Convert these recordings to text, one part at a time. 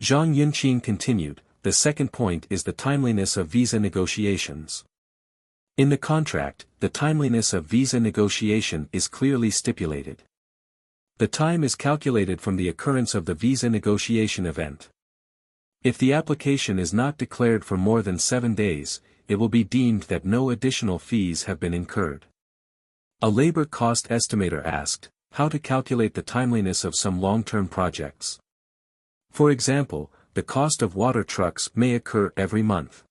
Zhang Yunqing continued, the second point is the timeliness of visa negotiations. In the contract, the timeliness of visa negotiation is clearly stipulated. The time is calculated from the occurrence of the visa negotiation event. If the application is not declared for more than 7 days, it will be deemed that no additional fees have been incurred. A labor cost estimator asked, how to calculate the timeliness of some long-term projects. For example, the cost of water trucks may occur every month.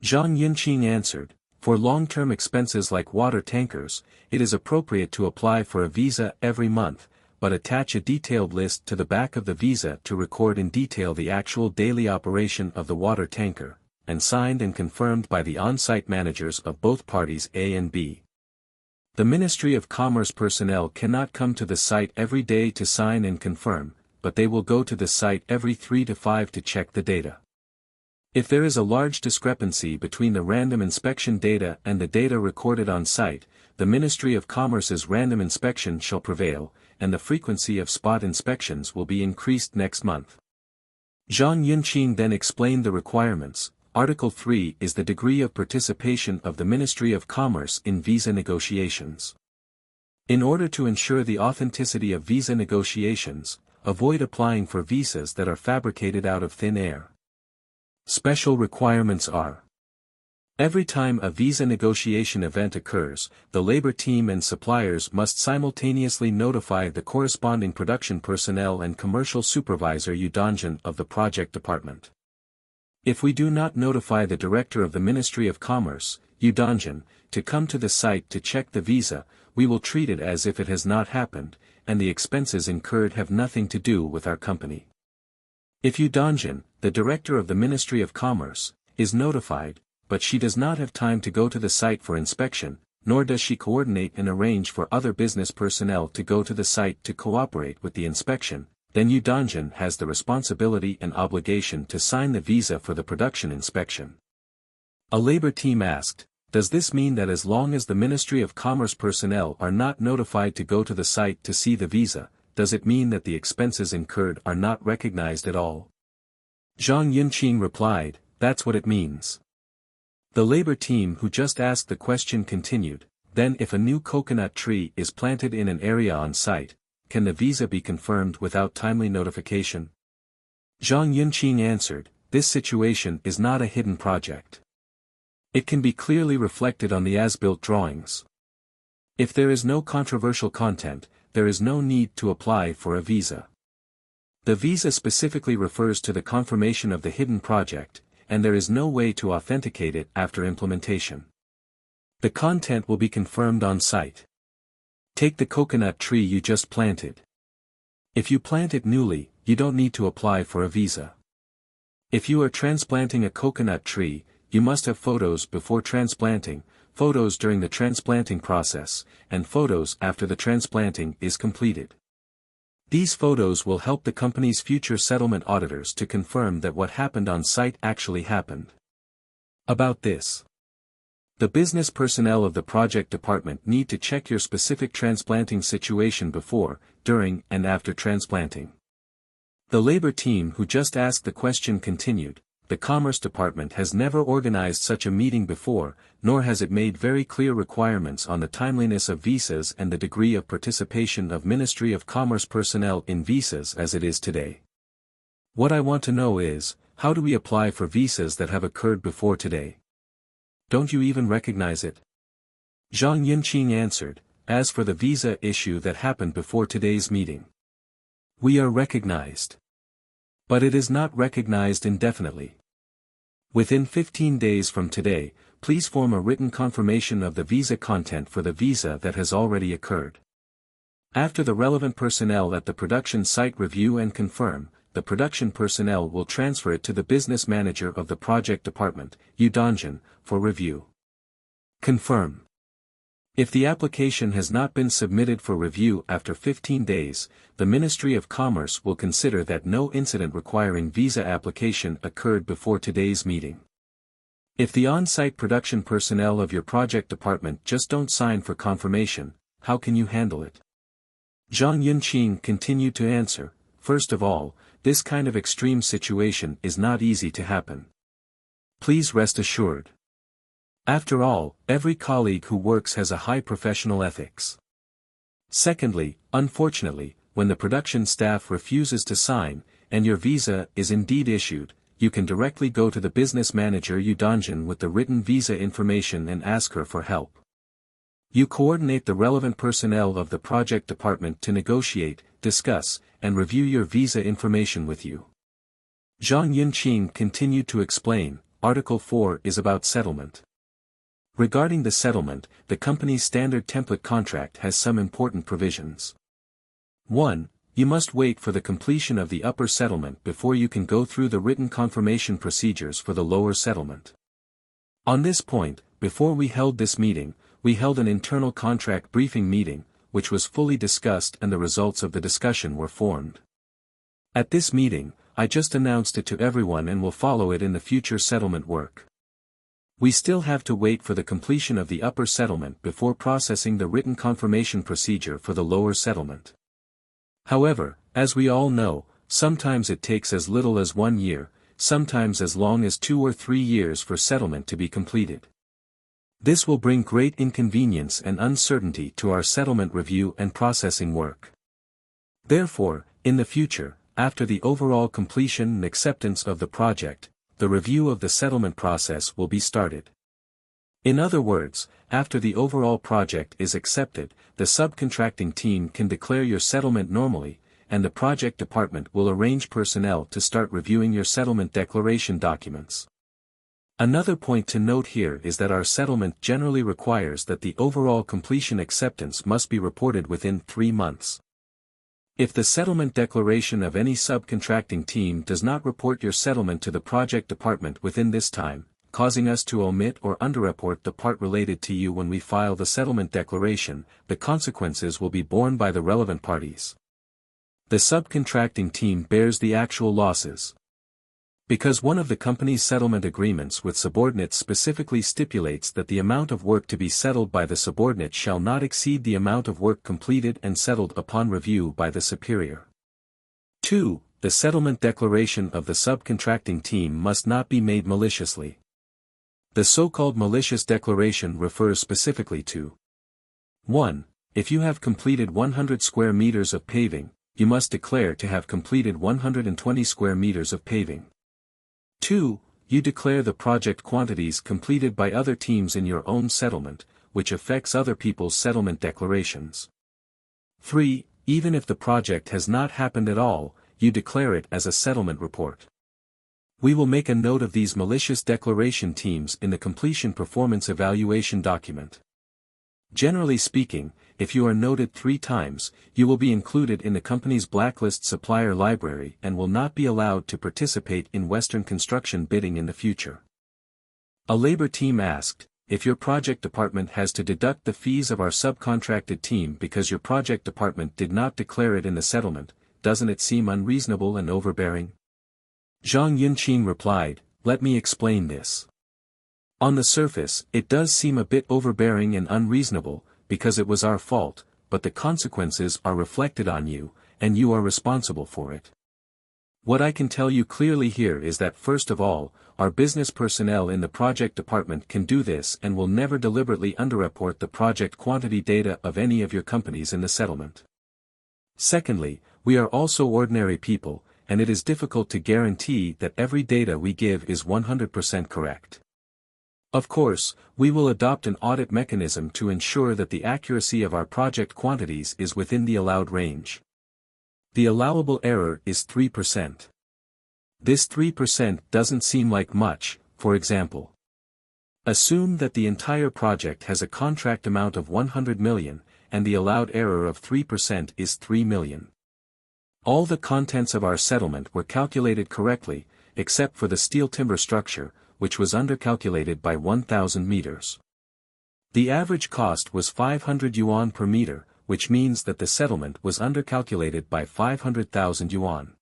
Zhang Yunqing answered, for long-term expenses like water tankers, it is appropriate to apply for a visa every month, but attach a detailed list to the back of the visa to record in detail the actual daily operation of the water tanker, and signed and confirmed by the on-site managers of both parties A and B. The Ministry of Commerce personnel cannot come to the site every day to sign and confirm, but they will go to the site every 3 to 5 to check the data. If there is a large discrepancy between the random inspection data and the data recorded on site, the Ministry of Commerce's random inspection shall prevail, and the frequency of spot inspections will be increased next month. Zhang Yunqing then explained the requirements. Article 3 is the degree of participation of the Ministry of Commerce in visa negotiations. In order to ensure the authenticity of visa negotiations, avoid applying for visas that are fabricated out of thin air. Special requirements are: every time a visa negotiation event occurs, the labor team and suppliers must simultaneously notify the corresponding production personnel and commercial supervisor Yudanjin of the project department. If we do not notify the director of the Ministry of Commerce, Yudanjin, to come to the site to check the visa, we will treat it as if it has not happened, and the expenses incurred have nothing to do with our company. If Yudanjin, the director of the Ministry of Commerce, is notified, but she does not have time to go to the site for inspection, nor does she coordinate and arrange for other business personnel to go to the site to cooperate with the inspection, then Yudanjin has the responsibility and obligation to sign the visa for the production inspection. A labor team asked, does this mean that as long as the Ministry of Commerce personnel are not notified to go to the site to see the visa, does it mean that the expenses incurred are not recognized at all? Zhang Yunqing replied, that's what it means. The labor team who just asked the question continued, then if a new coconut tree is planted in an area on site, can the visa be confirmed without timely notification? Zhang Yunqing answered, this situation is not a hidden project. It can be clearly reflected on the as-built drawings. If there is no controversial content, there is no need to apply for a visa. The visa specifically refers to the confirmation of the hidden project, and there is no way to authenticate it after implementation. The content will be confirmed on site. Take the coconut tree you just planted. If you plant it newly, you don't need to apply for a visa. If you are transplanting a coconut tree, you must have photos before transplanting, photos during the transplanting process, and photos after the transplanting is completed. These photos will help the company's future settlement auditors to confirm that what happened on site actually happened. About this, the business personnel of the project department need to check your specific transplanting situation before, during, and after transplanting. The labor team who just asked the question continued, the Commerce Department has never organized such a meeting before, nor has it made very clear requirements on the timeliness of visas and the degree of participation of Ministry of Commerce personnel in visas as it is today. What I want to know is, how do we apply for visas that have occurred before today? Don't you even recognize it? Zhang Yunqing answered, as for the visa issue that happened before today's meeting, we are recognized. But it is not recognized indefinitely. Within 15 days from today, please form a written confirmation of the visa content for the visa that has already occurred. After the relevant personnel at the production site review and confirm, the production personnel will transfer it to the business manager of the project department, Yudanjin, for review. Confirm. If the application has not been submitted for review after 15 days, the Ministry of Commerce will consider that no incident requiring visa application occurred before today's meeting. If the on-site production personnel of your project department just don't sign for confirmation, how can you handle it? Zhang Yunqing continued to answer, first of all, this kind of extreme situation is not easy to happen. Please rest assured. After all, every colleague who works has a high professional ethics. Secondly, unfortunately, when the production staff refuses to sign, and your visa is indeed issued, you can directly go to the business manager Udonjin with the written visa information and ask her for help. You coordinate the relevant personnel of the project department to negotiate, discuss, and review your visa information with you. Zhang Yunqing continued to explain, Article 4 is about settlement. Regarding the settlement, the company's standard template contract has some important provisions. 1. You must wait for the completion of the upper settlement before you can go through the written confirmation procedures for the lower settlement. On this point, before we held this meeting, we held an internal contract briefing meeting, which was fully discussed and the results of the discussion were formed. At this meeting, I just announced it to everyone and will follow it in the future settlement work. We still have to wait for the completion of the upper settlement before processing the written confirmation procedure for the lower settlement. However, as we all know, sometimes it takes as little as 1 year, sometimes as long as 2 or 3 years for settlement to be completed. This will bring great inconvenience and uncertainty to our settlement review and processing work. Therefore, in the future, after the overall completion and acceptance of the project, the review of the settlement process will be started. In other words, after the overall project is accepted, the subcontracting team can declare your settlement normally, and the project department will arrange personnel to start reviewing your settlement declaration documents. Another point to note here is that our settlement generally requires that the overall completion acceptance must be reported within 3 months. If the settlement declaration of any subcontracting team does not report your settlement to the project department within this time, causing us to omit or underreport the part related to you when we file the settlement declaration, the consequences will be borne by the relevant parties. The subcontracting team bears the actual losses. Because one of the company's settlement agreements with subordinates specifically stipulates that the amount of work to be settled by the subordinate shall not exceed the amount of work completed and settled upon review by the superior. 2. The settlement declaration of the subcontracting team must not be made maliciously. The so-called malicious declaration refers specifically to 1. If you have completed 100 square meters of paving, you must declare to have completed 120 square meters of paving. 2. You declare the project quantities completed by other teams in your own settlement, which affects other people's settlement declarations. 3. Even if the project has not happened at all, you declare it as a settlement report. We will make a note of these malicious declaration teams in the completion performance evaluation document. Generally speaking, if you are noted 3 times, you will be included in the company's blacklist supplier library and will not be allowed to participate in Western construction bidding in the future. A labor team asked, if your project department has to deduct the fees of our subcontracted team because your project department did not declare it in the settlement, doesn't it seem unreasonable and overbearing? Zhang Yunqing replied, let me explain this. On the surface, it does seem a bit overbearing and unreasonable, because it was our fault, but the consequences are reflected on you, and you are responsible for it. What I can tell you clearly here is that first of all, our business personnel in the project department can do this and will never deliberately underreport the project quantity data of any of your companies in the settlement. Secondly, we are also ordinary people, and it is difficult to guarantee that every data we give is 100% correct. Of course, we will adopt an audit mechanism to ensure that the accuracy of our project quantities is within the allowed range. The allowable error is 3%. This 3% doesn't seem like much. For example, assume that the entire project has a contract amount of 100 million, and the allowed error of 3% is 3 million. All the contents of our settlement were calculated correctly, except for the steel timber structure, which was undercalculated by 1,000 meters. The average cost was 500 yuan per meter, which means that the settlement was undercalculated by 500,000 yuan.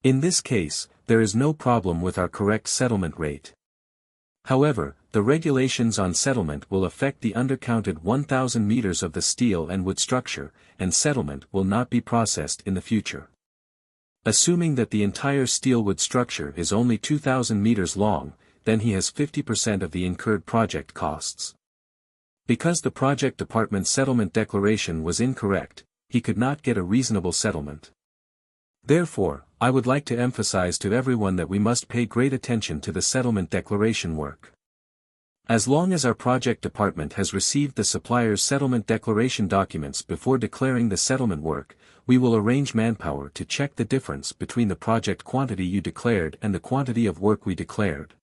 In this case, there is no problem with our correct settlement rate. However, the regulations on settlement will affect the undercounted 1,000 meters of the steel and wood structure, and settlement will not be processed in the future. Assuming that the entire steelwood structure is only 2,000 meters long, then he has 50% of the incurred project costs. Because the project department's settlement declaration was incorrect, he could not get a reasonable settlement. Therefore, I would like to emphasize to everyone that we must pay great attention to the settlement declaration work. As long as our project department has received the supplier's settlement declaration documents before declaring the settlement work, we will arrange manpower to check the difference between the project quantity you declared and the quantity of work we declared.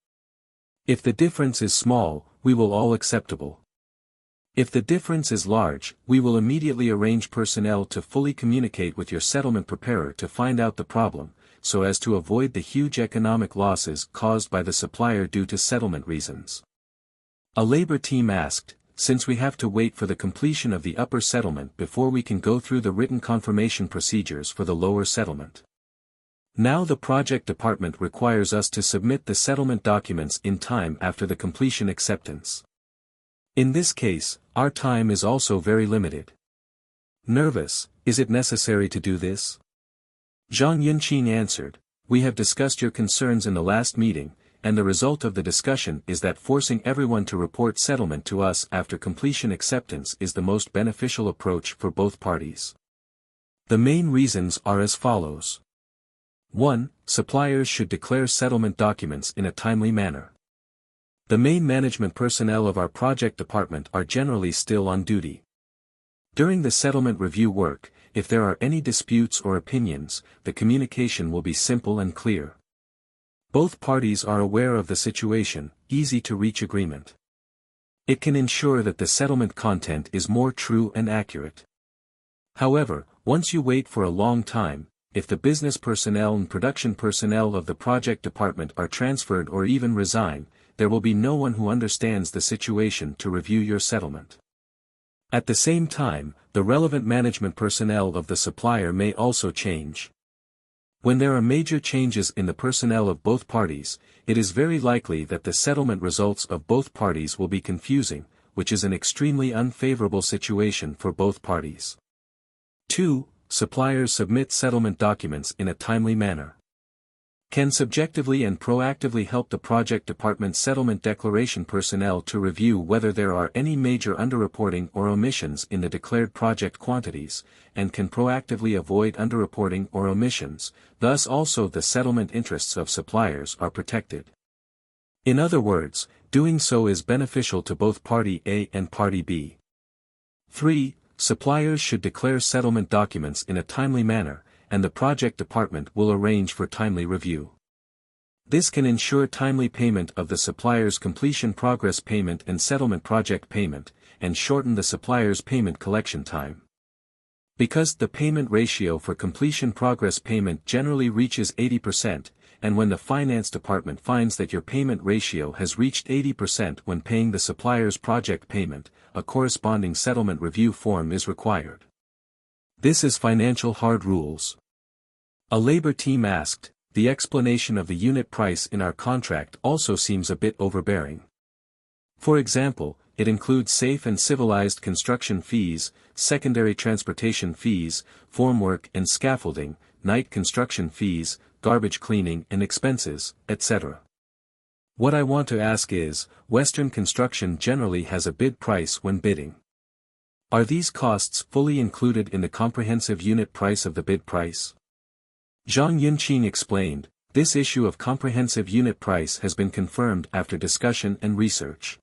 If the difference is small, we will all acceptable. If the difference is large, we will immediately arrange personnel to fully communicate with your settlement preparer to find out the problem, so as to avoid the huge economic losses caused by the supplier due to settlement reasons. A labor team asked, since we have to wait for the completion of the upper settlement before we can go through the written confirmation procedures for the lower settlement. Now the project department requires us to submit the settlement documents in time after the completion acceptance. In this case, our time is also very limited. Nervous, is it necessary to do this? Zhang Yunqing answered, we have discussed your concerns in the last meeting, and the result of the discussion is that forcing everyone to report settlement to us after completion acceptance is the most beneficial approach for both parties. The main reasons are as follows. 1. Suppliers should declare settlement documents in a timely manner. The main management personnel of our project department are generally still on duty. During the settlement review work, if there are any disputes or opinions, the communication will be simple and clear. Both parties are aware of the situation, easy to reach agreement. It can ensure that the settlement content is more true and accurate. However, once you wait for a long time, if the business personnel and production personnel of the project department are transferred or even resign, there will be no one who understands the situation to review your settlement. At the same time, the relevant management personnel of the supplier may also change. When there are major changes in the personnel of both parties, it is very likely that the settlement results of both parties will be confusing, which is an extremely unfavorable situation for both parties. 2. Suppliers submit settlement documents in a timely manner. Can subjectively and proactively help the project department's settlement declaration personnel to review whether there are any major underreporting or omissions in the declared project quantities, and can proactively avoid underreporting or omissions, thus also the settlement interests of suppliers are protected. In other words, doing so is beneficial to both Party A and Party B. 3. Suppliers should declare settlement documents in a timely manner, and the project department will arrange for timely review. This can ensure timely payment of the supplier's completion progress payment and settlement project payment, and shorten the supplier's payment collection time. Because the payment ratio for completion progress payment generally reaches 80%, and when the finance department finds that your payment ratio has reached 80% when paying the supplier's project payment, a corresponding settlement review form is required. This is financial hard rules. A labor team asked, the explanation of the unit price in our contract also seems a bit overbearing. For example, it includes safe and civilized construction fees, secondary transportation fees, formwork and scaffolding, night construction fees, garbage cleaning and expenses, etc. What I want to ask is, Western construction generally has a bid price when bidding. Are these costs fully included in the comprehensive unit price of the bid price? Zhang Yunqing explained, this issue of comprehensive unit price has been confirmed after discussion and research.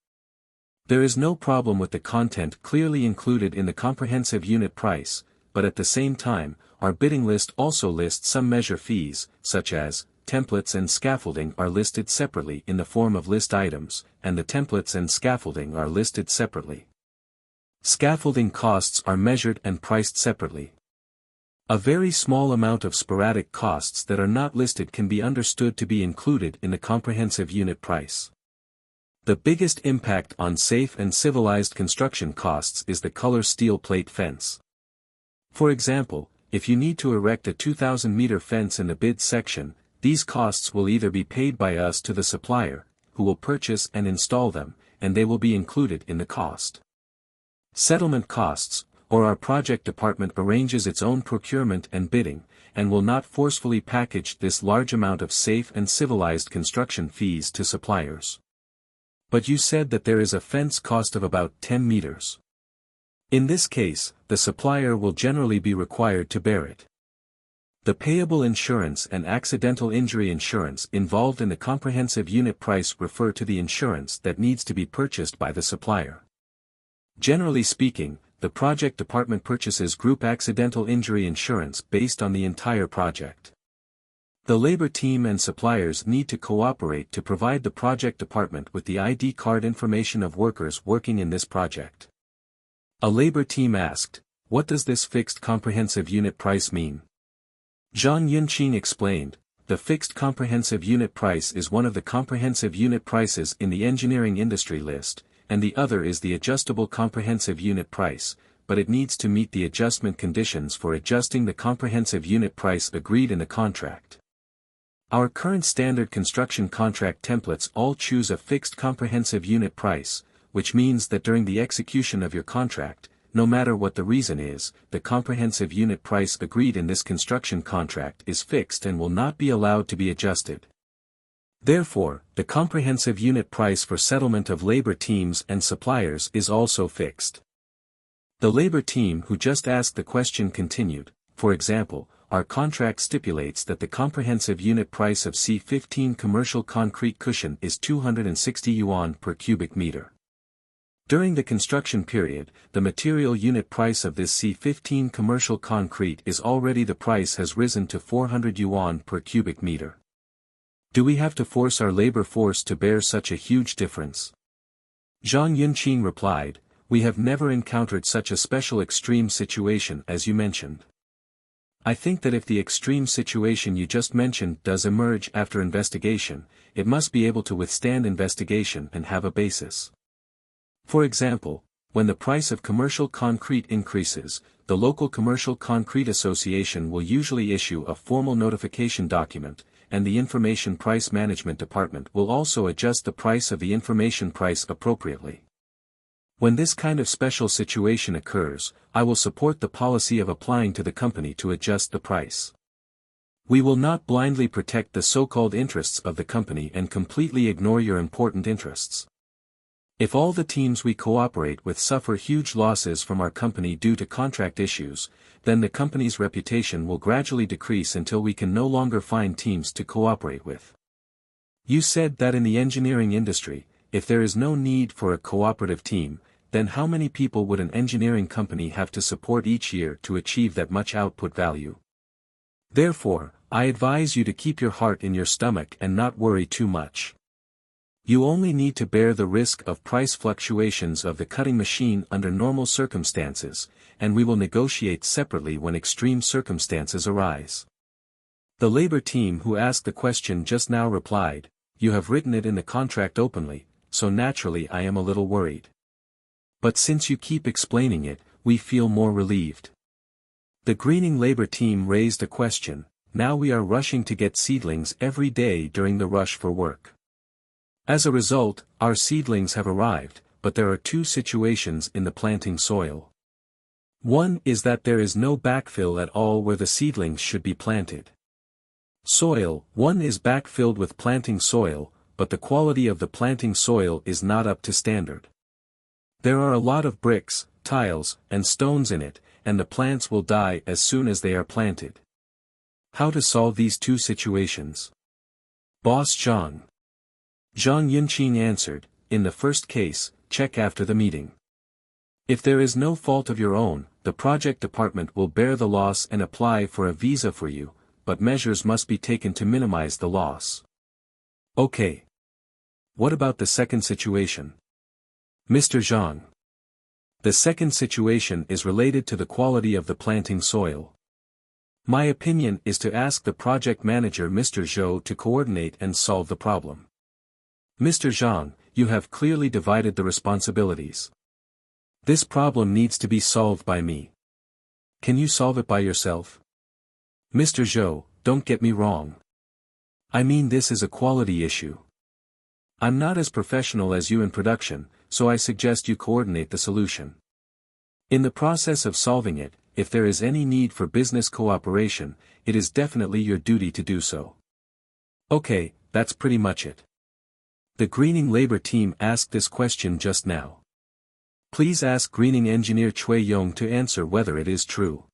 There is no problem with the content clearly included in the comprehensive unit price, but at the same time, our bidding list also lists some measure fees, such as, templates and scaffolding are listed separately in the form of list items, and the templates and scaffolding are listed separately. Scaffolding costs are measured and priced separately. A very small amount of sporadic costs that are not listed can be understood to be included in the comprehensive unit price. The biggest impact on safe and civilized construction costs is the color steel plate fence. For example, if you need to erect a 2,000-meter fence in the bid section, these costs will either be paid by us to the supplier, who will purchase and install them, and they will be included in the cost. Settlement costs, or our project department arranges its own procurement and bidding, and will not forcefully package this large amount of safe and civilized construction fees to suppliers. But you said that there is a fence cost of about 10 meters. In this case, the supplier will generally be required to bear it. The payable insurance and accidental injury insurance involved in the comprehensive unit price refer to the insurance that needs to be purchased by the supplier. Generally speaking, the project department purchases group accidental injury insurance based on the entire project. The labor team and suppliers need to cooperate to provide the project department with the ID card information of workers working in this project. A labor team asked, "What does this fixed comprehensive unit price mean?" Zhang Yunqing explained, "The fixed comprehensive unit price is one of the comprehensive unit prices in the engineering industry list, and the other is the adjustable comprehensive unit price, but it needs to meet the adjustment conditions for adjusting the comprehensive unit price agreed in the contract. Our current standard construction contract templates all choose a fixed comprehensive unit price, which means that during the execution of your contract, no matter what the reason is, the comprehensive unit price agreed in this construction contract is fixed and will not be allowed to be adjusted. Therefore, the comprehensive unit price for settlement of labor teams and suppliers is also fixed." The labor team who just asked the question continued, "For example, our contract stipulates that the comprehensive unit price of C15 commercial concrete cushion is 260 yuan per cubic meter. During the construction period, the material unit price of this C15 commercial concrete is already the price has risen to 400 yuan per cubic meter. Do we have to force our labor force to bear such a huge difference?" Zhang Yunqing replied, "We have never encountered such a special extreme situation as you mentioned. I think that if the extreme situation you just mentioned does emerge after investigation, it must be able to withstand investigation and have a basis. For example, when the price of commercial concrete increases, the local Commercial Concrete Association will usually issue a formal notification document, and the Information Price Management Department will also adjust the price of the information price appropriately. When this kind of special situation occurs, I will support the policy of applying to the company to adjust the price. We will not blindly protect the so-called interests of the company and completely ignore your important interests. If all the teams we cooperate with suffer huge losses from our company due to contract issues, then the company's reputation will gradually decrease until we can no longer find teams to cooperate with. You said that in the engineering industry, if there is no need for a cooperative team, then how many people would an engineering company have to support each year to achieve that much output value? Therefore, I advise you to keep your heart in your stomach and not worry too much. You only need to bear the risk of price fluctuations of the cutting machine under normal circumstances, and we will negotiate separately when extreme circumstances arise." The labor team who asked the question just now replied, "You have written it in the contract openly, so naturally I am a little worried. But since you keep explaining it, we feel more relieved." The greening labor team raised a question, "Now we are rushing to get seedlings every day during the rush for work. As a result, our seedlings have arrived, but there are two situations in the planting soil. One is that there is no backfill at all where the seedlings should be planted. One is backfilled with planting soil, but the quality of the planting soil is not up to standard. There are a lot of bricks, tiles, and stones in it, and the plants will die as soon as they are planted. How to solve these two situations?" Boss Zhang Yunqing answered, "In the first case, check after the meeting. If there is no fault of your own, the project department will bear the loss and apply for a visa for you, but measures must be taken to minimize the loss." "Okay. What about the second situation?" Mr. Zhang. "The second situation is related to the quality of the planting soil. My opinion is to ask the project manager Mr. Zhou to coordinate and solve the problem. Mr. Zhang, you have clearly divided the responsibilities. This problem needs to be solved by me. Can you solve it by yourself?" Mr. Zhou, don't get me wrong. I mean this is a quality issue. I'm not as professional as you in production, so I suggest you coordinate the solution. In the process of solving it, if there is any need for business cooperation, it is definitely your duty to do so. Okay, that's pretty much it. The greening labor team asked this question just now. Please ask greening engineer Chui Yong to answer whether it is true.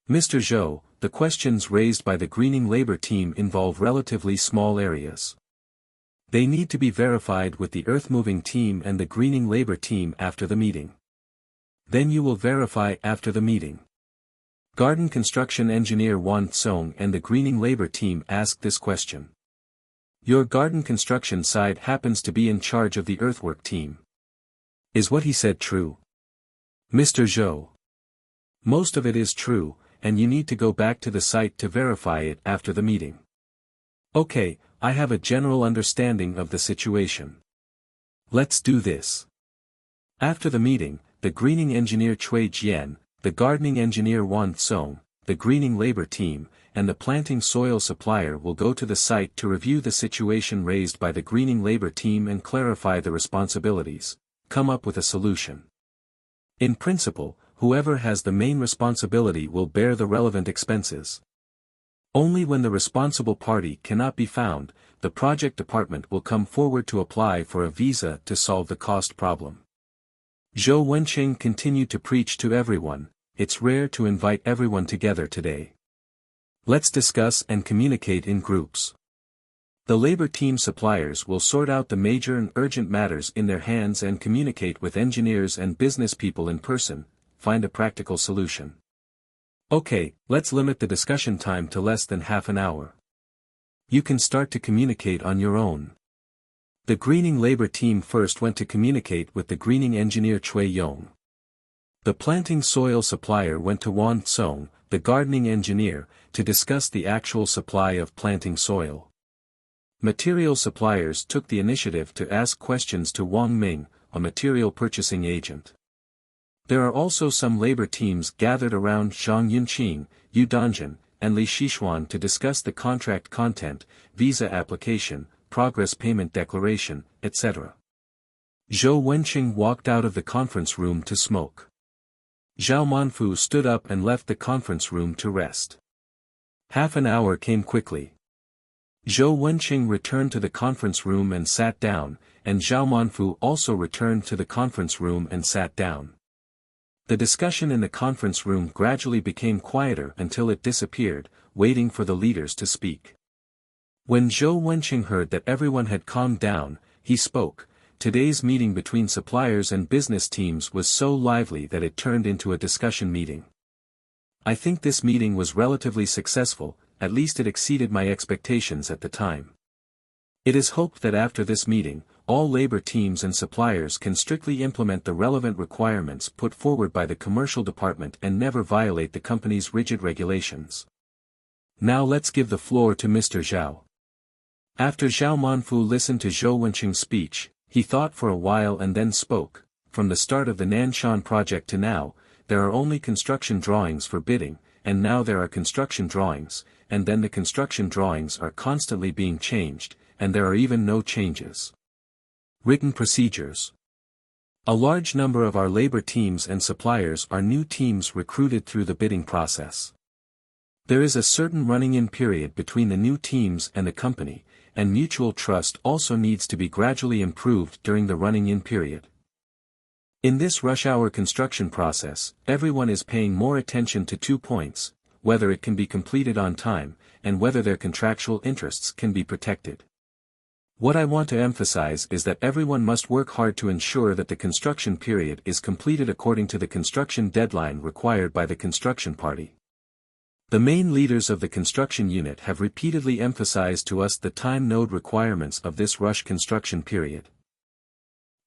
Mr. Zhou, the questions raised by the greening labor team involve relatively small areas. They need to be verified with the earth-moving team and the greening labor team after the meeting. Then you will verify after the meeting. Garden construction engineer Wan Song and the greening labor team asked this question. Your garden construction side happens to be in charge of the earthwork team. Is what he said true? Mr. Zhou. Most of it is true, and you need to go back to the site to verify it after the meeting. Okay, I have a general understanding of the situation. Let's do this. After the meeting, the greening engineer Chui Jian, the gardening engineer Wan Song, the greening labor team, and the planting soil supplier will go to the site to review the situation raised by the greening labor team and clarify the responsibilities, come up with a solution. In principle, whoever has the main responsibility will bear the relevant expenses. Only when the responsible party cannot be found, the project department will come forward to apply for a visa to solve the cost problem. Zhou Wenqing continued to preach to everyone, it's rare to invite everyone together today. Let's discuss and communicate in groups. The labor team suppliers will sort out the major and urgent matters in their hands and communicate with engineers and business people in person, find a practical solution. Okay, let's limit the discussion time to less than half an hour. You can start to communicate on your own. The greening labor team first went to communicate with the greening engineer Chui Yong. The planting soil supplier went to Wan Song, the gardening engineer, to discuss the actual supply of planting soil. Material suppliers took the initiative to ask questions to Wang Ming, a material purchasing agent. There are also some labor teams gathered around Zhang Yunqing, Yu Danjun, and Li Xishuan to discuss the contract content, visa application, progress payment declaration, etc. Zhou Wenqing walked out of the conference room to smoke. Zhao Manfu stood up and left the conference room to rest. Half an hour came quickly. Zhou Wenqing returned to the conference room and sat down, and Zhao Manfu also returned to the conference room and sat down. The discussion in the conference room gradually became quieter until it disappeared, waiting for the leaders to speak. When Zhou Wenqing heard that everyone had calmed down, he spoke. Today's meeting between suppliers and business teams was so lively that it turned into a discussion meeting. I think this meeting was relatively successful, at least it exceeded my expectations at the time. It is hoped that after this meeting, all labor teams and suppliers can strictly implement the relevant requirements put forward by the commercial department and never violate the company's rigid regulations. Now let's give the floor to Mr. Zhao. After Zhao Manfu listened to Zhou Wenqing's speech, he thought for a while and then spoke. From the start of the Nanshan project to now, there are only construction drawings for bidding, and now there are construction drawings, and then the construction drawings are constantly being changed, and there are even no changes. Written procedures. A large number of our labor teams and suppliers are new teams recruited through the bidding process. There is a certain running-in period between the new teams and the company, and mutual trust also needs to be gradually improved during the running-in period. In this rush-hour construction process, everyone is paying more attention to 2 points, whether it can be completed on time, and whether their contractual interests can be protected. What I want to emphasize is that everyone must work hard to ensure that the construction period is completed according to the construction deadline required by the construction party. The main leaders of the construction unit have repeatedly emphasized to us the time node requirements of this rush construction period.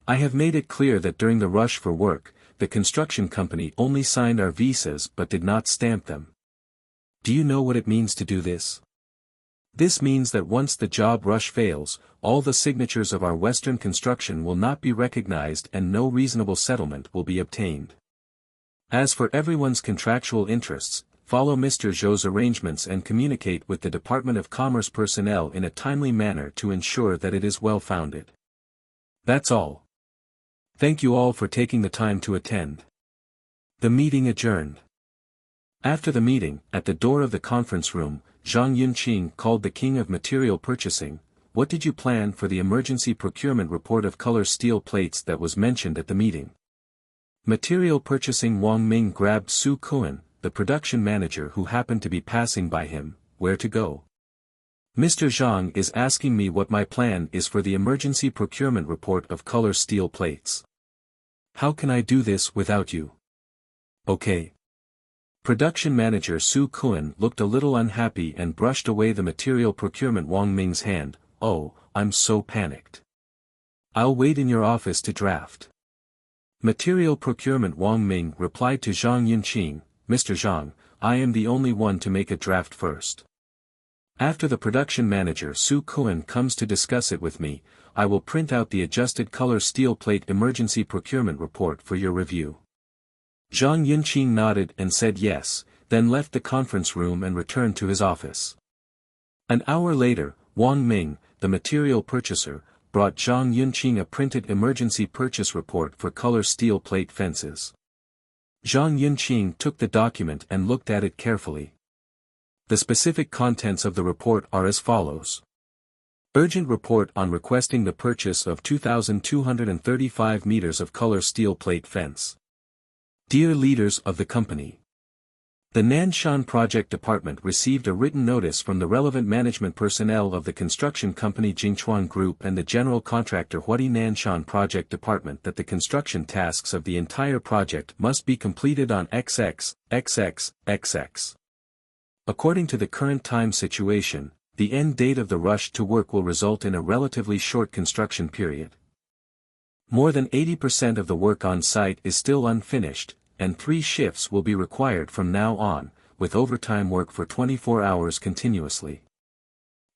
I have made it clear that during the rush for work, the construction company only signed our visas but did not stamp them. Do you know what it means to do this? This means that once the job rush fails, all the signatures of our Western construction will not be recognized and no reasonable settlement will be obtained. As for everyone's contractual interests, follow Mr. Zhou's arrangements and communicate with the Department of Commerce personnel in a timely manner to ensure that it is well-founded. That's all. Thank you all for taking the time to attend. The meeting adjourned. After the meeting, at the door of the conference room, Zhang Yunqing called the king of material purchasing. What did you plan for the emergency procurement report of color steel plates that was mentioned at the meeting? Material purchasing Wang Ming grabbed Su Kuan, the production manager who happened to be passing by him. Where to go? Mr. Zhang is asking me what my plan is for the emergency procurement report of color steel plates. How can I do this without you? Okay. Production manager Su Kuan looked a little unhappy and brushed away the material procurement Wang Ming's hand. Oh, I'm so panicked. I'll wait in your office to draft. Material procurement Wang Ming replied to Zhang Yunqing, Mr. Zhang, I am the only one to make a draft first. After the production manager Su Kuan comes to discuss it with me, I will print out the adjusted color steel plate emergency procurement report for your review. Zhang Yunqing nodded and said yes, then left the conference room and returned to his office. An hour later, Wang Ming, the material purchaser, brought Zhang Yunqing a printed emergency purchase report for color steel plate fences. Zhang Yunqing took the document and looked at it carefully. The specific contents of the report are as follows. Urgent report on requesting the purchase of 2,235 meters of color steel plate fence. Dear leaders of the company. The Nanshan Project Department received a written notice from the relevant management personnel of the construction company Jingchuan Group and the general contractor Huadi Nanshan Project Department that the construction tasks of the entire project must be completed on XXXXX. According to the current time situation, the end date of the rush to work will result in a relatively short construction period. More than 80% of the work on site is still unfinished, and 3 shifts will be required from now on, with overtime work for 24 hours continuously.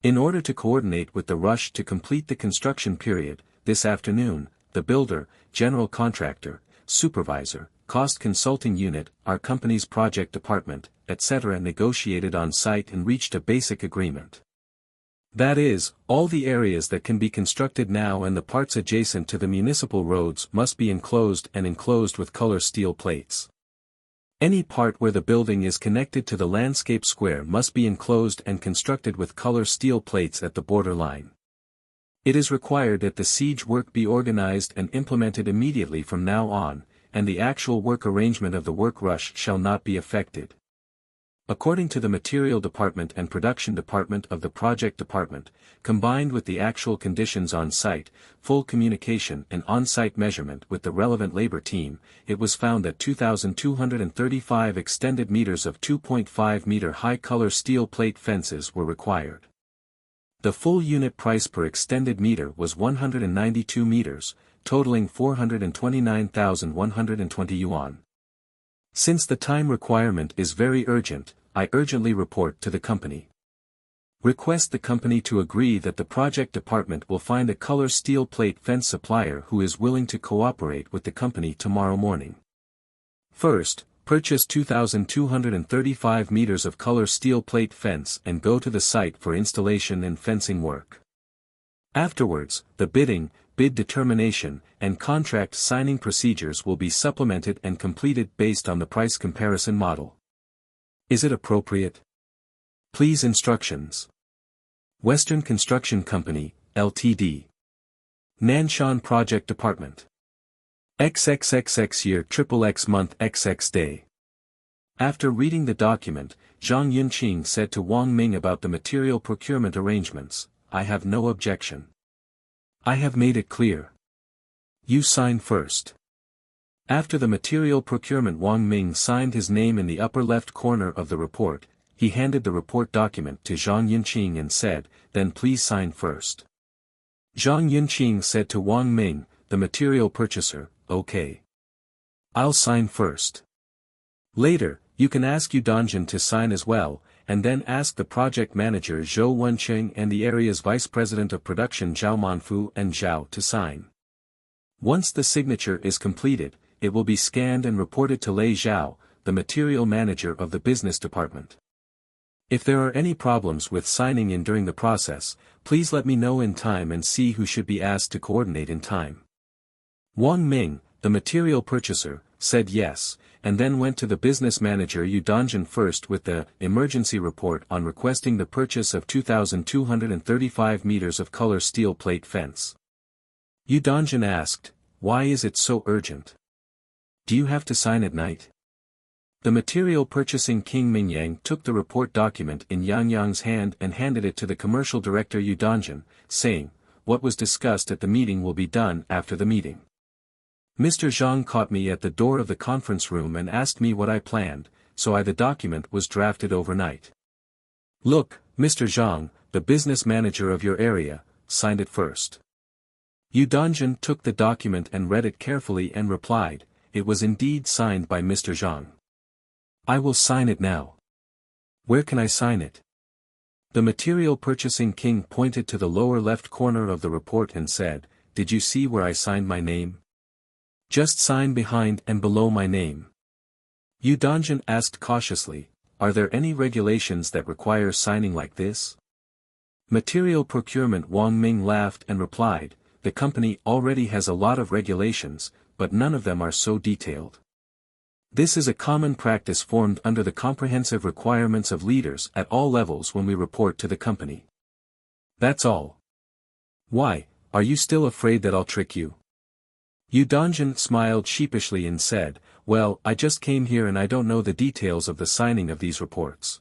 In order to coordinate with the rush to complete the construction period, this afternoon, the builder, general contractor, supervisor, cost consulting unit, our company's project department, etc. negotiated on site and reached a basic agreement. That is, all the areas that can be constructed now and the parts adjacent to the municipal roads must be enclosed with color steel plates. Any part where the building is connected to the landscape square must be enclosed and constructed with color steel plates at the border line. It is required that the siege work be organized and implemented immediately from now on, and the actual work arrangement of the work rush shall not be affected. According to the Material Department and Production Department of the Project Department, combined with the actual conditions on site, full communication and on-site measurement with the relevant labor team, it was found that 2,235 extended meters of 2.5-meter high color steel plate fences were required. The full unit price per extended meter was 192 meters, totaling 429,120 yuan. Since the time requirement is very urgent, I urgently report to the company. Request the company to agree that the project department will find a color steel plate fence supplier who is willing to cooperate with the company tomorrow morning. First, purchase 2,235 meters of color steel plate fence and go to the site for installation and fencing work. Afterwards, the bidding, bid determination, and contract signing procedures will be supplemented and completed based on the price comparison model. Is it appropriate? Please instructions. Western Construction Company, Ltd. Nanshan Project Department. XXXX year XXX month XX day. After reading the document, Zhang Yunqing said to Wang Ming about the material procurement arrangements, I have no objection. I have made it clear. You sign first. After the material procurement Wang Ming signed his name in the upper left corner of the report, he handed the report document to Zhang Yunqing and said, then please sign first. Zhang Yunqing said to Wang Ming, the material purchaser, okay. I'll sign first. Later, you can ask Yu Dongjin to sign as well, and then ask the project manager Zhou Wenqing and the area's vice president of production Zhao Manfu and Zhao to sign. Once the signature is completed, it will be scanned and reported to Lei Zhao, the material manager of the business department. If there are any problems with signing in during the process, please let me know in time and see who should be asked to coordinate in time. Wang Ming, the material purchaser, said yes, and then went to the business manager Yu Dongjin first with the emergency report on requesting the purchase of 2,235 meters of color steel plate fence. Yu Dongjin asked, "Why is it so urgent? Do you have to sign at night?" The material purchasing King Mingyang took the report document in Yang Yang's hand and handed it to the commercial director Yu Dongjin, saying, "What was discussed at the meeting will be done after the meeting." Mr. Zhang caught me at the door of the conference room and asked me what I planned, so the document was drafted overnight. "Look, Mr. Zhang, the business manager of your area, signed it first." Yu Dongjin took the document and read it carefully and replied, "It was indeed signed by Mr. Zhang. I will sign it now. Where can I sign it?" The material purchasing king pointed to the lower left corner of the report and said, "Did you see where I signed my name? Just sign behind and below my name." Yu Dongjin asked cautiously, "Are there any regulations that require signing like this?" Material procurement Wang Ming laughed and replied, "The company already has a lot of regulations, but none of them are so detailed. This is a common practice formed under the comprehensive requirements of leaders at all levels when we report to the company. That's all." "Why, are you still afraid that I'll trick you?" Yu Dongjin smiled sheepishly and said, "Well, I just came here and I don't know the details of the signing of these reports.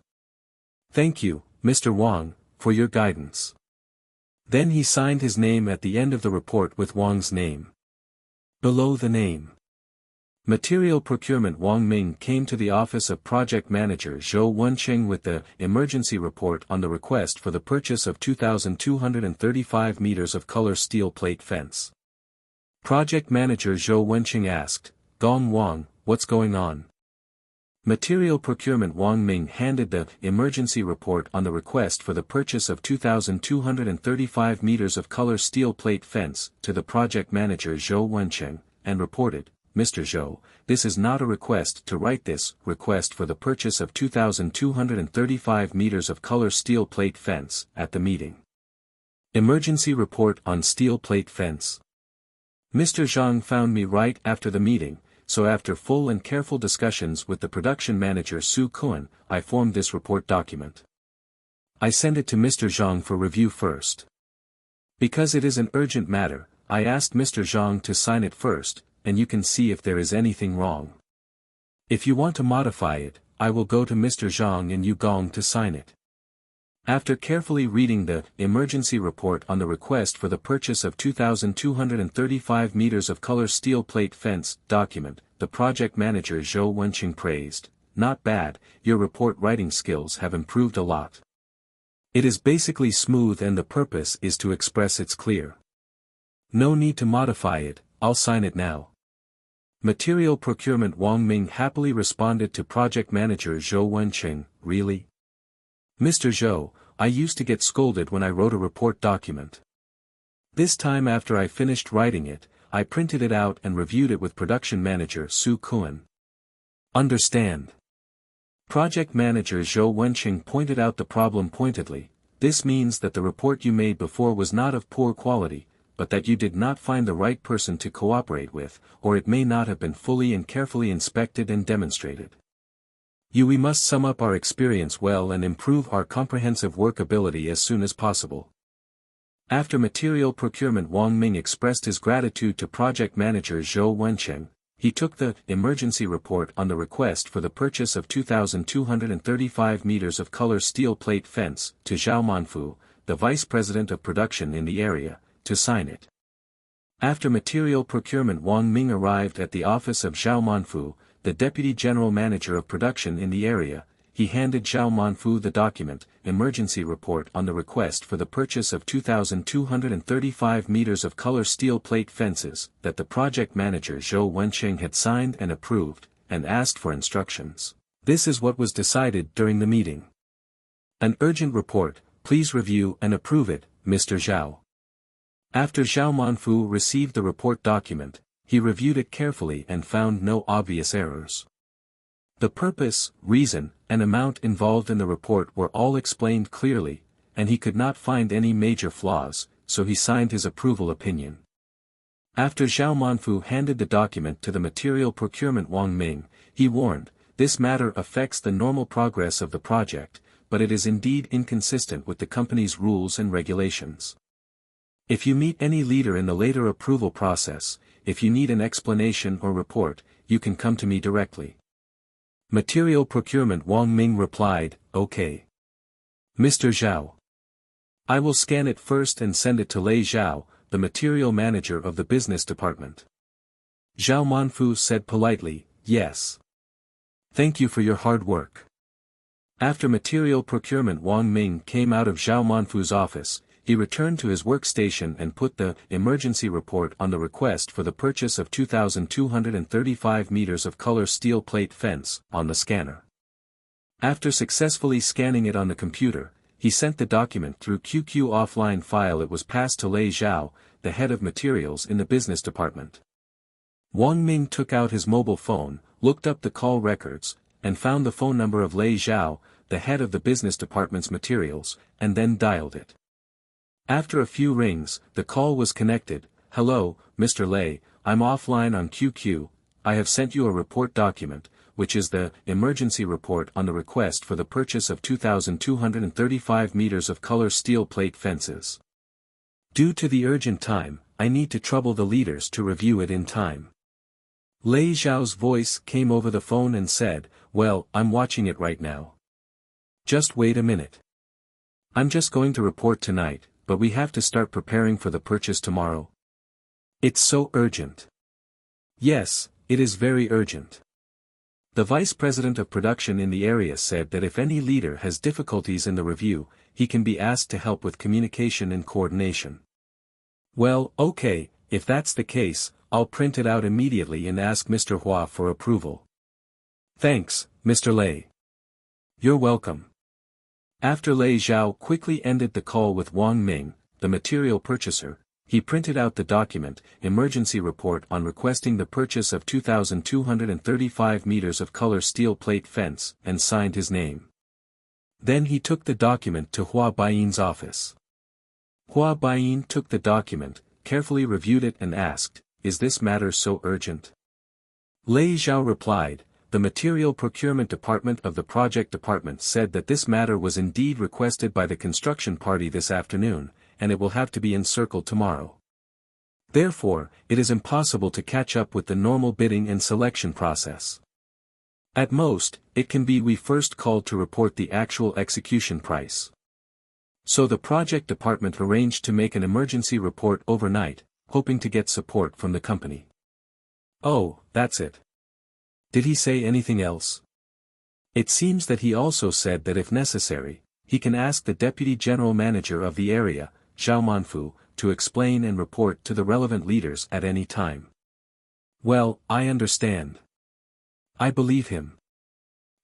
Thank you, Mr. Wang, for your guidance." Then he signed his name at the end of the report with Wang's name. Below the name. Material procurement Wang Ming came to the office of project manager Zhou Wenqing with the emergency report on the request for the purchase of 2,235 meters of color steel plate fence. Project manager Zhou Wenqing asked, "Gong Wang, what's going on?" Material procurement Wang Ming handed the emergency report on the request for the purchase of 2,235 meters of color steel plate fence to the project manager Zhou Wenqing, and reported, "Mr. Zhou, this is not a request to write this request for the purchase of 2,235 meters of color steel plate fence at the meeting. Emergency report on steel plate fence. Mr. Zhang found me right after the meeting, so after full and careful discussions with the production manager Su Kuan, I formed this report document. I sent it to Mr. Zhang for review first. Because it is an urgent matter, I asked Mr. Zhang to sign it first, and you can see if there is anything wrong. If you want to modify it, I will go to Mr. Zhang and Yu Gong to sign it." After carefully reading the emergency report on the request for the purchase of 2,235 meters of color steel plate fence document, the project manager Zhou Wenqing praised, "Not bad, your report writing skills have improved a lot. It is basically smooth and the purpose is to express it's clear. No need to modify it, I'll sign it now." Material procurement Wang Ming happily responded to project manager Zhou Wenqing, "Really? Mr. Zhou, I used to get scolded when I wrote a report document. This time after I finished writing it, I printed it out and reviewed it with production manager Su Kuan. Understand?" Project manager Zhou Wenqing pointed out the problem pointedly. "This means that the report you made before was not of poor quality, but that you did not find the right person to cooperate with, or it may not have been fully and carefully inspected and demonstrated. We must sum up our experience well and improve our comprehensive workability as soon as possible." After material procurement Wang Ming expressed his gratitude to project manager Zhou Wenqing, he took the emergency report on the request for the purchase of 2,235 meters of color steel plate fence to Zhao Manfu, the vice president of production in the area, to sign it. After material procurement Wang Ming arrived at the office of Zhao Manfu, the deputy general manager of production in the area, he handed Zhao Manfu the document, emergency report on the request for the purchase of 2,235 meters of color steel plate fences that the project manager Zhou Wenqing had signed and approved, and asked for instructions. "This is what was decided during the meeting. An urgent report, please review and approve it, Mr. Zhao." After Zhao Manfu received the report document, he reviewed it carefully and found no obvious errors. The purpose, reason, and amount involved in the report were all explained clearly, and he could not find any major flaws, so he signed his approval opinion. After Zhao Manfu handed the document to the material procurement Wang Ming, he warned, "This matter affects the normal progress of the project, but it is indeed inconsistent with the company's rules and regulations. If you meet any leader in the later approval process, if you need an explanation or report, you can come to me directly." Material procurement Wang Ming replied, "Okay. Mr. Zhao. I will scan it first and send it to Lei Zhao, the material manager of the business department." Zhao Manfu said politely, "Yes. Thank you for your hard work." After material procurement Wang Ming came out of Zhao Manfu's office, he returned to his workstation and put the emergency report on the request for the purchase of 2,235 meters of color steel plate fence on the scanner. After successfully scanning it on the computer, he sent the document through QQ offline file. It was passed to Lei Zhao, the head of materials in the business department. Wang Ming took out his mobile phone, looked up the call records, and found the phone number of Lei Zhao, the head of the business department's materials, and then dialed it. After a few rings, the call was connected. "Hello, Mr. Lei, I'm offline on QQ, I have sent you a report document, which is the emergency report on the request for the purchase of 2,235 meters of color steel plate fences. Due to the urgent time, I need to trouble the leaders to review it in time." Lei Zhao's voice came over the phone and said, "Well, I'm watching it right now. Just wait a minute. I'm just going to report tonight, but we have to start preparing for the purchase tomorrow. It's so urgent." "Yes, it is very urgent." The vice president of production in the area said that if any leader has difficulties in the review, he can be asked to help with communication and coordination. "Well, okay, if that's the case, I'll print it out immediately and ask Mr. Hua for approval." "Thanks, Mr. Lei." "You're welcome." After Lei Zhao quickly ended the call with Wang Ming, the material purchaser, he printed out the document, emergency report on requesting the purchase of 2,235 meters of color steel plate fence, and signed his name. Then he took the document to Hua Baiyin's office. Hua Baiyin took the document, carefully reviewed it and asked, "Is this matter so urgent?" Lei Zhao replied, "The material procurement department of the project department said that this matter was indeed requested by the construction party this afternoon, and it will have to be encircled tomorrow. Therefore, it is impossible to catch up with the normal bidding and selection process. At most, it can be we first called to report the actual execution price." So the project department arranged to make an emergency report overnight, hoping to get support from the company. "Oh, that's it. Did he say anything else?" "It seems that he also said that if necessary, he can ask the deputy general manager of the area, Zhao Manfu, to explain and report to the relevant leaders at any time." "Well, I understand. I believe him.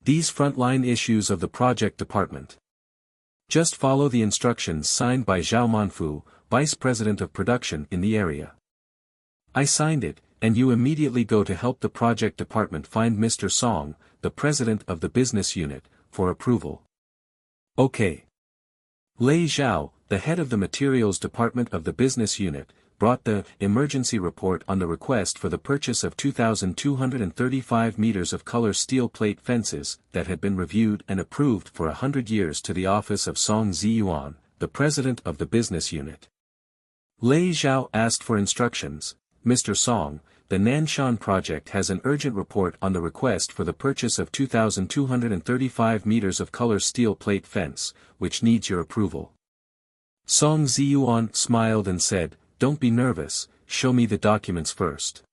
These frontline issues of the project department. Just follow the instructions signed by Zhao Manfu, vice president of production in the area. I signed it, and you immediately go to help the project department find Mr. Song, the president of the business unit, for approval." "Okay." Lei Zhao, the head of the materials department of the business unit, brought the emergency report on the request for the purchase of 2,235 meters of color steel plate fences that had been reviewed and approved for 100 years to the office of Song Ziyuan, the president of the business unit. Lei Zhao asked for instructions. "Mr. Song, the Nanshan project has an urgent report on the request for the purchase of 2,235 meters of color steel plate fence, which needs your approval." Song Ziyuan smiled and said, "Don't be nervous, show me the documents first."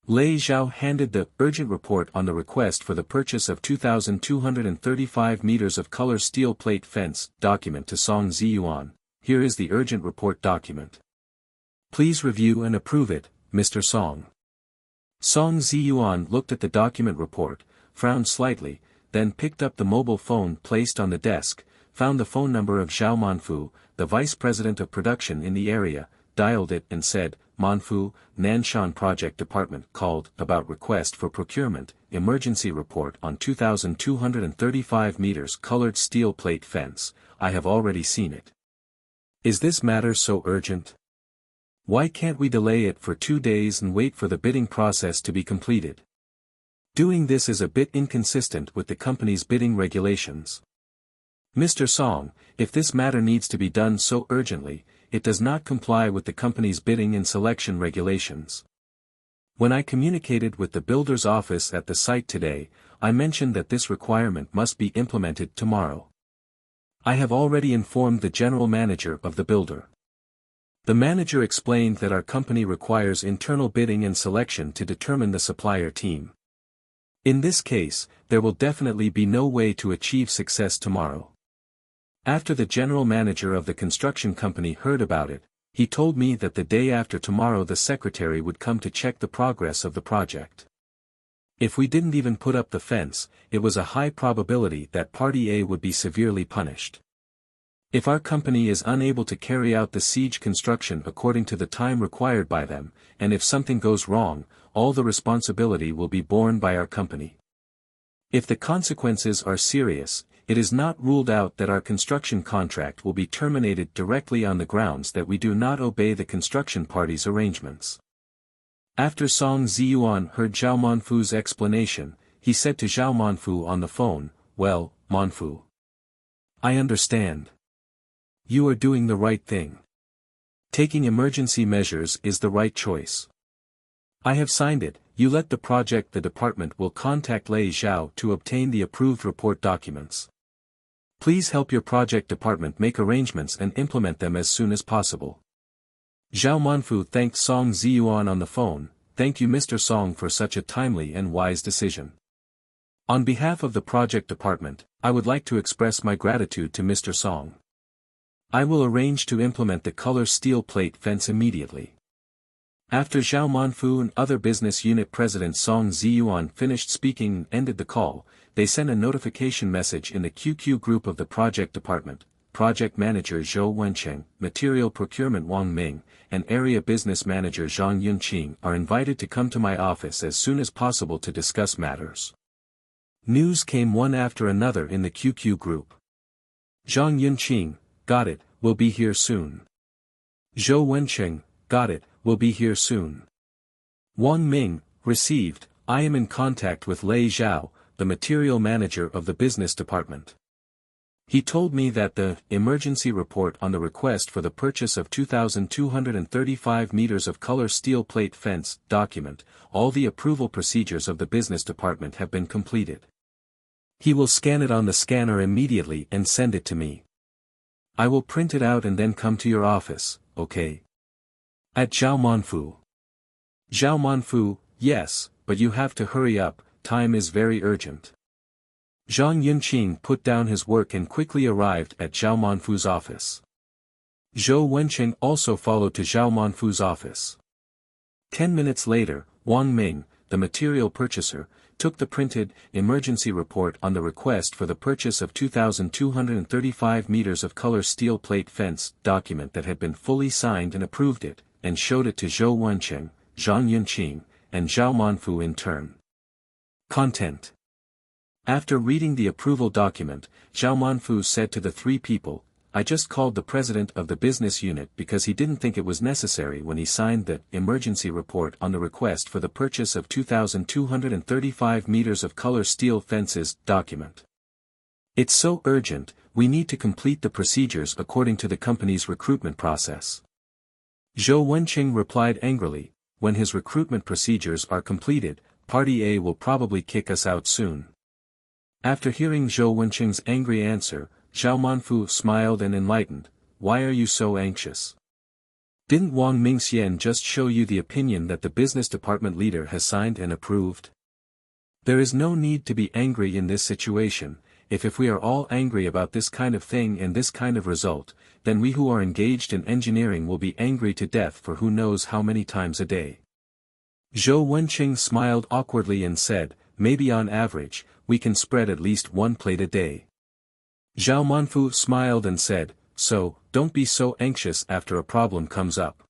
Lei Zhao handed the urgent report on the request for the purchase of 2,235 meters of color steel plate fence document to Song Ziyuan. "Here is the urgent report document. Please review and approve it, Mr. Song." Song Ziyuan looked at the document report, frowned slightly, then picked up the mobile phone placed on the desk, found the phone number of Zhao Manfu, the vice president of production in the area, dialed it and said, "Manfu, Nanshan Project Department called about request for procurement, emergency report on 2,235 meters colored steel plate fence. I have already seen it. Is this matter so urgent?" Why can't we delay it for 2 days and wait for the bidding process to be completed? Doing this is a bit inconsistent with the company's bidding regulations. Mr. Song, if this matter needs to be done so urgently, it does not comply with the company's bidding and selection regulations. When I communicated with the builder's office at the site today, I mentioned that this requirement must be implemented tomorrow. I have already informed the general manager of the builder. The manager explained that our company requires internal bidding and selection to determine the supplier team. In this case, there will definitely be no way to achieve success tomorrow. After the general manager of the construction company heard about it, he told me that the day after tomorrow the secretary would come to check the progress of the project. If we didn't even put up the fence, it was a high probability that Party A would be severely punished. If our company is unable to carry out the siege construction according to the time required by them, and if something goes wrong, all the responsibility will be borne by our company. If the consequences are serious, it is not ruled out that our construction contract will be terminated directly on the grounds that we do not obey the construction party's arrangements. After Song Ziyuan heard Zhao Manfu's explanation, he said to Zhao Manfu on the phone, "Well, Manfu, I understand. You are doing the right thing. Taking emergency measures is the right choice. I have signed it. You let the project. The department will contact Lei Zhao to obtain the approved report documents. Please help your project department make arrangements and implement them as soon as possible." Zhao Manfu thanked Song Ziyuan on the phone. "Thank you Mr. Song for such a timely and wise decision. On behalf of the project department, I would like to express my gratitude to Mr. Song. I will arrange to implement the color steel plate fence immediately." After Zhao Manfu and other business unit president Song Ziyuan finished speaking and ended the call, they sent a notification message in the QQ group of the project department. Project Manager Zhou Wencheng, Material Procurement Wang Ming, and Area Business Manager Zhang Yunqing are invited to come to my office as soon as possible to discuss matters. News came one after another in the QQ group. Zhang Yunqing, got it, will be here soon. Zhou Wencheng, got it, will be here soon. Wang Ming, received, I am in contact with Lei Zhao, the material manager of the business department. He told me that the emergency report on the request for the purchase of 2,235 meters of color steel plate fence document, all the approval procedures of the business department have been completed. He will scan it on the scanner immediately and send it to me. I will print it out and then come to your office, okay? At Zhao Manfu. Zhao Manfu, yes, but you have to hurry up, time is very urgent. Zhang Yunqing put down his work and quickly arrived at Zhao Manfu's office. Zhou Wencheng also followed to Zhao Manfu's office. 10 minutes later, Wang Ming, the material purchaser, took the printed emergency report on the request for the purchase of 2,235 meters of color steel plate fence document that had been fully signed and approved it, and showed it to Zhou Wencheng, Zhang Yunqing, and Zhao Manfu in turn. Content. After reading the approval document, Zhao Manfu said to the three people, I just called the president of the business unit because he didn't think it was necessary when he signed the emergency report on the request for the purchase of 2,235 meters of color steel fences document. It's so urgent, we need to complete the procedures according to the company's recruitment process. Zhou Wenqing replied angrily, when his recruitment procedures are completed, Party A will probably kick us out soon. After hearing Zhou Wenqing's angry answer, Zhao Manfu smiled and enlightened, why are you so anxious? Didn't Wang Mingxian just show you the opinion that the business department leader has signed and approved? There is no need to be angry in this situation. If we are all angry about this kind of thing and this kind of result, then we who are engaged in engineering will be angry to death for who knows how many times a day. Zhou Wenqing smiled awkwardly and said, maybe on average, we can spread at least one plate a day. Zhao Manfu smiled and said, so, don't be so anxious after a problem comes up.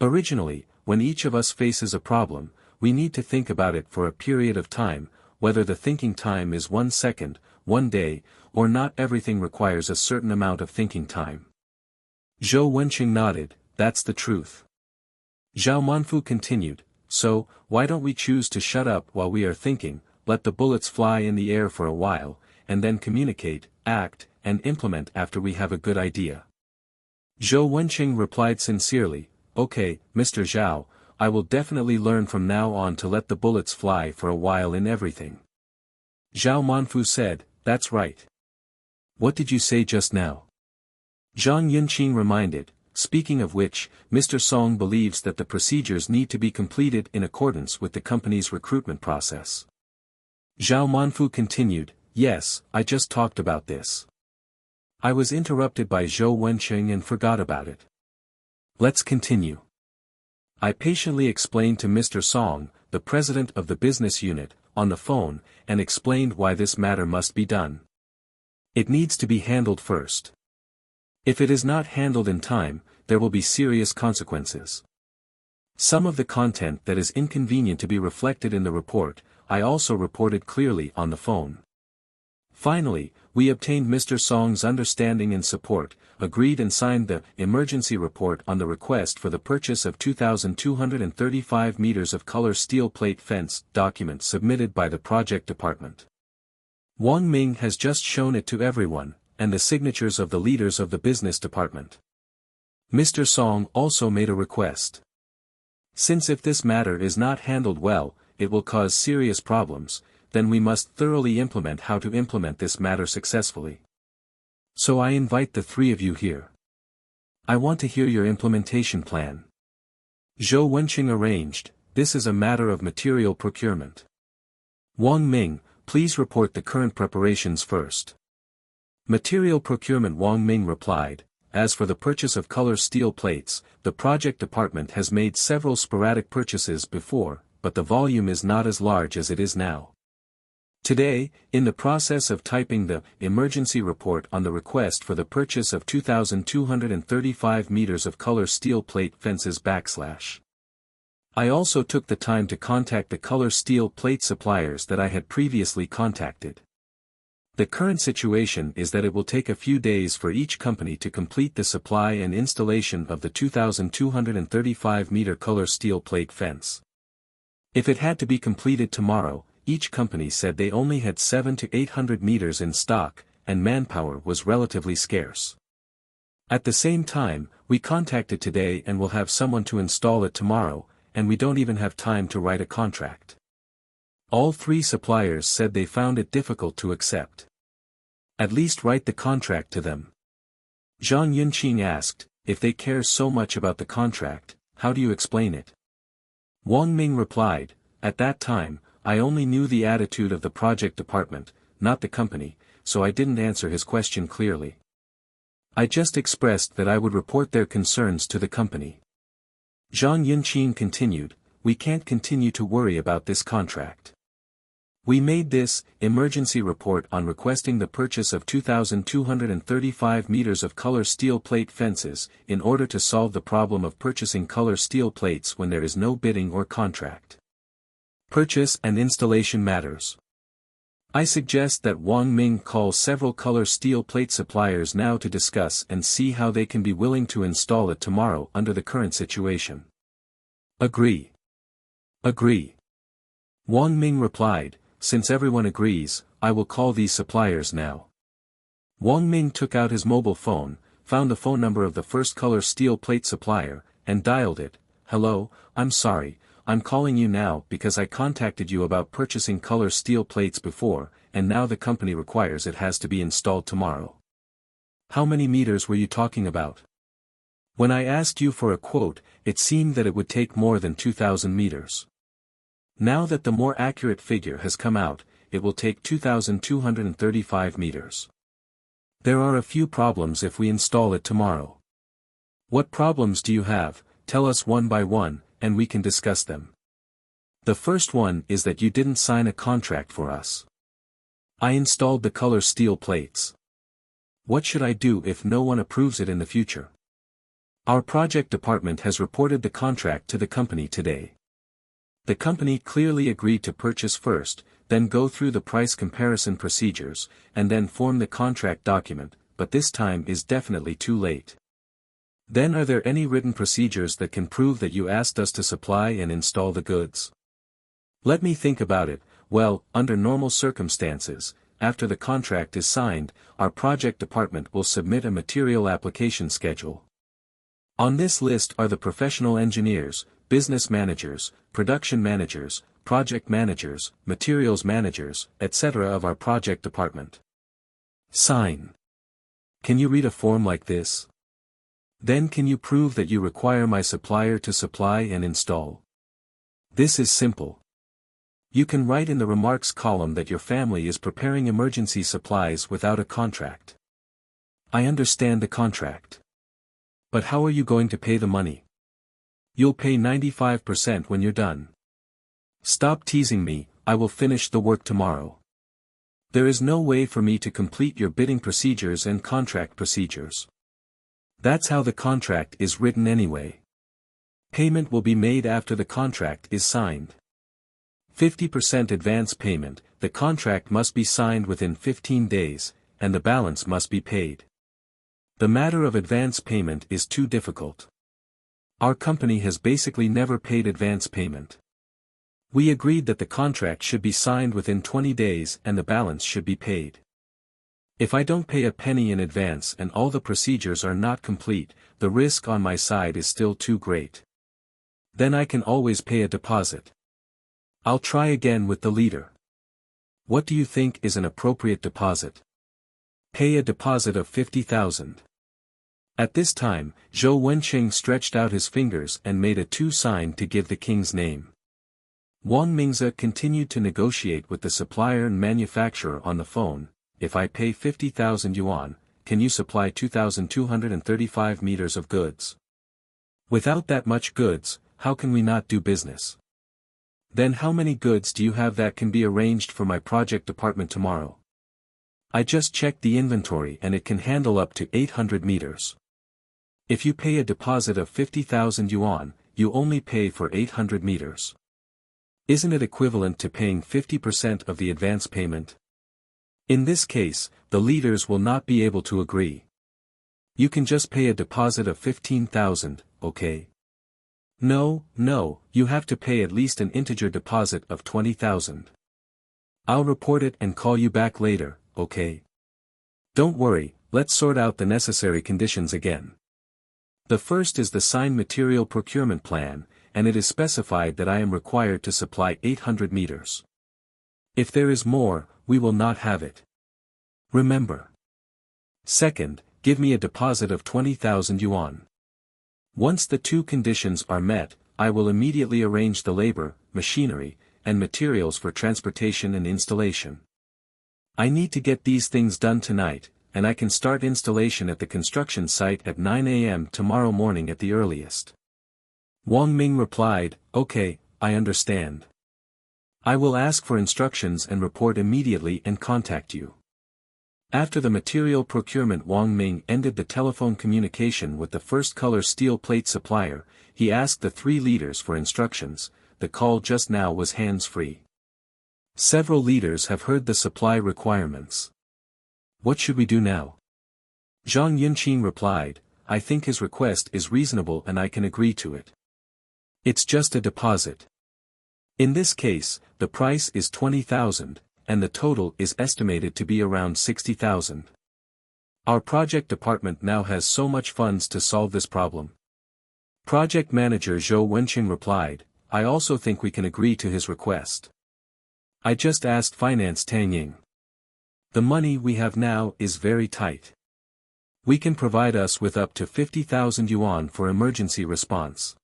Originally, when each of us faces a problem, we need to think about it for a period of time, whether the thinking time is 1 second, 1 day, or not. Everything requires a certain amount of thinking time. Zhou Wenqing nodded, that's the truth. Zhao Manfu continued, so, why don't we choose to shut up while we are thinking, let the bullets fly in the air for a while, and then communicate, act, and implement after we have a good idea. Zhou Wenqing replied sincerely, okay, Mr. Zhao, I will definitely learn from now on to let the bullets fly for a while in everything. Zhao Manfu said, that's right. What did you say just now? Zhang Yunqing reminded, speaking of which, Mr. Song believes that the procedures need to be completed in accordance with the company's recruitment process. Zhao Manfu continued, yes, I just talked about this. I was interrupted by Zhou Wenqing and forgot about it. Let's continue. I patiently explained to Mr. Song, the president of the business unit, on the phone, and explained why this matter must be done. It needs to be handled first. If it is not handled in time, there will be serious consequences. Some of the content that is inconvenient to be reflected in the report, I also reported clearly on the phone. Finally, we obtained Mr. Song's understanding and support, agreed and signed the emergency report on the request for the purchase of 2,235 meters of color steel plate fence document submitted by the project department. Wang Ming has just shown it to everyone, and the signatures of the leaders of the business department. Mr. Song also made a request. Since if this matter is not handled well, it will cause serious problems, then we must thoroughly implement how to implement this matter successfully. So I invite the three of you here. I want to hear your implementation plan. Zhou Wenqing arranged, this is a matter of material procurement. Wang Ming, please report the current preparations first. Material procurement. Wang Ming replied, as for the purchase of color steel plates, the project department has made several sporadic purchases before, but the volume is not as large as it is now. Today, in the process of typing the emergency report on the request for the purchase of 2,235 meters of color steel plate fences / I also took the time to contact the color steel plate suppliers that I had previously contacted. The current situation is that it will take a few days for each company to complete the supply and installation of the 2,235 meter color steel plate fence. If it had to be completed tomorrow, each company said they only had 700 to 800 meters in stock, and manpower was relatively scarce. At the same time, we contacted today and will have someone to install it tomorrow, and we don't even have time to write a contract. All three suppliers said they found it difficult to accept. At least write the contract to them. Zhang Yunqing asked, if they care so much about the contract, how do you explain it? Wang Ming replied, at that time, I only knew the attitude of the project department, not the company, so I didn't answer his question clearly. I just expressed that I would report their concerns to the company. Zhang Yunqing continued, we can't continue to worry about this contract. We made this emergency report on requesting the purchase of 2,235 meters of color steel plate fences in order to solve the problem of purchasing color steel plates when there is no bidding or contract. Purchase and installation matters. I suggest that Wang Ming call several color steel plate suppliers now to discuss and see how they can be willing to install it tomorrow under the current situation. Agree. Agree. Wang Ming replied, since everyone agrees, I will call these suppliers now. Wang Ming took out his mobile phone, found the phone number of the first color steel plate supplier, and dialed it. Hello, I'm sorry, I'm calling you now because I contacted you about purchasing color steel plates before, and now the company requires it has to be installed tomorrow. How many meters were you talking about? When I asked you for a quote, it seemed that it would take more than 2,000 meters. Now that the more accurate figure has come out, it will take 2,235 meters. There are a few problems if we install it tomorrow. What problems do you have? Tell us one by one, and we can discuss them. The first one is that you didn't sign a contract for us. I installed the color steel plates. What should I do if no one approves it in the future? Our project department has reported the contract to the company today. The company clearly agreed to purchase first, then go through the price comparison procedures, and then form the contract document, but this time is definitely too late. Then are there any written procedures that can prove that you asked us to supply and install the goods? Let me think about it. Well, under normal circumstances, after the contract is signed, our project department will submit a material application schedule. On this list are the professional engineers, business managers, production managers, project managers, materials managers, etc. of our project department. Sign. Can you read a form like this? Then can you prove that you require my supplier to supply and install? This is simple. You can write in the remarks column that your family is preparing emergency supplies without a contract. I understand the contract. But how are you going to pay the money? You'll pay 95% when you're done. Stop teasing me, I will finish the work tomorrow. There is no way for me to complete your bidding procedures and contract procedures. That's how the contract is written anyway. Payment will be made after the contract is signed. 50% advance payment, the contract must be signed within 15 days, and the balance must be paid. The matter of advance payment is too difficult. Our company has basically never paid advance payment. We agreed that the contract should be signed within 20 days and the balance should be paid. If I don't pay a penny in advance and all the procedures are not complete, the risk on my side is still too great. Then I can always pay a deposit. I'll try again with the leader. What do you think is an appropriate deposit? Pay a deposit of 50,000. At this time, Zhou Wenqing stretched out his fingers and made a 2 sign to give the king's name. Wang Mingze continued to negotiate with the supplier and manufacturer on the phone. If I pay 50,000 yuan, can you supply 2,235 meters of goods? Without that much goods, how can we not do business? Then how many goods do you have that can be arranged for my project department tomorrow? I just checked the inventory and it can handle up to 800 meters. If you pay a deposit of 50,000 yuan, you only pay for 800 meters. Isn't it equivalent to paying 50% of the advance payment? In this case, the leaders will not be able to agree. You can just pay a deposit of 15,000, okay? No, you have to pay at least an integer deposit of 20,000. I'll report it and call you back later, okay? Don't worry, let's sort out the necessary conditions again. The first is the signed material procurement plan, and it is specified that I am required to supply 800 meters. If there is more, we will not have it. Remember. Second, give me a deposit of 20,000 yuan. Once the 2 conditions are met, I will immediately arrange the labor, machinery, and materials for transportation and installation. I need to get these things done tonight, and I can start installation at the construction site at 9 a.m. tomorrow morning at the earliest. Wang Ming replied, okay, I understand. I will ask for instructions and report immediately and contact you. After the material procurement, Wang Ming ended the telephone communication with the first color steel plate supplier. He asked the 3 leaders for instructions. The call just now was hands-free. Several leaders have heard the supply requirements. What should we do now? Zhang Yunqing replied, I think his request is reasonable and I can agree to it. It's just a deposit. In this case, the price is 20,000, and the total is estimated to be around 60,000. Our project department now has so much funds to solve this problem. Project manager Zhou Wenqing replied, I also think we can agree to his request. I just asked finance Tang Ying. The money we have now is very tight. We can provide us with up to 50,000 yuan for emergency response.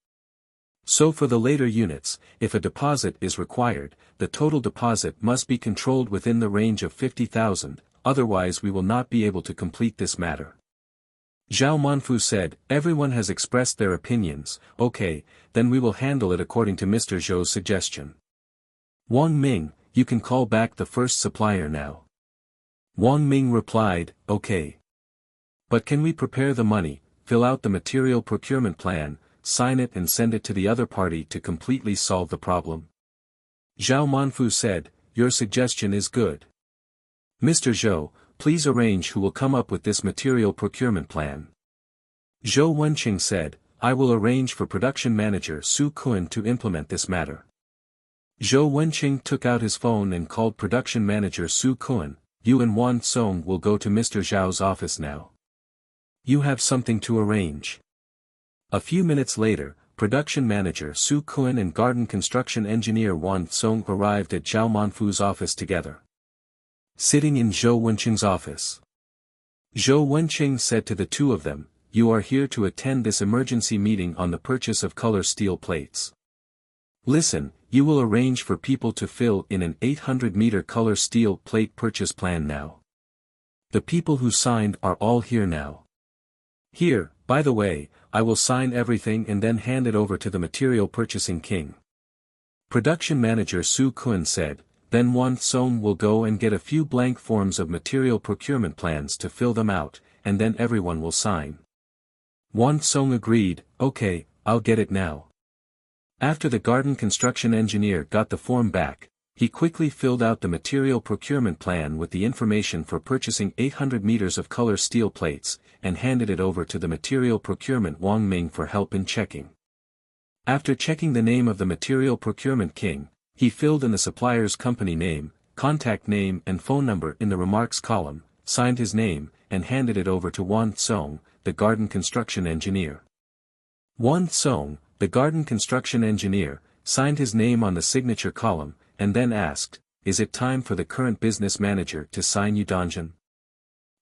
So for the later units, if a deposit is required, the total deposit must be controlled within the range of 50,000, otherwise we will not be able to complete this matter. Zhao Manfu said, everyone has expressed their opinions, okay, then we will handle it according to Mr. Zhou's suggestion. Wang Ming, you can call back the first supplier now. Wang Ming replied, okay. But can we prepare the money, fill out the material procurement plan, sign it and send it to the other party to completely solve the problem? Zhao Manfu said, your suggestion is good. Mr. Zhou, please arrange who will come up with this material procurement plan. Zhou Wenqing said, I will arrange for production manager Su Kun to implement this matter. Zhou Wenqing took out his phone and called production manager Su Kun. You and Wan Song will go to Mr. Zhao's office now. You have something to arrange. A few minutes later, production manager Su Kun and garden construction engineer Wan Song arrived at Zhao Manfu's office together. Sitting in Zhou Wenqing's office, Zhou Wenqing said to the two of them, You are here to attend this emergency meeting on the purchase of color steel plates. Listen, you will arrange for people to fill in an 800-meter color steel plate purchase plan now. The people who signed are all here now. Here, by the way, I will sign everything and then hand it over to the material purchasing king. Production manager Su Kun said, Then Wan Song will go and get a few blank forms of material procurement plans to fill them out, and then everyone will sign. Wan Song agreed, Okay, I'll get it now. After the garden construction engineer got the form back, he quickly filled out the material procurement plan with the information for purchasing 800 meters of color steel plates, and handed it over to the material procurement Wang Ming for help in checking. After checking the name of the material procurement king, he filled in the supplier's company name, contact name and phone number in the remarks column, signed his name, and handed it over to Wan Song, the garden construction engineer. Wan Song, the garden construction engineer, signed his name on the signature column, and then asked, Is it time for the current business manager to sign Yu Dongjin?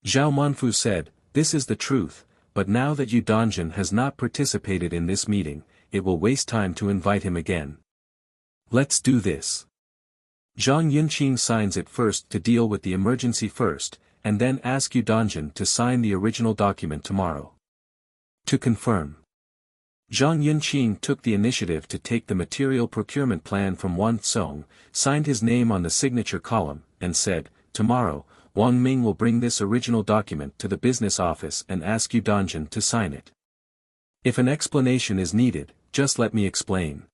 Zhao Manfu said, This is the truth, but now that Yu Dongjin has not participated in this meeting, it will waste time to invite him again. Let's do this. Zhang Yunqing signs it first to deal with the emergency first, and then ask Yu Dongjin to sign the original document tomorrow. To confirm. Zhang Yunqing took the initiative to take the material procurement plan from Wan Song, signed his name on the signature column, and said, Tomorrow, Wang Ming will bring this original document to the business office and ask Yu Dongjin to sign it. If an explanation is needed, just let me explain.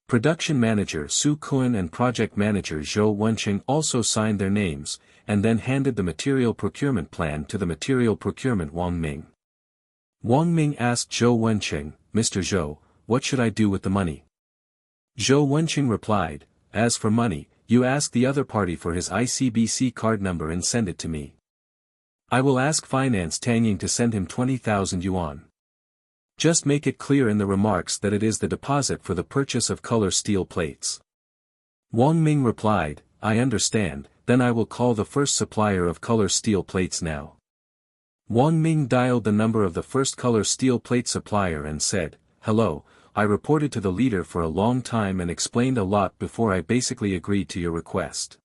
Production manager Su Kun and project manager Zhou Wenqing also signed their names, and then handed the material procurement plan to the material procurement Wang Ming. Wang Ming asked Zhou Wenqing, Mr. Zhou, what should I do with the money? Zhou Wenqing replied, As for money, you ask the other party for his ICBC card number and send it to me. I will ask Finance Tangying to send him 20,000 yuan. Just make it clear in the remarks that it is the deposit for the purchase of color steel plates. Wang Ming replied, I understand, then I will call the first supplier of color steel plates now. Wang Ming dialed the number of the first color steel plate supplier and said, Hello, I reported to the leader for a long time and explained a lot before I basically agreed to your request.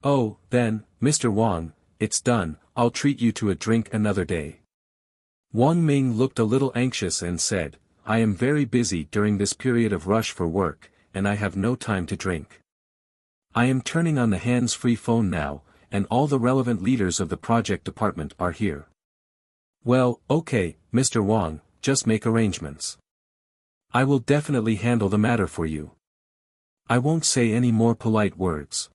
Oh, then, Mr. Wang, it's done, I'll treat you to a drink another day. Wang Ming looked a little anxious and said, I am very busy during this period of rush for work, and I have no time to drink. I am turning on the hands-free phone now, and all the relevant leaders of the project department are here. Well, okay, Mr. Wang, just make arrangements. I will definitely handle the matter for you. I won't say any more polite words.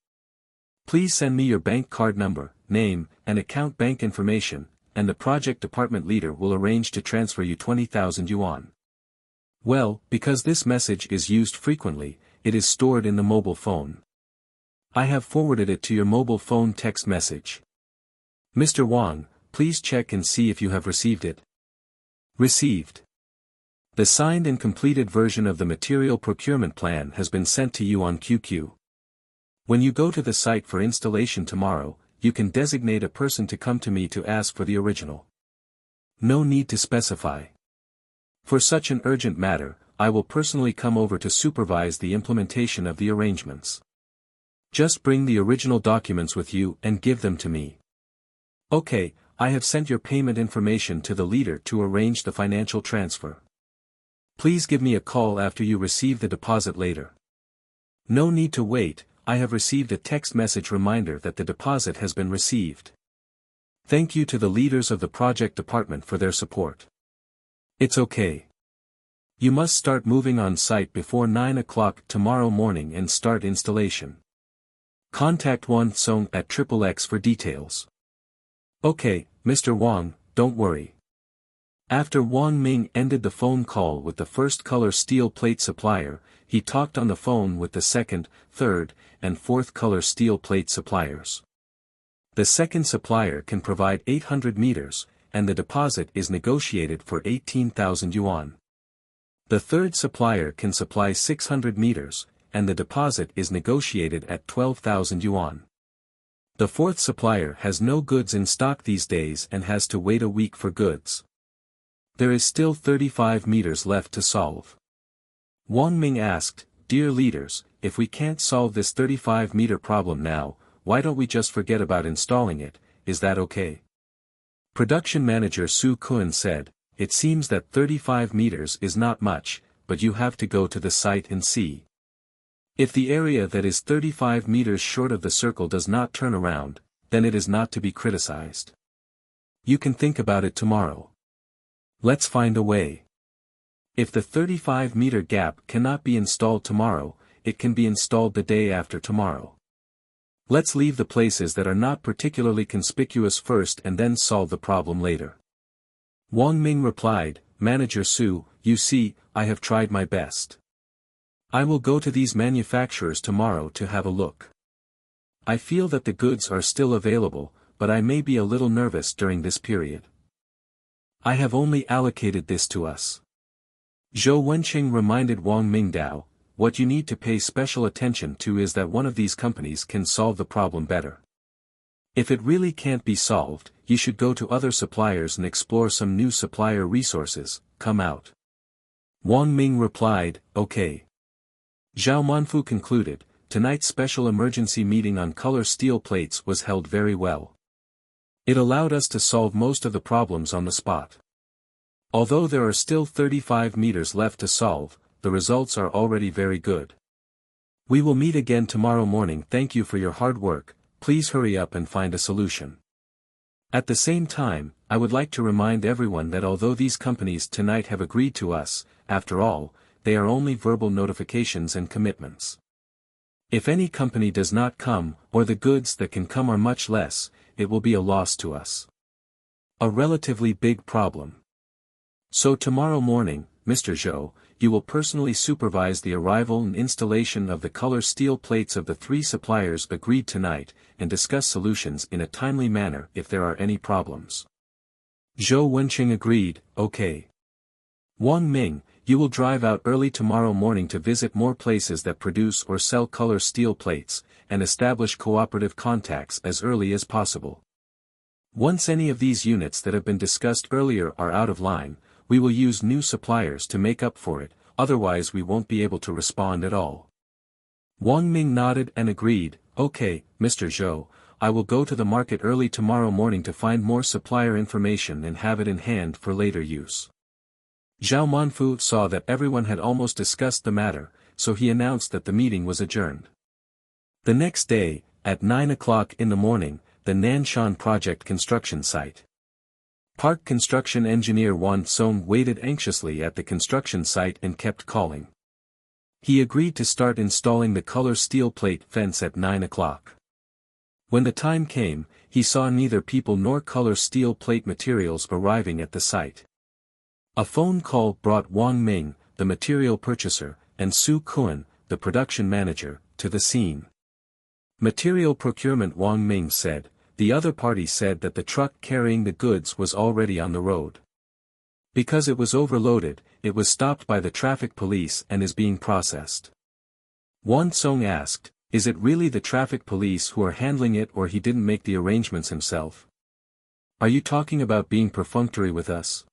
Please send me your bank card number, name, and account bank information, and the project department leader will arrange to transfer you 20,000 yuan. Well, because this message is used frequently, it is stored in the mobile phone. I have forwarded it to your mobile phone text message. Mr. Wang, please check and see if you have received it. Received. The signed and completed version of the material procurement plan has been sent to you on QQ. When you go to the site for installation tomorrow, you can designate a person to come to me to ask for the original. No need to specify. For such an urgent matter, I will personally come over to supervise the implementation of the arrangements. Just bring the original documents with you and give them to me. Okay, I have sent your payment information to the leader to arrange the financial transfer. Please give me a call after you receive the deposit later. No need to wait, I have received a text message reminder that the deposit has been received. Thank you to the leaders of the project department for their support. It's okay. You must start moving on site before 9 o'clock tomorrow morning and start installation. Contact Wan Song at XXX for details. Okay, Mr. Wang, don't worry. After Wang Ming ended the phone call with the first color steel plate supplier, he talked on the phone with the second, third, and fourth color steel plate suppliers. The second supplier can provide 800 meters, and the deposit is negotiated for 18,000 yuan. The third supplier can supply 600 meters, and the deposit is negotiated at 12,000 yuan. The fourth supplier has no goods in stock these days and has to wait a week for goods. There is still 35 meters left to solve. Wang Ming asked, "Dear leaders, if we can't solve this 35-meter problem now, why don't we just forget about installing it, is that okay?" Production manager Su Kun said, "It seems that 35 meters is not much, but you have to go to the site and see. If the area that is 35 meters short of the circle does not turn around, then it is not to be criticized. You can think about it tomorrow. Let's find a way. If the 35-meter gap cannot be installed tomorrow, it can be installed the day after tomorrow. Let's leave the places that are not particularly conspicuous first and then solve the problem later." Wang Ming replied, "Manager Su, you see, I have tried my best. I will go to these manufacturers tomorrow to have a look. I feel that the goods are still available, but I may be a little nervous during this period. I have only allocated this to us." Zhou Wenqing reminded Wang Mingdao, "What you need to pay special attention to is that one of these companies can solve the problem better. If it really can't be solved, you should go to other suppliers and explore some new supplier resources, come out." Wang Ming replied, "Okay." Zhao Manfu concluded, "Tonight's special emergency meeting on color steel plates was held very well. It allowed us to solve most of the problems on the spot. Although there are still 35 meters left to solve, the results are already very good. We will meet again tomorrow morning. Thank you for your hard work, please hurry up and find a solution. At the same time, I would like to remind everyone that although these companies tonight have agreed to us, after all, they are only verbal notifications and commitments. If any company does not come, or the goods that can come are much less, it will be a loss to us. A relatively big problem. So tomorrow morning, Mr. Zhou, you will personally supervise the arrival and installation of the color steel plates of the 3 suppliers agreed tonight, and discuss solutions in a timely manner if there are any problems." Zhou Wenqing agreed, "Okay." Wang Ming, you will drive out early tomorrow morning to visit more places that produce or sell color steel plates, and establish cooperative contacts as early as possible. Once any of these units that have been discussed earlier are out of line, we will use new suppliers to make up for it, otherwise we won't be able to respond at all. Wang Ming nodded and agreed, "Okay, Mr. Zhou, I will go to the market early tomorrow morning to find more supplier information and have it in hand for later use." Zhao Manfu saw that everyone had almost discussed the matter, so he announced that the meeting was adjourned. The next day, at 9 o'clock in the morning, the Nanshan project construction site. Park construction engineer Wan Song waited anxiously at the construction site and kept calling. He agreed to start installing the color steel plate fence at 9 o'clock. When the time came, he saw neither people nor color steel plate materials arriving at the site. A phone call brought Wang Ming, the material purchaser, and Su Kun, the production manager, to the scene. Material procurement Wang Ming said, the other party said that the truck carrying the goods was already on the road. Because it was overloaded, it was stopped by the traffic police and is being processed. Wan Song asked, "Is it really the traffic police who are handling it or he didn't make the arrangements himself? Are you talking about being perfunctory with us?"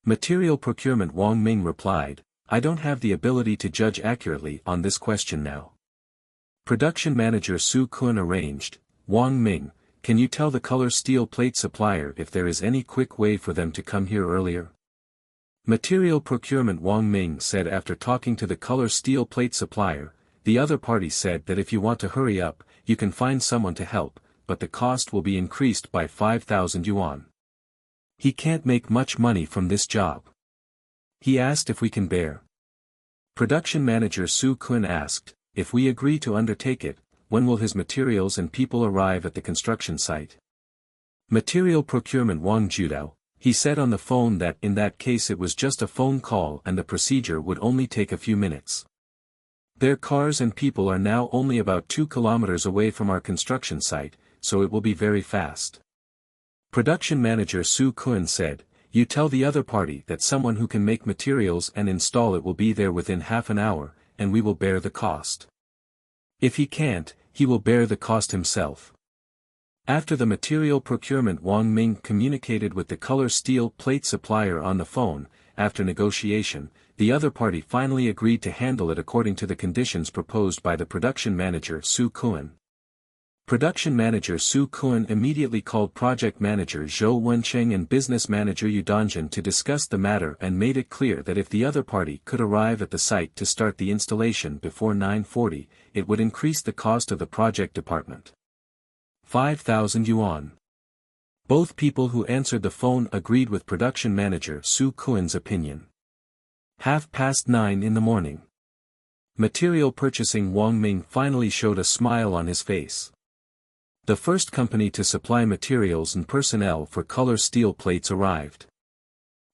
Material procurement Wang Ming replied, "I don't have the ability to judge accurately on this question now." Production manager Su Kun arranged, "Wang Ming, can you tell the color steel plate supplier if there is any quick way for them to come here earlier?" Material procurement Wang Ming said after talking to the color steel plate supplier, the other party said that if you want to hurry up, you can find someone to help, but the cost will be increased by 5,000 yuan. He can't make much money from this job. He asked if we can bear. Production manager Su Kun asked, if we agree to undertake it, when will his materials and people arrive at the construction site? Material procurement Wang Judao, He said on the phone that in that case it was just a phone call and the procedure would only take a few minutes. Their cars and people are now only about 2 kilometers away from our construction site, so it will be very fast. Production manager Su Kun said, "You tell the other party that someone who can make materials and install it will be there within half an hour, and we will bear the cost. If he can't, he will bear the cost himself." After the material procurement, Wang Ming communicated with the color steel plate supplier on the phone. After negotiation, the other party finally agreed to handle it according to the conditions proposed by the production manager Su Kun. Production manager Su Kun immediately called project manager Zhou Wencheng and business manager Yu Dongjin to discuss the matter and made it clear that if the other party could arrive at the site to start the installation before 9:40, it would increase the cost of the project department. 5,000 yuan. Both people who answered the phone agreed with production manager Su Kun's opinion. 9:30 in the morning. Material purchasing Wang Ming finally showed a smile on his face. The first company to supply materials and personnel for color steel plates arrived.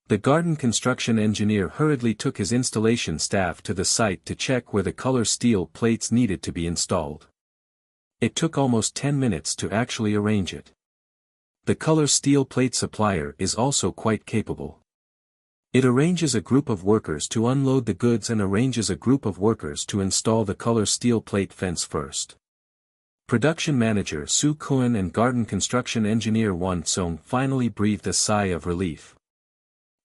The garden construction engineer hurriedly took his installation staff to the site to check where the color steel plates needed to be installed. It took almost 10 minutes to actually arrange it. The color steel plate supplier is also quite capable. It arranges a group of workers to unload the goods and arranges a group of workers to install the color steel plate fence first. Production manager Su Kun and garden construction engineer Wan Song finally breathed a sigh of relief.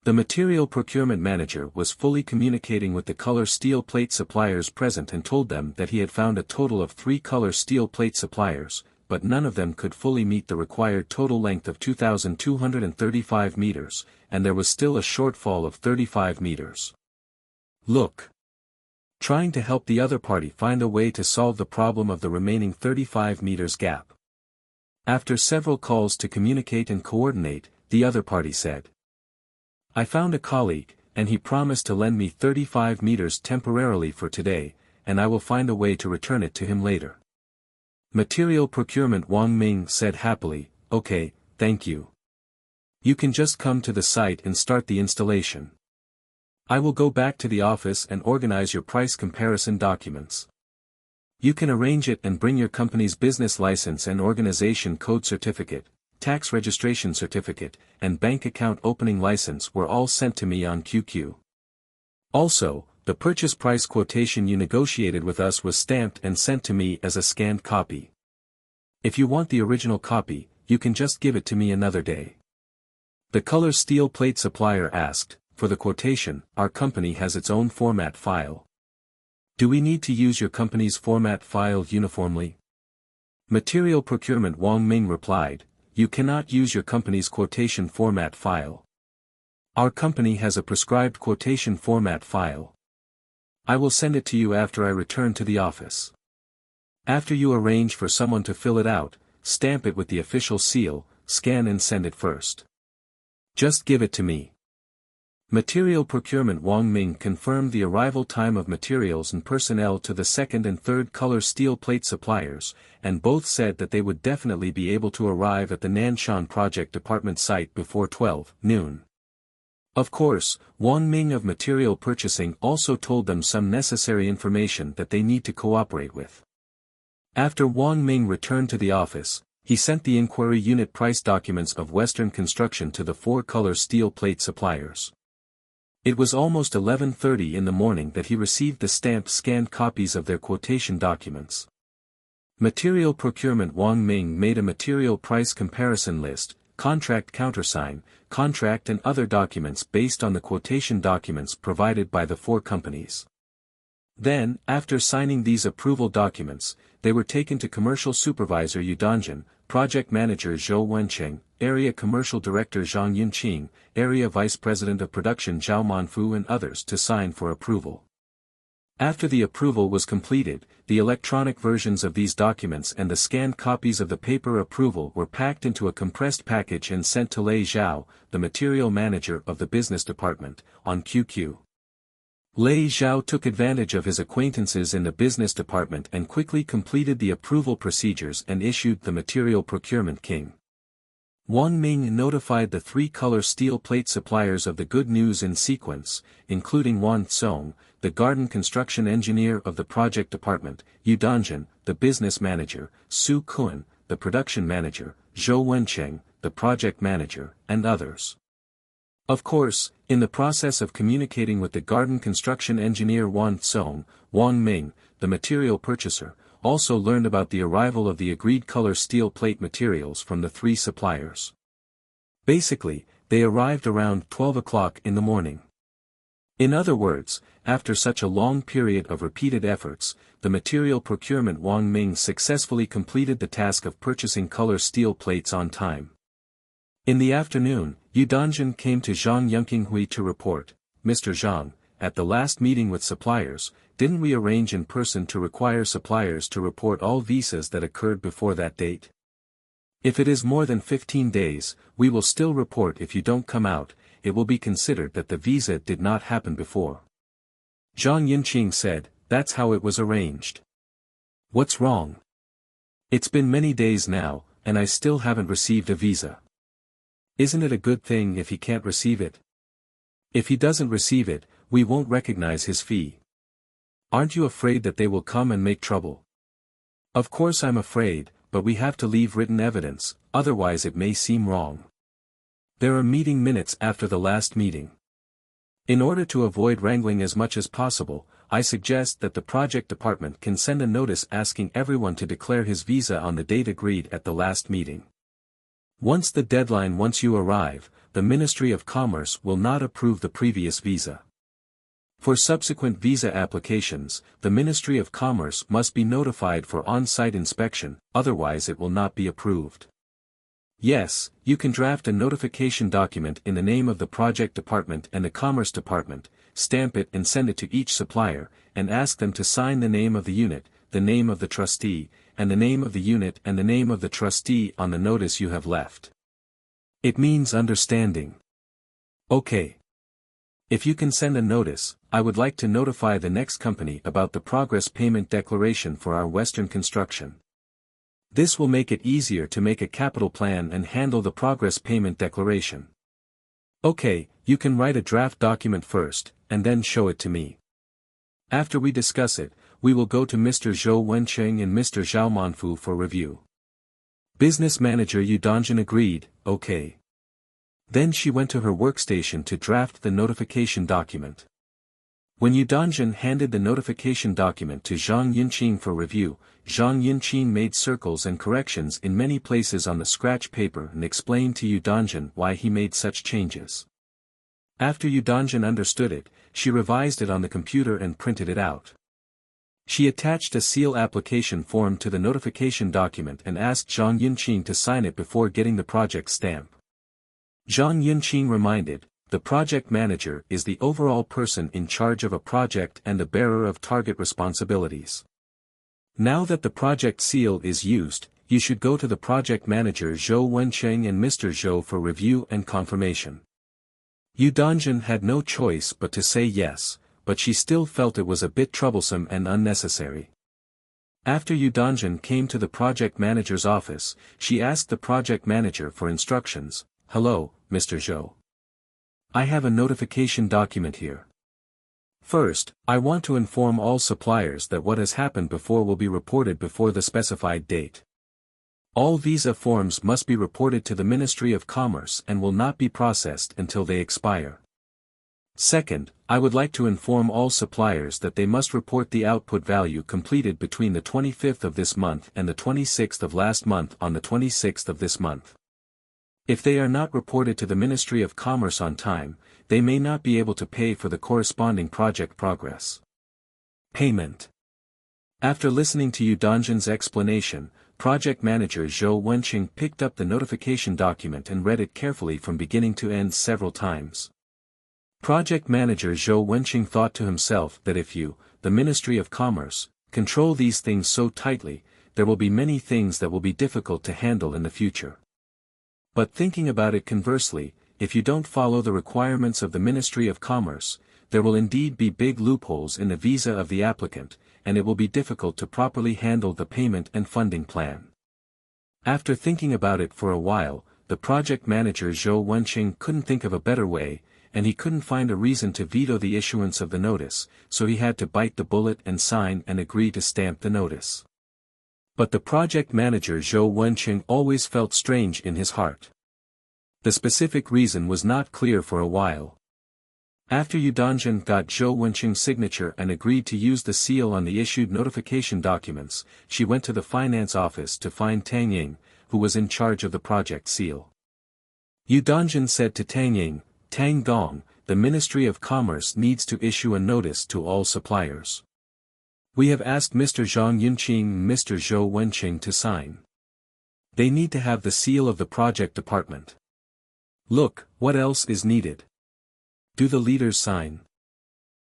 The material procurement manager was fully communicating with the color steel plate suppliers present and told them that he had found a total of 3 color steel plate suppliers, but none of them could fully meet the required total length of 2,235 meters, and there was still a shortfall of 35 meters. Look. Trying to help the other party find a way to solve the problem of the remaining 35 meters gap. After several calls to communicate and coordinate, the other party said, "I found a colleague, and he promised to lend me 35 meters temporarily for today, and I will find a way to return it to him later." Material procurement Wang Ming said happily, "Okay, thank you. You can just come to the site and start the installation. I will go back to the office and organize your price comparison documents. You can arrange it and bring your company's business license and organization code certificate, tax registration certificate, and bank account opening license were all sent to me on QQ. Also, the purchase price quotation you negotiated with us was stamped and sent to me as a scanned copy. If you want the original copy, you can just give it to me another day." The color steel plate supplier asked, "For the quotation, our company has its own format file. Do we need to use your company's format file uniformly?" Material procurement Wang Ming replied, "You cannot use your company's quotation format file. Our company has a prescribed quotation format file. I will send it to you after I return to the office. After you arrange for someone to fill it out, stamp it with the official seal, scan and send it first. Just give it to me." Material procurement Wang Ming confirmed the arrival time of materials and personnel to the second and third color steel plate suppliers, and both said that they would definitely be able to arrive at the Nanshan project department site before 12 noon. Of course, Wang Ming of material purchasing also told them some necessary information that they need to cooperate with. After Wang Ming returned to the office, he sent the inquiry unit price documents of Western Construction to the 4 color steel plate suppliers. It was almost 11:30 in the morning that he received the stamped scanned copies of their quotation documents. Material procurement Wang Ming made a material price comparison list, contract countersign, contract and other documents based on the quotation documents provided by the 4 companies. Then, after signing these approval documents, they were taken to Commercial Supervisor Yu Dongjin, Project Manager Zhou Wencheng, Area Commercial Director Zhang Yunqing, Area Vice President of Production Zhao Manfu and others to sign for approval. After the approval was completed, the electronic versions of these documents and the scanned copies of the paper approval were packed into a compressed package and sent to Lei Zhao, the material manager of the business department, on QQ. Lei Zhao took advantage of his acquaintances in the business department and quickly completed the approval procedures and issued the material procurement king. Wang Ming notified the three-color steel plate suppliers of the good news in sequence, including Wan Tsong, the garden construction engineer of the project department, Yu Danjun, the business manager, Su Kun, the production manager, Zhou Wencheng, the project manager, and others. Of course, in the process of communicating with the garden construction engineer Wan Tsong, Wang Ming, the material purchaser, also learned about the arrival of the agreed color steel plate materials from the three suppliers. Basically, they arrived around 12 o'clock in the morning. In other words, after such a long period of repeated efforts, the material procurement Wang Ming successfully completed the task of purchasing color steel plates on time. In the afternoon, Yu Danjun came to Zhang Yongqinghui to report, "Mr. Zhang, at the last meeting with suppliers, didn't we arrange in person to require suppliers to report all visas that occurred before that date? If it is more than 15 days, we will still report. If you don't come out, it will be considered that the visa did not happen before." Zhang Yinqing said, "That's how it was arranged. What's wrong? It's been many days now, and I still haven't received a visa. Isn't it a good thing if he can't receive it? If he doesn't receive it, we won't recognize his fee. Aren't you afraid that they will come and make trouble?" "Of course I'm afraid, but we have to leave written evidence, otherwise it may seem wrong. There are meeting minutes after the last meeting. In order to avoid wrangling as much as possible, I suggest that the project department can send a notice asking everyone to declare his visa on the date agreed at the last meeting. Once you arrive, the Ministry of Commerce will not approve the previous visa. For subsequent visa applications, the Ministry of Commerce must be notified for on-site inspection, otherwise it will not be approved. Yes, you can draft a notification document in the name of the Project Department and the Commerce Department, stamp it and send it to each supplier, and ask them to sign the name of the unit, the name of the trustee, and the name of the unit and the name of the trustee on the notice you have left. It means understanding. Okay. If you can send a notice, I would like to notify the next company about the progress payment declaration for our Western construction. This will make it easier to make a capital plan and handle the progress payment declaration. Okay, you can write a draft document first, and then show it to me. After we discuss it, we will go to Mr. Zhou Wencheng and Mr. Zhao Manfu for review." Business manager Yu Danjun agreed, "Okay." Then she went to her workstation to draft the notification document. When Yu Danjun handed the notification document to Zhang Yinqing for review, Zhang Yinqing made circles and corrections in many places on the scratch paper and explained to Yu Danjun why he made such changes. After Yu Danjun understood it, she revised it on the computer and printed it out. She attached a seal application form to the notification document and asked Zhang Yinqing to sign it before getting the project stamp. Zhang Yinqing reminded, "The project manager is the overall person in charge of a project and the bearer of target responsibilities. Now that the project seal is used, you should go to the project manager Zhou Wencheng and Mr. Zhou for review and confirmation." Yu Danjun had no choice but to say yes, but she still felt it was a bit troublesome and unnecessary. After Yu Danjun came to the project manager's office, she asked the project manager for instructions. "Hello, Mr. Zhou. I have a notification document here. First, I want to inform all suppliers that what has happened before will be reported before the specified date. All visa forms must be reported to the Ministry of Commerce and will not be processed until they expire. Second, I would like to inform all suppliers that they must report the output value completed between the 25th of this month and the 26th of last month on the 26th of this month. If they are not reported to the Ministry of Commerce on time, they may not be able to pay for the corresponding project progress payment." After listening to Yu Danjun's explanation, project manager Zhou Wenqing picked up the notification document and read it carefully from beginning to end several times. Project manager Zhou Wenqing thought to himself that if you, the Ministry of Commerce, control these things so tightly, there will be many things that will be difficult to handle in the future. But thinking about it conversely, if you don't follow the requirements of the Ministry of Commerce, there will indeed be big loopholes in the visa of the applicant, and it will be difficult to properly handle the payment and funding plan. After thinking about it for a while, the project manager Zhou Wenqing couldn't think of a better way, and he couldn't find a reason to veto the issuance of the notice, so he had to bite the bullet and sign and agree to stamp the notice. But the project manager Zhou Wenqing always felt strange in his heart. The specific reason was not clear for a while. After Yu Dongjin got Zhou Wenqing's signature and agreed to use the seal on the issued notification documents, she went to the finance office to find Tang Ying, who was in charge of the project seal. Yu Dongjin said to Tang Ying, "Tang Gong, the Ministry of Commerce needs to issue a notice to all suppliers. We have asked Mr. Zhang Yunqing and Mr. Zhou Wenqing to sign. They need to have the seal of the project department. Look, what else is needed? Do the leaders sign?"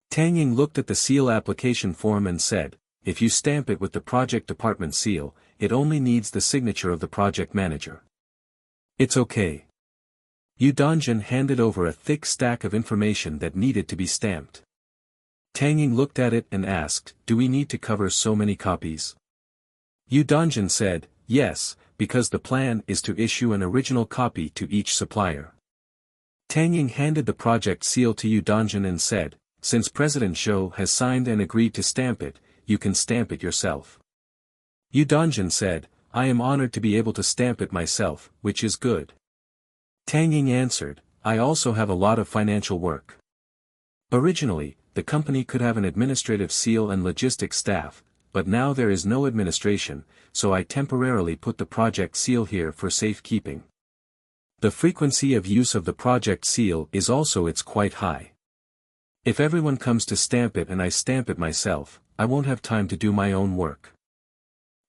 Tang Ying looked at the seal application form and said, "If you stamp it with the project department seal, it only needs the signature of the project manager. It's okay." Yu Dongjin handed over a thick stack of information that needed to be stamped. Tang Ying looked at it and asked, "Do we need to cover so many copies?" Yu Dongjin said, "Yes, because the plan is to issue an original copy to each supplier." Tang Ying handed the project seal to Yu Dongjin and said, "Since President Zhou has signed and agreed to stamp it, you can stamp it yourself." Yu Dongjin said, "I am honored to be able to stamp it myself, which is good." Tang Ying answered, "I also have a lot of financial work. Originally, the company could have an administrative seal and logistics staff, but now there is no administration, so I temporarily put the project seal here for safekeeping. The frequency of use of the project seal is also quite high. If everyone comes to stamp it and I stamp it myself, I won't have time to do my own work."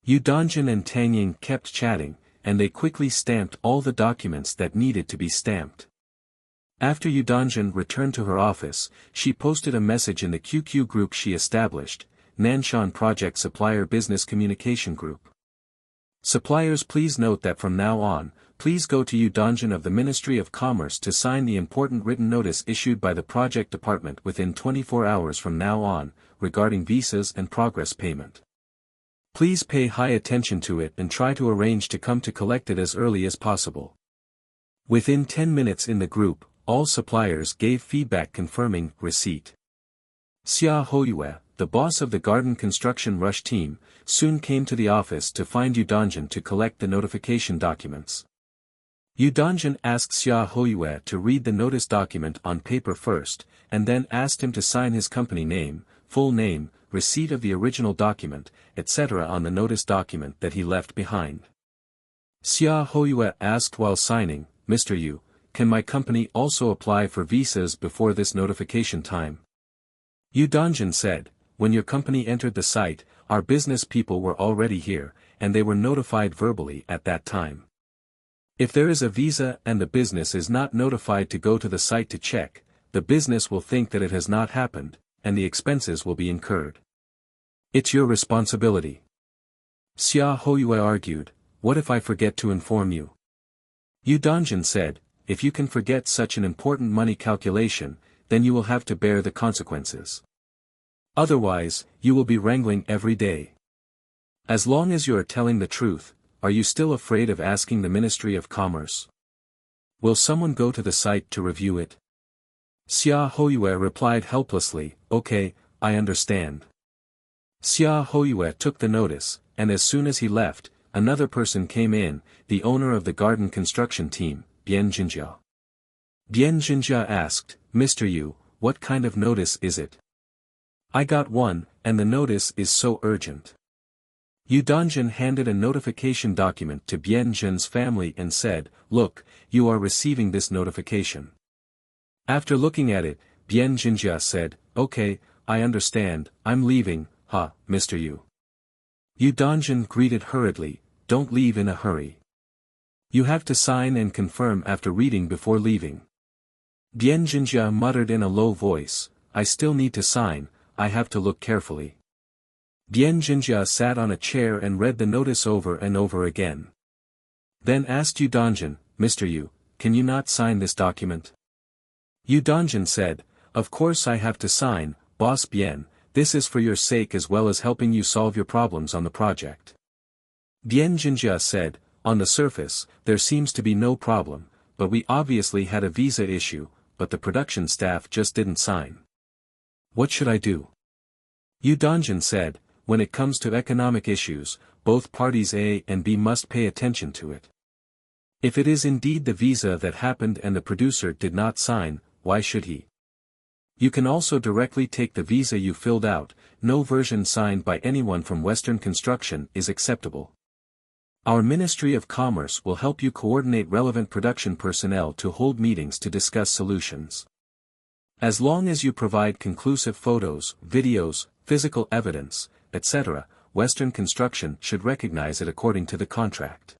Yu Dongjin and Tang Ying kept chatting, and they quickly stamped all the documents that needed to be stamped. After Yu Dongjin returned to her office, she posted a message in the QQ group she established, Nanshan Project Supplier Business Communication Group. "Suppliers, please note that from now on, please go to Yu Dongjin of the Ministry of Commerce to sign the important written notice issued by the project department within 24 hours from now on, regarding visas and progress payment. Please pay high attention to it and try to arrange to come to collect it as early as possible." Within 10 minutes in the group, all suppliers gave feedback confirming receipt. Xia Hoyue, the boss of the garden construction rush team, soon came to the office to find Yu Dongjin to collect the notification documents. Yu Dongjin asked Xia Hoyue to read the notice document on paper first, and then asked him to sign his company name, full name, receipt of the original document, etc. on the notice document that he left behind. Xia Hoyue asked while signing, "Mr. Yu, can my company also apply for visas before this notification time?" Yu Dongjin said, "When your company entered the site, our business people were already here, and they were notified verbally at that time. If there is a visa and the business is not notified to go to the site to check, the business will think that it has not happened, and the expenses will be incurred. It's your responsibility." Xia Hoyue argued, "What if I forget to inform you?" Yu Dongjin said, "If you can forget such an important money calculation, then you will have to bear the consequences. Otherwise, you will be wrangling every day. As long as you are telling the truth, are you still afraid of asking the Ministry of Commerce? Will someone go to the site to review it?" Xia Hoyue replied helplessly, "Okay, I understand." Xia Hoyue took the notice, and as soon as he left, another person came in, the owner of the garden construction team, Bian Jinjia. Bian Jinjia asked, "Mr. Yu, what kind of notice is it? I got one, and the notice is so urgent." Yu Dongjin handed a notification document to Bian Jin's family and said, "Look, you are receiving this notification." After looking at it, Bian Jinjia said, "Okay, I understand, I'm leaving, Mr. Yu." Yu Dongjin greeted hurriedly, "Don't leave in a hurry. You have to sign and confirm after reading before leaving." Bian Jinjia muttered in a low voice, "I still need to sign, I have to look carefully." Bian Jinjia sat on a chair and read the notice over and over again. Then asked Yu Dongjin, "Mr. Yu, can you not sign this document?" Yu Dongjin said, "Of course I have to sign, Boss Bian, this is for your sake as well as helping you solve your problems on the project." Bian Jinjia said, on the surface, there seems to be no problem, but we obviously had a visa issue, but the production staff just didn't sign. What should I do? Yu Dongjin said, when it comes to economic issues, both parties A and B must pay attention to it. If it is indeed the visa that happened and the producer did not sign, why should he? You can also directly take the visa you filled out, no version signed by anyone from Western Construction is acceptable. Our Ministry of Commerce will help you coordinate relevant production personnel to hold meetings to discuss solutions. As long as you provide conclusive photos, videos, physical evidence, etc., Western Construction should recognize it according to the contract.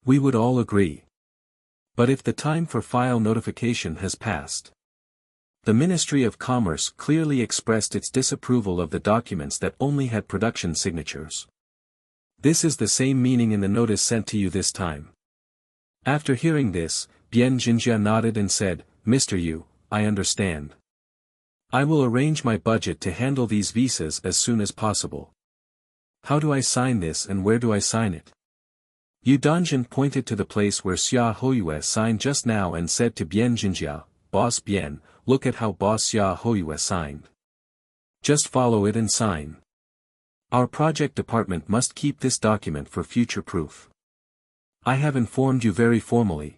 We would all agree. But if the time for file notification has passed, the Ministry of Commerce clearly expressed its disapproval of the documents that only had production signatures. This is the same meaning in the notice sent to you this time. After hearing this, Bian Jinjia nodded and said, Mr. Yu, I understand. I will arrange my budget to handle these visas as soon as possible. How do I sign this and where do I sign it? Yu Dongjin pointed to the place where Xia Hoyue signed just now and said to Bian Jinjia, Boss Bian, look at how Boss Xia Hoyue signed. Just follow it and sign. Our project department must keep this document for future proof. I have informed you very formally.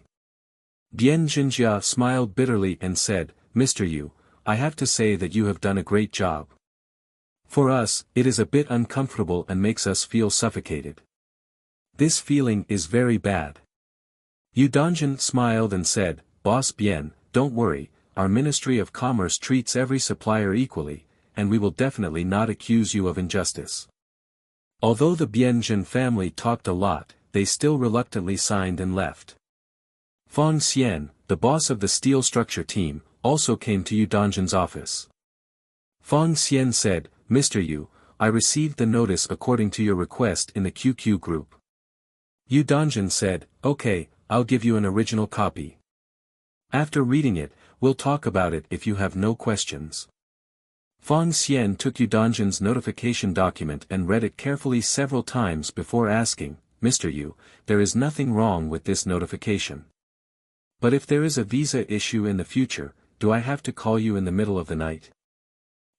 Bian Jinjia smiled bitterly and said, Mr. Yu, I have to say that you have done a great job. For us, it is a bit uncomfortable and makes us feel suffocated. This feeling is very bad. Yu Dongjin smiled and said, Boss Bian, don't worry, our Ministry of Commerce treats every supplier equally, and we will definitely not accuse you of injustice. Although the Bianjin family talked a lot, they still reluctantly signed and left. Fang Xian, the boss of the steel structure team, also came to Yu Dongjin's office. Fang Xian said, Mr. Yu, I received the notice according to your request in the QQ group. Yu Dongjin said, okay, I'll give you an original copy. After reading it, we'll talk about it if you have no questions. Fang Xian took Yu Dongjin's notification document and read it carefully several times before asking, Mr. Yu, there is nothing wrong with this notification. But if there is a visa issue in the future, do I have to call you in the middle of the night?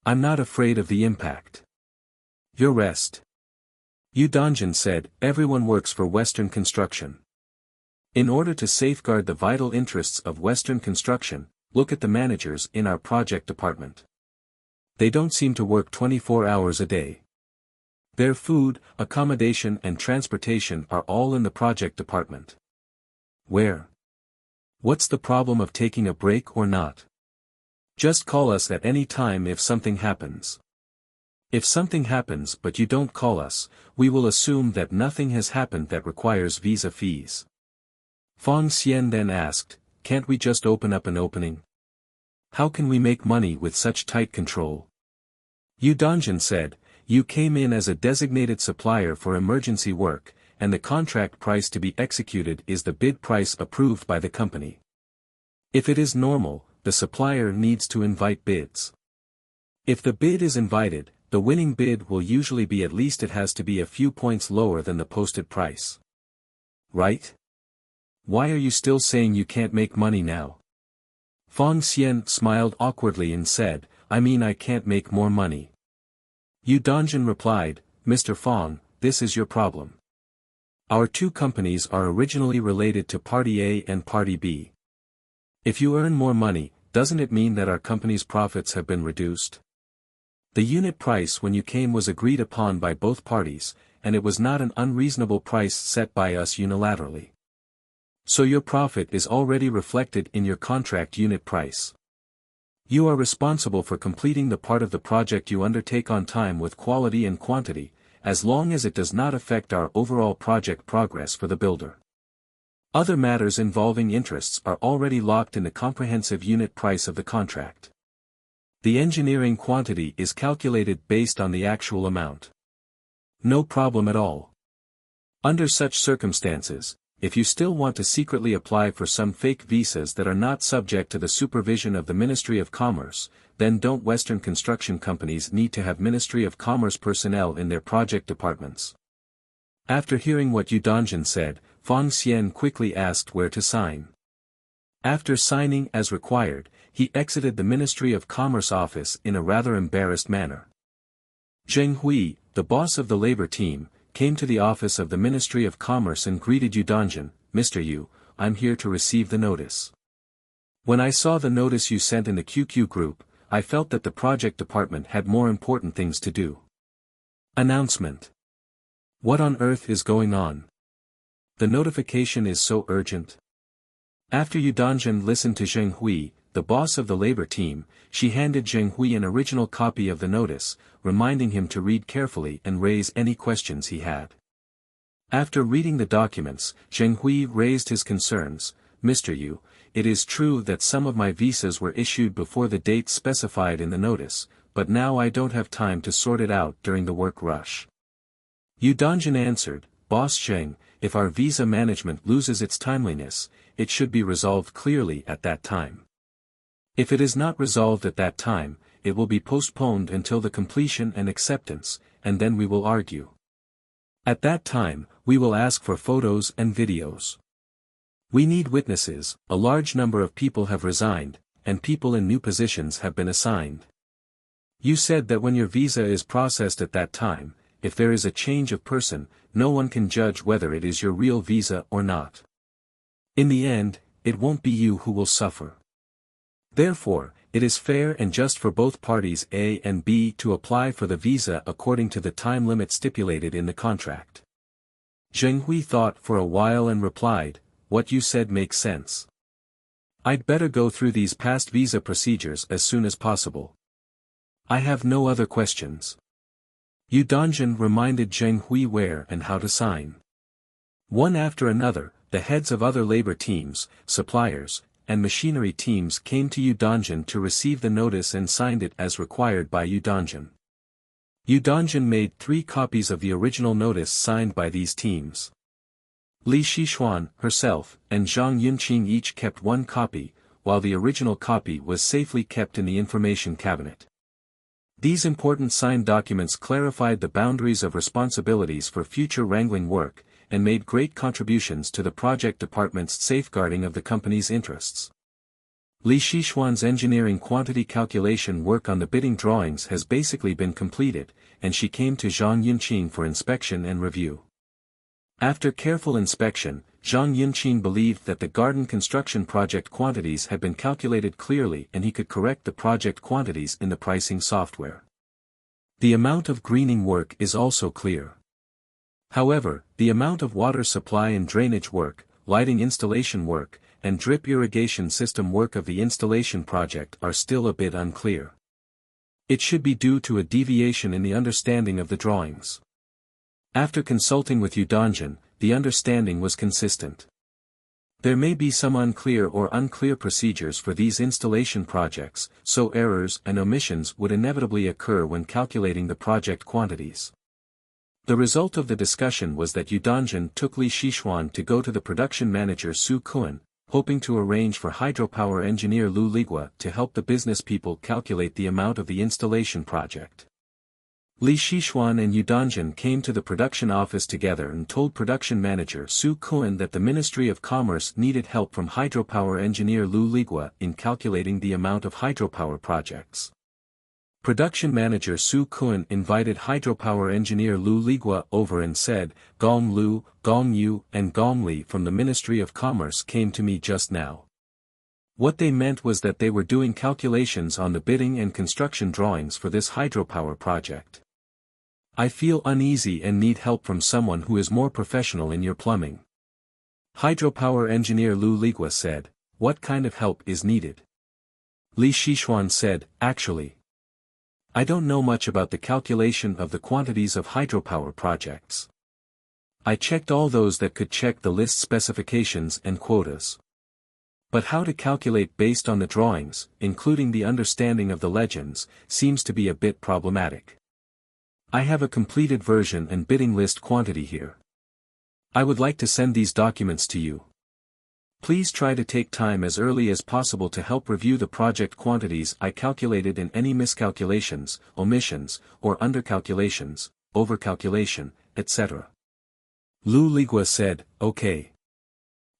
I'm not afraid of the impact. Your rest. Yu Dongjin said, everyone works for Western Construction. In order to safeguard the vital interests of Western Construction, look at the managers in our project department. They don't seem to work 24 hours a day. Their food, accommodation and transportation are all in the project department. Where? What's the problem of taking a break or not? Just call us at any time if something happens. If something happens but you don't call us, we will assume that nothing has happened that requires visa fees. Fang Xian then asked, can't we just open up an opening? How can we make money with such tight control? Yu Dongjin said, you came in as a designated supplier for emergency work, and the contract price to be executed is the bid price approved by the company. If it is normal, the supplier needs to invite bids. If the bid is invited, the winning bid will usually be at least it has to be a few points lower than the posted price. Right? Why are you still saying you can't make money now? Fang Xian smiled awkwardly and said, I mean I can't make more money. Yu Dongjin replied, Mr. Fang, this is your problem. Our two companies are originally related to Party A and Party B. If you earn more money, doesn't it mean that our company's profits have been reduced? The unit price when you came was agreed upon by both parties, and it was not an unreasonable price set by us unilaterally. So your profit is already reflected in your contract unit price. You are responsible for completing the part of the project you undertake on time with quality and quantity, as long as it does not affect our overall project progress for the builder. Other matters involving interests are already locked in the comprehensive unit price of the contract. The engineering quantity is calculated based on the actual amount. No problem at all. Under such circumstances, if you still want to secretly apply for some fake visas that are not subject to the supervision of the Ministry of Commerce, then don't Western construction companies need to have Ministry of Commerce personnel in their project departments? After hearing what Yu Dongjin said, Fang Xian quickly asked where to sign. After signing as required, he exited the Ministry of Commerce office in a rather embarrassed manner. Zheng Hui, the boss of the labor team, came to the office of the Ministry of Commerce and greeted Yu Dongjin. "Mr. Yu, I'm here to receive the notice. When I saw the notice you sent in the QQ group, I felt that the project department had more important things to do." Announcement. What on earth is going on? The notification is so urgent. After Yu Dongjin listened to Zheng Hui, the boss of the labor team, she handed Zheng Hui an original copy of the notice, reminding him to read carefully and raise any questions he had. After reading the documents, Zheng Hui raised his concerns. "Mr. Yu, it is true that some of my visas were issued before the date specified in the notice, but now I don't have time to sort it out during the work rush." Yu Dongjin answered, "Boss Zheng, if our visa management loses its timeliness, it should be resolved clearly at that time. If it is not resolved at that time, it will be postponed until the completion and acceptance, and then we will argue. At that time, we will ask for photos and videos. We need witnesses. A large number of people have resigned, and people in new positions have been assigned. You said that when your visa is processed at that time, if there is a change of person, no one can judge whether it is your real visa or not. In the end, it won't be you who will suffer. Therefore, it is fair and just for both parties A and B to apply for the visa according to the time limit stipulated in the contract." Zheng Hui thought for a while and replied, "What you said makes sense. I'd better go through these past visa procedures as soon as possible. I have no other questions." Yu Dongjin reminded Zheng Hui where and how to sign. One after another, the heads of other labor teams, suppliers, and machinery teams came to Yu Dongjin to receive the notice and signed it as required by Yu Dongjin. Yu Dongjin made 3 copies of the original notice signed by these teams. Li Shixuan, herself, and Zhang Yunqing each kept 1 copy, while the original copy was safely kept in the information cabinet. These important signed documents clarified the boundaries of responsibilities for future wrangling work, and made great contributions to the project department's safeguarding of the company's interests. Li Shixuan's engineering quantity calculation work on the bidding drawings has basically been completed, and she came to Zhang Yunqing for inspection and review. After careful inspection, Zhang Yunqing believed that the garden construction project quantities had been calculated clearly and he could correct the project quantities in the pricing software. The amount of greening work is also clear. However, the amount of water supply and drainage work, lighting installation work, and drip irrigation system work of the installation project are still a bit unclear. It should be due to a deviation in the understanding of the drawings. After consulting with Yu Dongjin, the understanding was consistent. There may be some unclear procedures for these installation projects, so errors and omissions would inevitably occur when calculating the project quantities. The result of the discussion was that Yu Dongjin took Li Shixuan to go to the production manager Su Kuan, hoping to arrange for hydropower engineer Lu Ligua to help the business people calculate the amount of the installation project. Li Shixuan and Yu Dongjin came to the production office together and told production manager Su Kuan that the Ministry of Commerce needed help from hydropower engineer Lu Ligua in calculating the amount of hydropower projects. Production manager Su Kuan invited hydropower engineer Lu Ligua over and said, "Gong Lu, Gong Yu and Gong Li from the Ministry of Commerce came to me just now." What they meant was that they were doing calculations on the bidding and construction drawings for this hydropower project. "I feel uneasy and need help from someone who is more professional in your plumbing." Hydropower engineer Lu Ligua said, "What kind of help is needed?" Li Shixuan said, "Actually, I don't know much about the calculation of the quantities of hydropower projects. I checked all those that could check the list specifications and quotas. But how to calculate based on the drawings, including the understanding of the legends, seems to be a bit problematic. I have a completed version and bidding list quantity here. I would like to send these documents to you. Please try to take time as early as possible to help review the project quantities I calculated and any miscalculations, omissions, or undercalculations, overcalculation, etc." Lu Ligua said, "Okay."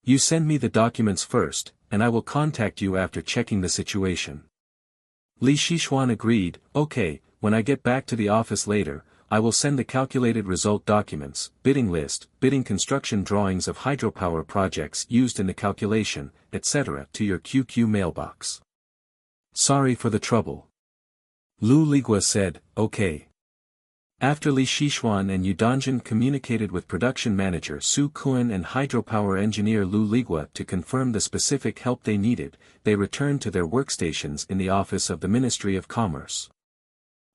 You send me the documents first, and I will contact you after checking the situation. Li Shixuan agreed, okay, when I get back to the office later, I will send the calculated result documents, bidding list, bidding construction drawings of hydropower projects used in the calculation, etc. to your QQ mailbox. Sorry for the trouble. Lu Ligua said, okay. After Li Shixuan and Yudanjin communicated with production manager Su Kuan and hydropower engineer Lu Ligua to confirm the specific help they needed, they returned to their workstations in the office of the Ministry of Commerce.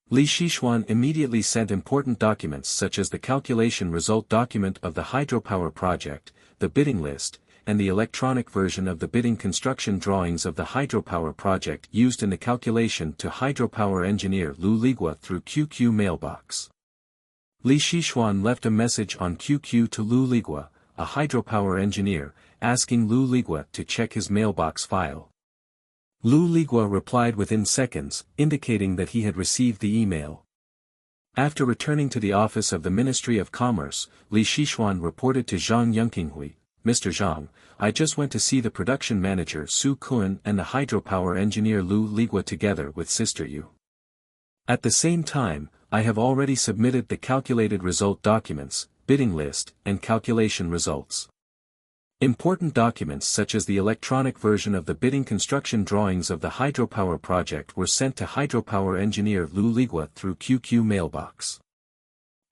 Li Shixuan immediately sent important documents such as the calculation result document of the hydropower project, the bidding list, and the electronic version of the bidding construction drawings of the hydropower project used in the calculation to hydropower engineer Lu Ligua through QQ mailbox. Li Shixuan left a message on QQ to Lu Ligua, a hydropower engineer, asking Lu Ligua to check his mailbox file. Lu Ligua replied within seconds, indicating that he had received the email. After returning to the office of the Ministry of Commerce, Li Shixuan reported to Zhang Yongqinghui, Mr. Zhang, I just went to see the production manager Su Kuan and the hydropower engineer Lu Ligua together with Sister Yu. At the same time, I have already submitted the calculated result documents, bidding list, and calculation results. Important documents such as the electronic version of the bidding construction drawings of the hydropower project were sent to hydropower engineer Lu Ligua through QQ mailbox.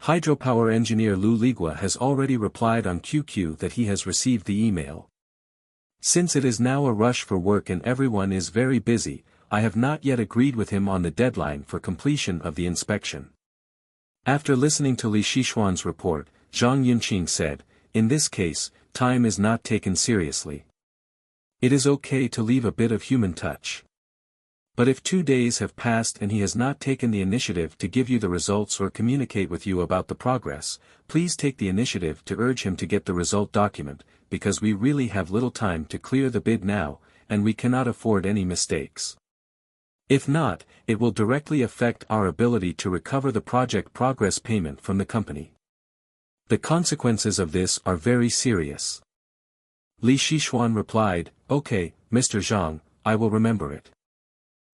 Hydropower engineer Lu Ligua has already replied on QQ that he has received the email. Since it is now a rush for work and everyone is very busy, I have not yet agreed with him on the deadline for completion of the inspection. After listening to Li Shixuan's report, Zhang Yunqing said, in this case, time is not taken seriously. It is okay to leave a bit of human touch. But if 2 days have passed and he has not taken the initiative to give you the results or communicate with you about the progress, please take the initiative to urge him to get the result document, because we really have little time to clear the bid now, and we cannot afford any mistakes. If not, it will directly affect our ability to recover the project progress payment from the company. The consequences of this are very serious. Li Shixuan replied, okay, Mr. Zhang, I will remember it.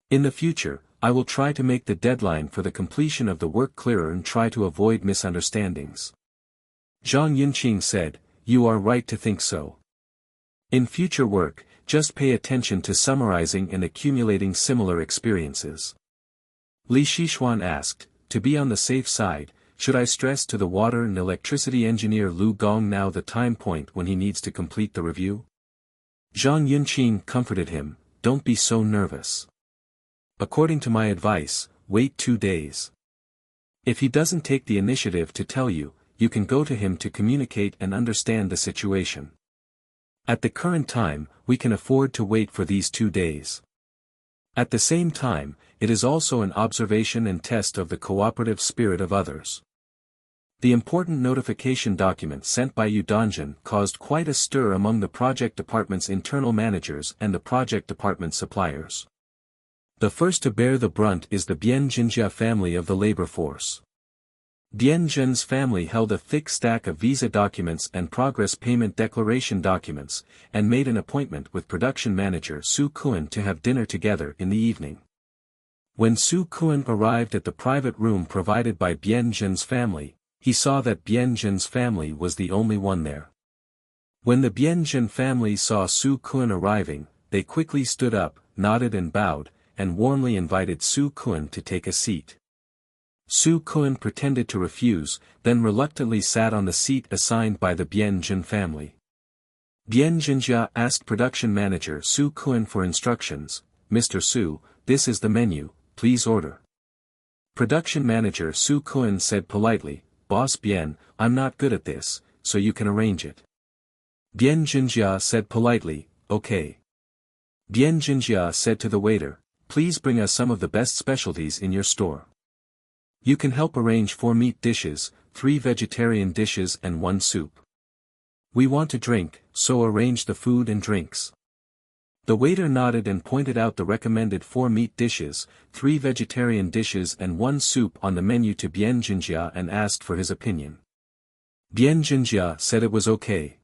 In the future, I will try to make the deadline for the completion of the work clearer and try to avoid misunderstandings. Zhang Yunqing said, you are right to think so. In future work, just pay attention to summarizing and accumulating similar experiences. Li Shixuan asked, to be on the safe side, should I stress to the water and electricity engineer Lu Gong now the time point when he needs to complete the review? Zhang Yunqing comforted him, don't be so nervous. According to my advice, wait 2 days. If he doesn't take the initiative to tell you, you can go to him to communicate and understand the situation. At the current time, we can afford to wait for these 2 days. At the same time, it is also an observation and test of the cooperative spirit of others. The important notification document sent by Yudanjin caused quite a stir among the project department's internal managers and the project department suppliers. The first to bear the brunt is the Bian Jinjia family of the labor force. Bian Jin's family held a thick stack of visa documents and progress payment declaration documents, and made an appointment with production manager Su Kuan to have dinner together in the evening. When Su Kuan arrived at the private room provided by Bian Jin's family, he saw that Bian Jin's family was the only one there. When the Bian Jin family saw Su Kuan arriving, they quickly stood up, nodded and bowed, and warmly invited Su Kuan to take a seat. Su Kuan pretended to refuse, then reluctantly sat on the seat assigned by the Bian Jin family. Bian Jinjia asked production manager Su Kuan for instructions, Mr. Su, this is the menu, please order. Production manager Su Kuan said politely, Boss Bian, I'm not good at this, so you can arrange it. Bian Jinjia said politely, okay. Bian Jinjia said to the waiter, please bring us some of the best specialties in your store. You can help arrange 4 meat dishes, 3 vegetarian dishes and 1 soup. We want to drink, so arrange the food and drinks. The waiter nodded and pointed out the recommended 4 meat dishes, 3 vegetarian dishes and 1 soup on the menu to Bian Jinjia and asked for his opinion. Bian Jinjia said it was okay.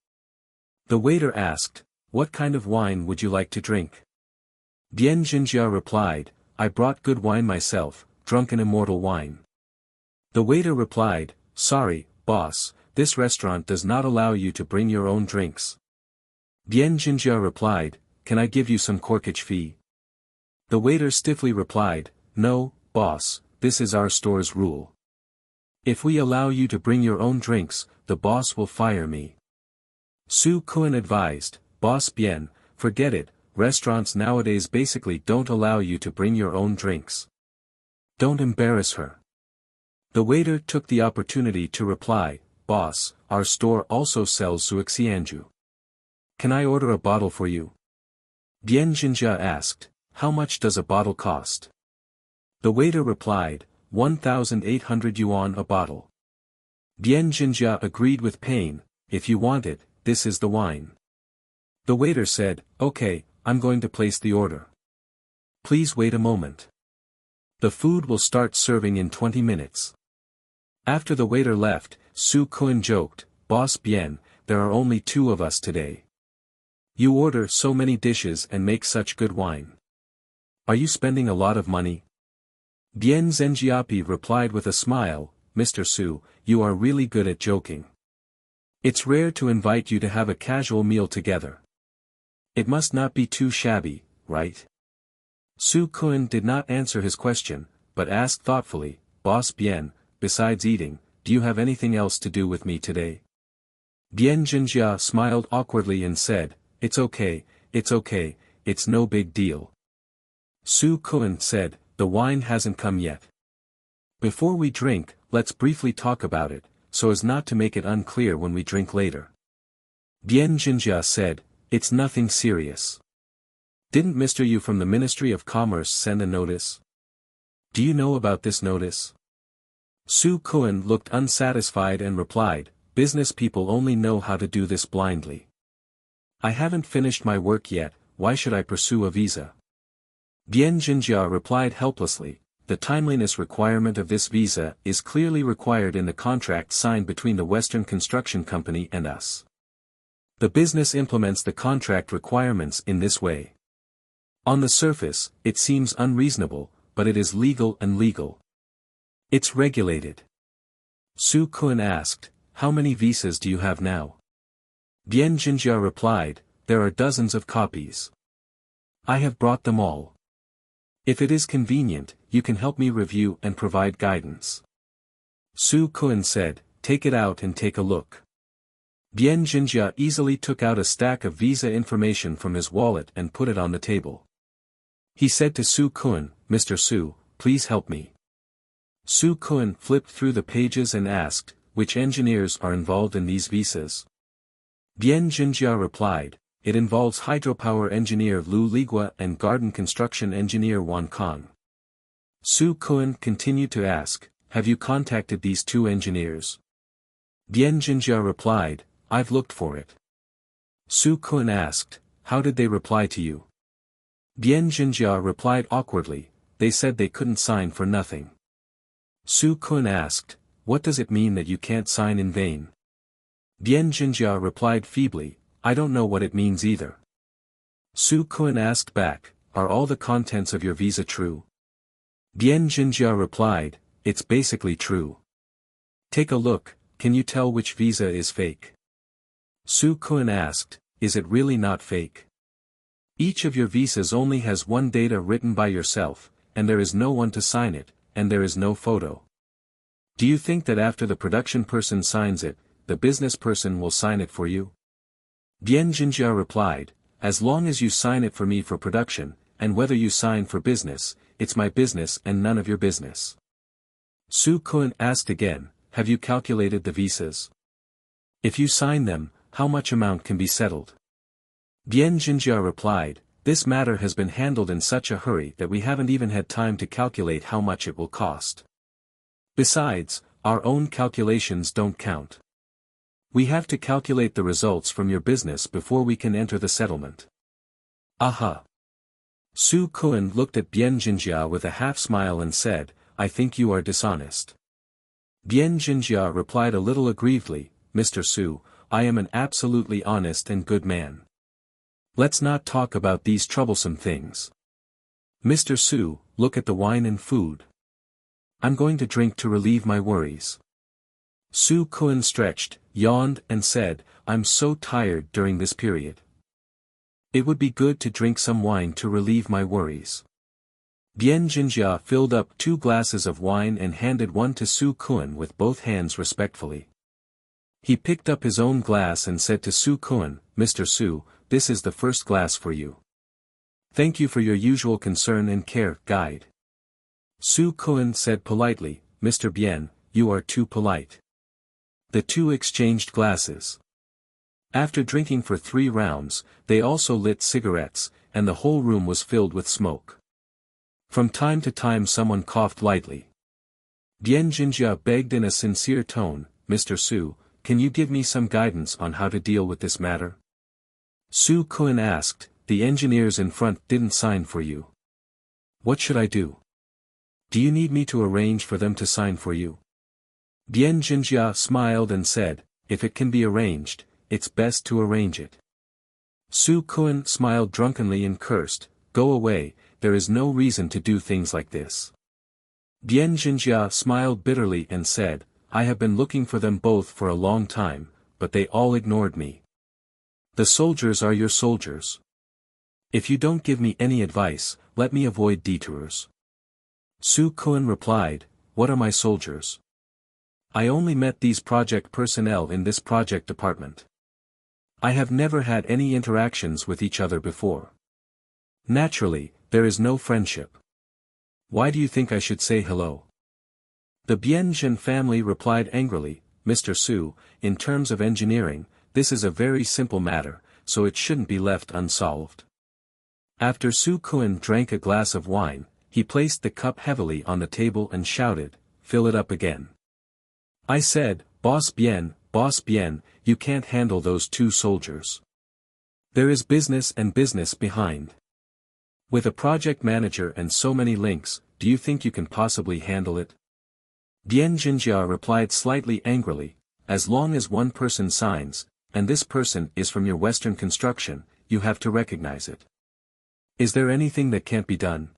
The waiter asked, "What kind of wine would you like to drink?" Bien Jinjia replied, "I brought good wine myself, drunk an immortal wine." The waiter replied, "Sorry, boss, this restaurant does not allow you to bring your own drinks." Bien Jinjia replied, "Can I give you some corkage fee?" The waiter stiffly replied, "No, boss, this is our store's rule. If we allow you to bring your own drinks, the boss will fire me." Su Kun advised, "Boss Bien, forget it, restaurants nowadays basically don't allow you to bring your own drinks. Don't embarrass her." The waiter took the opportunity to reply, "Boss, our store also sells Suixianju. Can I order a bottle for you?" Bien Jinjia asked, "How much does a bottle cost?" The waiter replied, 1,800 yuan a bottle. Bien Jinjia agreed with pain, "If you want it, this is the wine." The waiter said, "Okay, I'm going to place the order. Please wait a moment. The food will start serving in 20 minutes. After the waiter left, Su Kun joked, "Boss Bien, there are only 2 of us today. You order so many dishes and make such good wine. Are you spending a lot of money?" Bien Zhenjiapi replied with a smile, "Mr. Su, you are really good at joking. It's rare to invite you to have a casual meal together. It must not be too shabby, right?" Su Kun did not answer his question, but asked thoughtfully, "Boss Bien, besides eating, do you have anything else to do with me today?" Bien Jinjia smiled awkwardly and said, it's okay, it's no big deal." Su Kun said, "The wine hasn't come yet. Before we drink, let's briefly talk about it, so as not to make it unclear when we drink later." Bien Jinjia said, "It's nothing serious. Didn't Mr. Yu from the Ministry of Commerce send a notice? Do you know about this notice?" Su Kun looked unsatisfied and replied, "Business people only know how to do this blindly. I haven't finished my work yet, why should I pursue a visa?" Bien Jinjia replied helplessly, "The timeliness requirement of this visa is clearly required in the contract signed between the Western Construction Company and us. The business implements the contract requirements in this way. On the surface, it seems unreasonable, but it is legal and legal. It's regulated." Su Kun asked, "How many visas do you have now?" Bien Jinjia replied, "There are dozens of copies. I have brought them all. If it is convenient, you can help me review and provide guidance." Su Kun said, "Take it out and take a look." Bien Jinjia easily took out a stack of visa information from his wallet and put it on the table. He said to Su Kun, "Mr. Su, please help me." Su Kun flipped through the pages and asked, "Which engineers are involved in these visas?" Bien Jinjia replied, "It involves hydropower engineer Lu Ligua and garden construction engineer Wan Kong." Su Kun continued to ask, "Have you contacted these 2 engineers?" Bien Jinjia replied, "I've looked for it." Su Kun asked, "How did they reply to you?" Bien Jinjia replied awkwardly, "They said they couldn't sign for nothing." Su Kun asked, "What does it mean that you can't sign in vain?" Bien Jinjia replied feebly, "I don't know what it means either." Su Kun asked back, "Are all the contents of your visa true?" Bien Jinjia replied, "It's basically true. Take a look, can you tell which visa is fake?" Su Kun asked, "Is it really not fake? Each of your visas only has one data written by yourself, and there is no one to sign it, and there is no photo. Do you think that after the production person signs it, the business person will sign it for you?" Bien Jinjia replied, "As long as you sign it for me for production, and whether you sign for business, it's my business and none of your business." Su Kun asked again, "Have you calculated the visas? If you sign them, how much amount can be settled?" Bien Jinjia replied, "This matter has been handled in such a hurry that we haven't even had time to calculate how much it will cost. Besides, our own calculations don't count. We have to calculate the results from your business before we can enter the settlement." "Aha." Su Kun looked at Bien Jinjia with a half-smile and said, "I think you are dishonest." Bien Jinjia replied a little aggrievedly, "Mr. Su, I am an absolutely honest and good man. Let's not talk about these troublesome things. Mr. Su, look at the wine and food. I'm going to drink to relieve my worries. Su Kun stretched, yawned and said, I'm so tired during this period. It would be good to drink some wine to relieve my worries. Bien Jinjia filled up 2 glasses of wine and handed one to Su Kun with both hands respectfully. He picked up his own glass and said to Su Kun, Mr. Su, this is the first glass for you. Thank you for your usual concern and care, guide. Su Kun said politely, Mr. Bien, you are too polite. The two exchanged glasses. After drinking for 3 rounds, they also lit cigarettes, and the whole room was filled with smoke. From time to time someone coughed lightly. Bien Jinjia begged in a sincere tone, Mr. Su, can you give me some guidance on how to deal with this matter? Su Kun asked, the engineers in front didn't sign for you. What should I do? Do you need me to arrange for them to sign for you? Bien Jinjia smiled and said, if it can be arranged, it's best to arrange it. Su Kun smiled drunkenly and cursed, go away, there is no reason to do things like this. Bien Jinjia smiled bitterly and said, I have been looking for them both for a long time, but they all ignored me. The soldiers are your soldiers. If you don't give me any advice, let me avoid detours. Su Kun replied, what are my soldiers? I only met these project personnel in this project department. I have never had any interactions with each other before. Naturally, there is no friendship. Why do you think I should say hello? The Bien Jin family replied angrily, Mr. Su, in terms of engineering, this is a very simple matter, so it shouldn't be left unsolved. After Su Kun drank a glass of wine, he placed the cup heavily on the table and shouted, fill it up again. I said, Boss Bien, you can't handle those 2 soldiers. There is business and business behind. With a project manager and so many links, do you think you can possibly handle it? Bien Jinjia replied slightly angrily, as long as one person signs, and this person is from your Western construction, you have to recognize it. Is there anything that can't be done?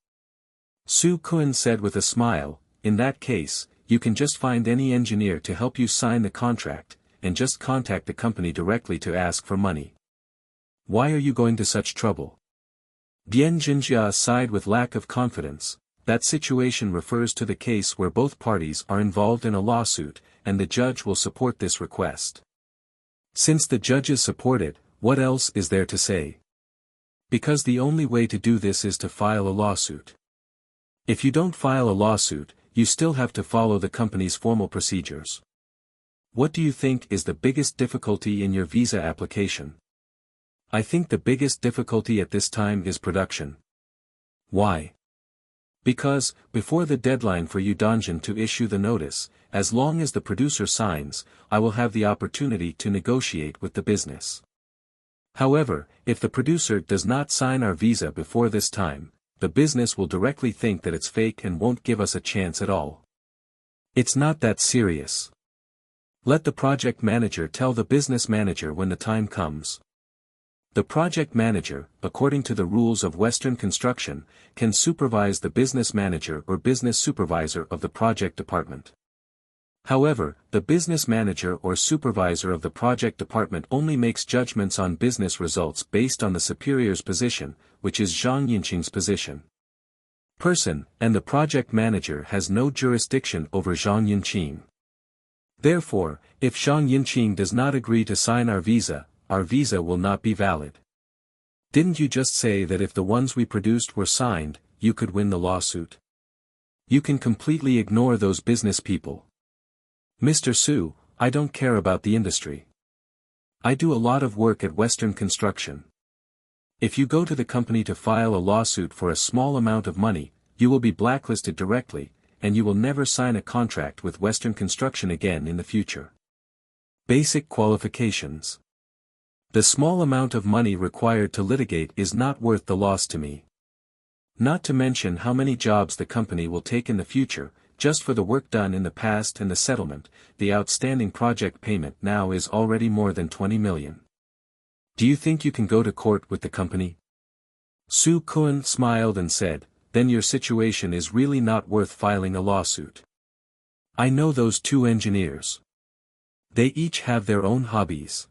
Su Kun said with a smile, in that case, you can just find any engineer to help you sign the contract, and just contact the company directly to ask for money. Why are you going to such trouble? Bien Jinjia sighed with lack of confidence. That situation refers to the case where both parties are involved in a lawsuit, and the judge will support this request. Since the judges support it, what else is there to say? Because the only way to do this is to file a lawsuit. If you don't file a lawsuit, you still have to follow the company's formal procedures. What do you think is the biggest difficulty in your visa application? I think the biggest difficulty at this time is production. Why? Because, before the deadline for Udanjin to issue the notice, as long as the producer signs, I will have the opportunity to negotiate with the business. However, if the producer does not sign our visa before this time, the business will directly think that it's fake and won't give us a chance at all. It's not that serious. Let the project manager tell the business manager when the time comes. The project manager, according to the rules of Western construction, can supervise the business manager or business supervisor of the project department. However, the business manager or supervisor of the project department only makes judgments on business results based on the superior's position, which is Zhang Yinqing's position. And the project manager has no jurisdiction over Zhang Yinqing. Therefore, if Zhang Yinqing does not agree to sign our visa will not be valid. Didn't you just say that if the ones we produced were signed, you could win the lawsuit? You can completely ignore those business people. Mr. Su, I don't care about the industry. I do a lot of work at Western Construction. If you go to the company to file a lawsuit for a small amount of money, you will be blacklisted directly, and you will never sign a contract with Western Construction again in the future. Basic qualifications. The small amount of money required to litigate is not worth the loss to me. Not to mention how many jobs the company will take in the future, just for the work done in the past and the settlement, the outstanding project payment now is already more than 20 million. Do you think you can go to court with the company? Su Kun smiled and said, then your situation is really not worth filing a lawsuit. I know those two engineers. They each have their own hobbies.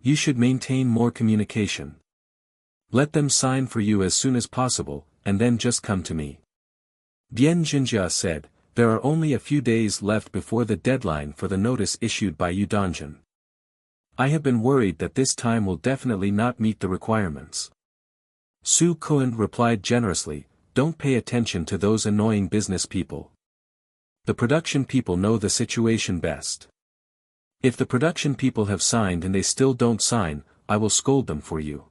You should maintain more communication. Let them sign for you as soon as possible, and then just come to me. Bien Jinjia said, there are only a few days left before the deadline for the notice issued by Yudanjin. I have been worried that this time will definitely not meet the requirements. Su Kun replied generously, don't pay attention to those annoying business people. The production people know the situation best. If the production people have signed and they still don't sign, I will scold them for you.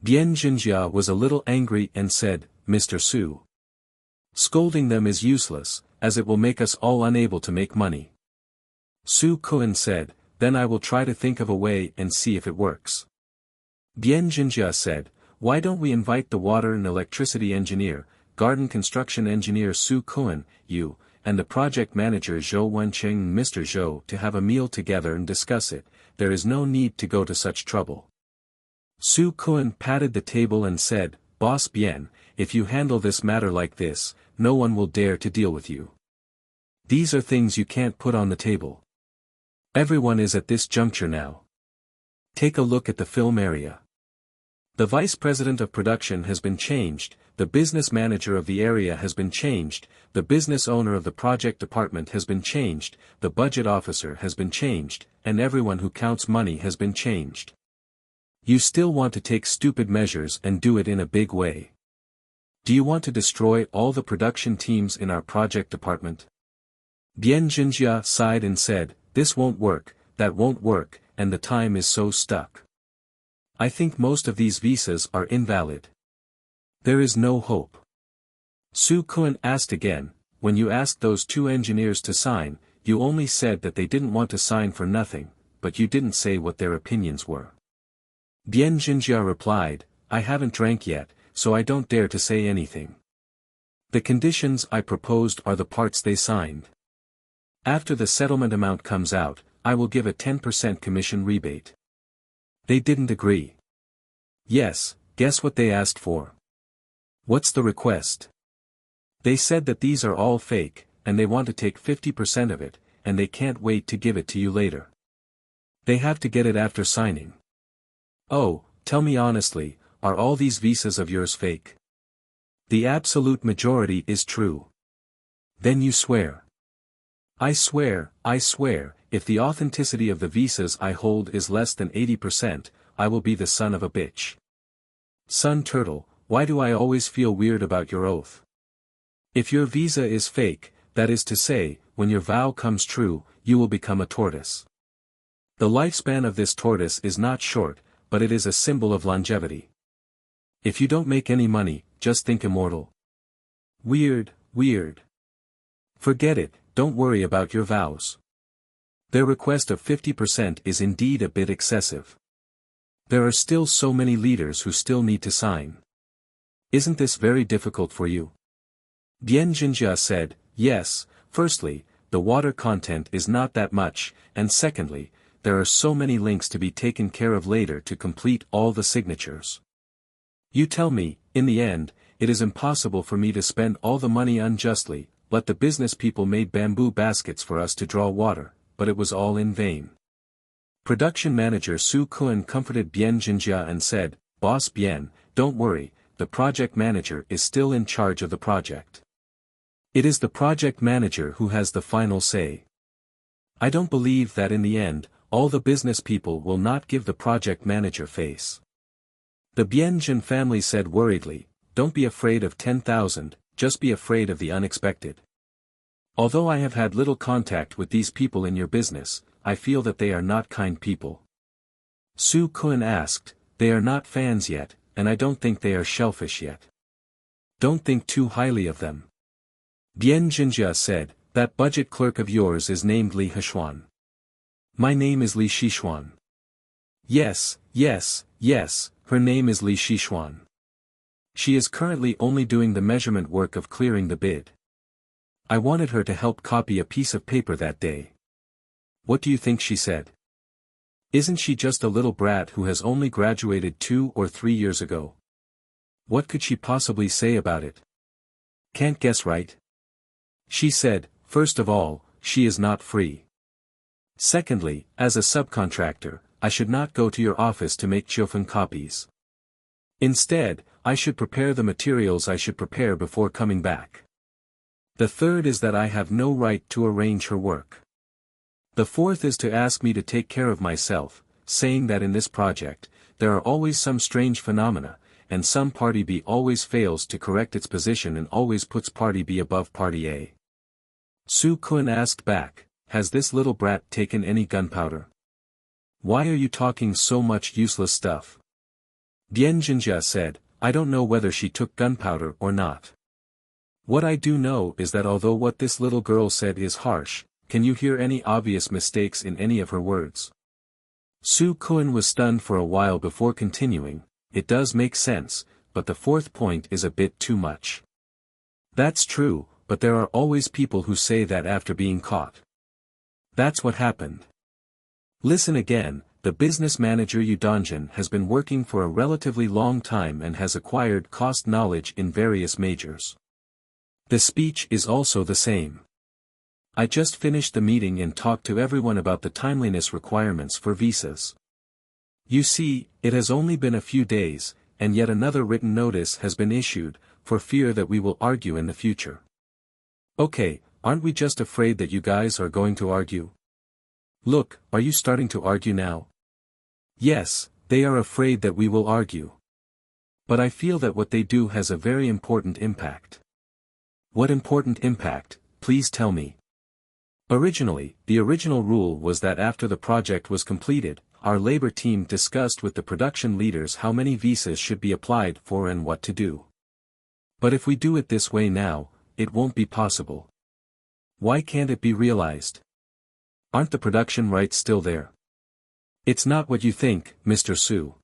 Bien Jinjia was a little angry and said, Mr. Su. Scolding them is useless, as it will make us all unable to make money. Su Kun said, then I will try to think of a way and see if it works. Bien Jinjia said, why don't we invite the water and electricity engineer, garden construction engineer Su Kun, you, and the project manager Zhou Wenqing and Mr. Zhou to have a meal together and discuss it, there is no need to go to such trouble. Su Kun patted the table and said, Boss Bien, if you handle this matter like this, no one will dare to deal with you. These are things you can't put on the table. Everyone is at this juncture now. Take a look at the film area. The vice president of production has been changed, the business manager of the area has been changed, the business owner of the project department has been changed, the budget officer has been changed, and everyone who counts money has been changed. You still want to take stupid measures and do it in a big way. Do you want to destroy all the production teams in our project department? Bien Jinjia sighed and said, this won't work, that won't work, and the time is so stuck. I think most of these visas are invalid. There is no hope. Su Kun asked again, when you asked those two engineers to sign, you only said that they didn't want to sign for nothing, but you didn't say what their opinions were. Bien Jinjia replied, I haven't drank yet, so I don't dare to say anything. The conditions I proposed are the parts they signed. After the settlement amount comes out, I will give a 10% commission rebate. They didn't agree. Yes, guess what they asked for? What's the request? They said that these are all fake, and they want to take 50% of it, and they can't wait to give it to you later. They have to get it after signing. Oh, tell me honestly, are all these visas of yours fake? The absolute majority is true. Then you swear. I swear, if the authenticity of the visas I hold is less than 80%, I will be the son of a bitch. Sun Turtle, why do I always feel weird about your oath? If your visa is fake, that is to say, when your vow comes true, you will become a tortoise. The lifespan of this tortoise is not short, but it is a symbol of longevity. If you don't make any money, just think immortal. Weird. Forget it, don't worry about your vows. Their request of 50% is indeed a bit excessive. There are still so many leaders who still need to sign. Isn't this very difficult for you? Bien Jinjia said, yes, firstly, the water content is not that much, and secondly, there are so many links to be taken care of later to complete all the signatures. You tell me, in the end, it is impossible for me to spend all the money unjustly, but the business people made bamboo baskets for us to draw water, but it was all in vain. Production manager Su Kun comforted Bien Jinjia and said, Boss Bien, don't worry, the project manager is still in charge of the project. It is the project manager who has the final say. I don't believe that in the end, all the business people will not give the project manager face. The Bien Jin family said worriedly, don't be afraid of 10,000, just be afraid of the unexpected. Although I have had little contact with these people in your business, I feel that they are not kind people. Su Kun asked, they are not fans yet, and I don't think they are shellfish yet. Don't think too highly of them. Bien Jinjia said, that budget clerk of yours is named Li Heshuan. My name is Li Shishuan. Yes, her name is Li Shishuan. She is currently only doing the measurement work of clearing the bid. I wanted her to help copy a piece of paper that day. What do you think she said? Isn't she just a little brat who has only graduated 2 or 3 years ago? What could she possibly say about it? Can't guess, right? She said, first of all, she is not free. Secondly, as a subcontractor, I should not go to your office to make chiffon copies. Instead, I should prepare the materials I should prepare before coming back. The third is that I have no right to arrange her work. The fourth is to ask me to take care of myself, saying that in this project, there are always some strange phenomena, and some party B always fails to correct its position and always puts party B above party A. Su-kun asked back, has this little brat taken any gunpowder? Why are you talking so much useless stuff? Dianjinjia said, I don't know whether she took gunpowder or not. What I do know is that although what this little girl said is harsh, can you hear any obvious mistakes in any of her words? Su-kun was stunned for a while before continuing, it does make sense, but the fourth point is a bit too much. That's true, but there are always people who say that after being caught. That's what happened. Listen again, the business manager Udonjin has been working for a relatively long time and has acquired cost knowledge in various majors. The speech is also the same. I just finished the meeting and talked to everyone about the timeliness requirements for visas. You see, it has only been a few days, and yet another written notice has been issued, for fear that we will argue in the future. Okay, aren't we just afraid that you guys are going to argue? Look, are you starting to argue now? Yes, they are afraid that we will argue. But I feel that what they do has a very important impact. What important impact, please tell me. Originally, the original rule was that after the project was completed, our labor team discussed with the production leaders how many visas should be applied for and what to do. But if we do it this way now, it won't be possible. Why can't it be realized? Aren't the production rights still there? It's not what you think, Mr. Su.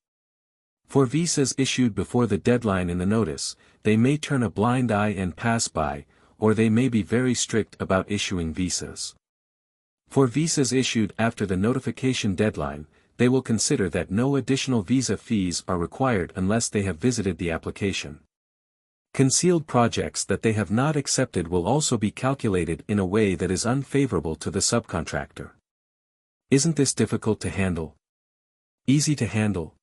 For visas issued before the deadline in the notice, they may turn a blind eye and pass by, or they may be very strict about issuing visas. For visas issued after the notification deadline, they will consider that no additional visa fees are required unless they have visited the application. Concealed projects that they have not accepted will also be calculated in a way that is unfavorable to the subcontractor. Isn't this difficult to handle? Easy to handle?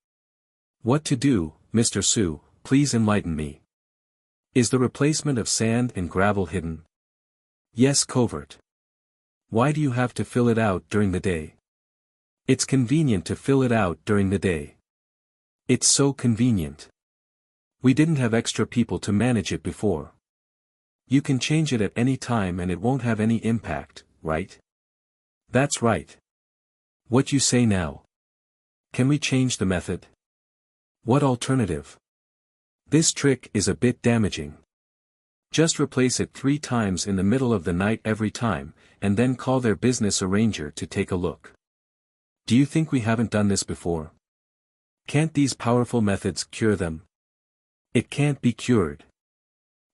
What to do, Mr. Su, please enlighten me. Is the replacement of sand and gravel hidden? Yes, covert. Why do you have to fill it out during the day? It's convenient to fill it out during the day. It's so convenient. We didn't have extra people to manage it before. You can change it at any time and it won't have any impact, right? That's right. What you say now? Can we change the method? What alternative? This trick is a bit damaging. Just replace it 3 times in the middle of the night every time, and then call their business arranger to take a look. Do you think we haven't done this before? Can't these powerful methods cure them? It can't be cured.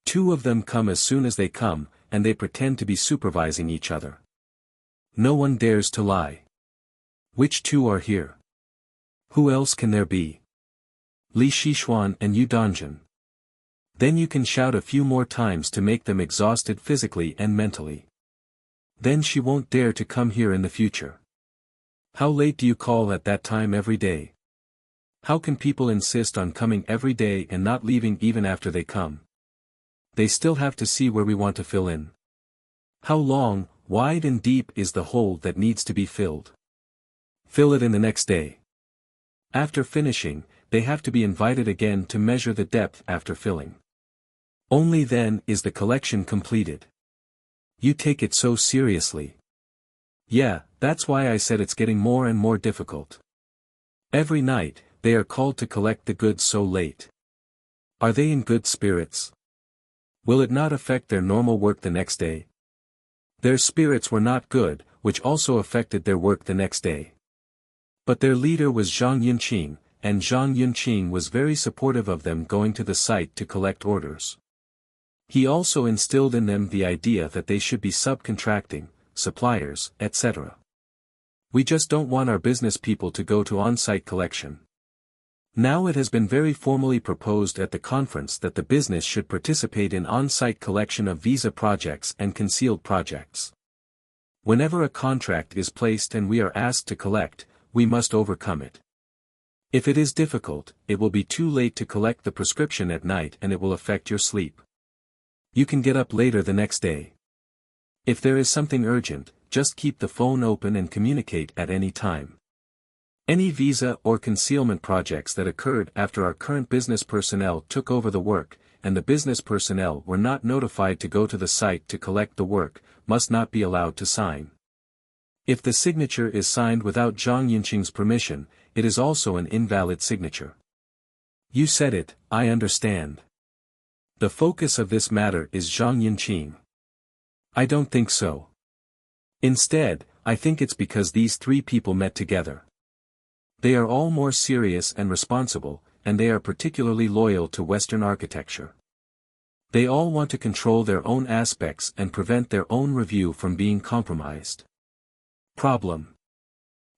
2 of them come as soon as they come, and they pretend to be supervising each other. No one dares to lie. Which 2 are here? Who else can there be? Li Shixuan and Yu Dongjin. Then you can shout a few more times to make them exhausted physically and mentally. Then she won't dare to come here in the future. How late do you call at that time every day? How can people insist on coming every day and not leaving even after they come? They still have to see where we want to fill in. How long, wide and deep is the hole that needs to be filled? Fill it in the next day. After finishing, they have to be invited again to measure the depth after filling. Only then is the collection completed. You take it so seriously. Yeah, that's why I said it's getting more and more difficult. Every night, they are called to collect the goods so late. Are they in good spirits? Will it not affect their normal work the next day? Their spirits were not good, which also affected their work the next day. But their leader was Zhang Yunqing, and Zhang Yunqing was very supportive of them going to the site to collect orders. He also instilled in them the idea that they should be subcontracting, suppliers, etc. We just don't want our business people to go to on-site collection. Now it has been very formally proposed at the conference that the business should participate in on-site collection of visa projects and concealed projects. Whenever a contract is placed and we are asked to collect, we must overcome it. If it is difficult, it will be too late to collect the prescription at night and it will affect your sleep. You can get up later the next day. If there is something urgent, just keep the phone open and communicate at any time. Any visa or concealment projects that occurred after our current business personnel took over the work, and the business personnel were not notified to go to the site to collect the work, must not be allowed to sign. If the signature is signed without Zhang Yinqing's permission, it is also an invalid signature. You said it, I understand. The focus of this matter is Zhang Yinqing. I don't think so. Instead, I think it's because these three people met together. They are all more serious and responsible, and they are particularly loyal to Western architecture. They all want to control their own aspects and prevent their own review from being compromised. Problem.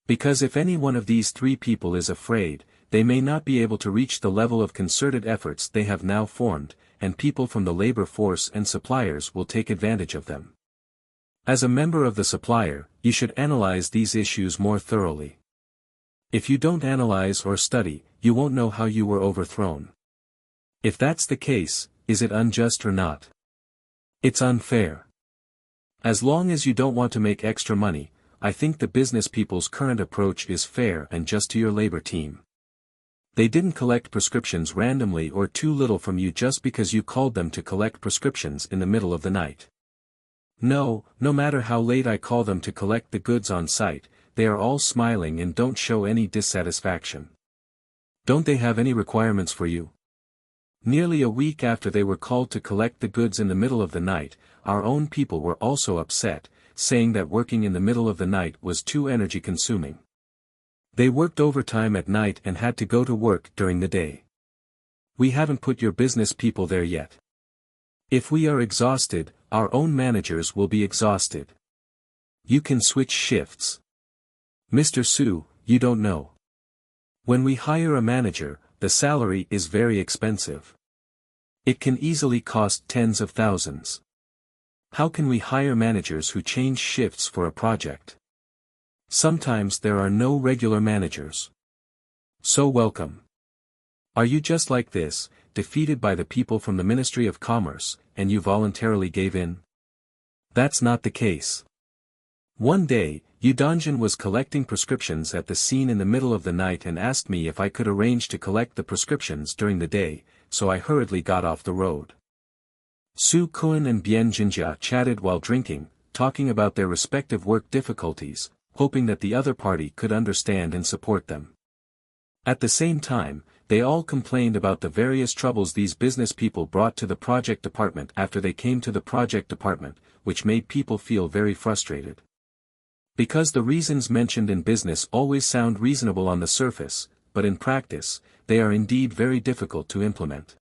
Because if any one of these three people is afraid, they may not be able to reach the level of concerted efforts they have now formed, and people from the labor force and suppliers will take advantage of them. As a member of the supplier, you should analyze these issues more thoroughly. If you don't analyze or study, you won't know how you were overthrown. If that's the case, is it unjust or not? It's unfair. As long as you don't want to make extra money, I think the business people's current approach is fair and just to your labor team. They didn't collect prescriptions randomly or too little from you just because you called them to collect prescriptions in the middle of the night. No matter how late I call them to collect the goods on site, they are all smiling and don't show any dissatisfaction. Don't they have any requirements for you? Nearly a week after they were called to collect the goods in the middle of the night, our own people were also upset, saying that working in the middle of the night was too energy-consuming. They worked overtime at night and had to go to work during the day. We haven't put your business people there yet. If we are exhausted, our own managers will be exhausted. You can switch shifts. Mr. Su, you don't know. When we hire a manager, the salary is very expensive. It can easily cost tens of thousands. How can we hire managers who change shifts for a project? Sometimes there are no regular managers. So welcome. Are you just like this, defeated by the people from the Ministry of Commerce, and you voluntarily gave in? That's not the case. One day, Yu Dongjin was collecting prescriptions at the scene in the middle of the night and asked me if I could arrange to collect the prescriptions during the day, so I hurriedly got off the road. Su Kun and Bian Jinjia chatted while drinking, talking about their respective work difficulties, hoping that the other party could understand and support them. At the same time, they all complained about the various troubles these business people brought to the project department after they came to the project department, which made people feel very frustrated. Because the reasons mentioned in business always sound reasonable on the surface, but in practice, they are indeed very difficult to implement.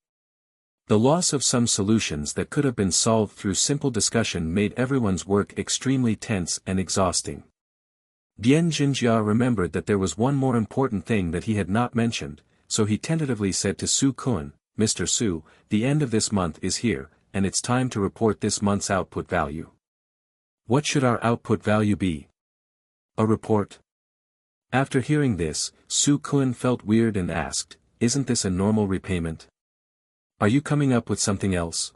The loss of some solutions that could have been solved through simple discussion made everyone's work extremely tense and exhausting. Bian Jinjia remembered that there was one more important thing that he had not mentioned, so he tentatively said to Su Kun, Mr. Su, the end of this month is here, and it's time to report this month's output value. What should our output value be? A report? After hearing this, Su Kun felt weird and asked, isn't this a normal repayment? Are you coming up with something else?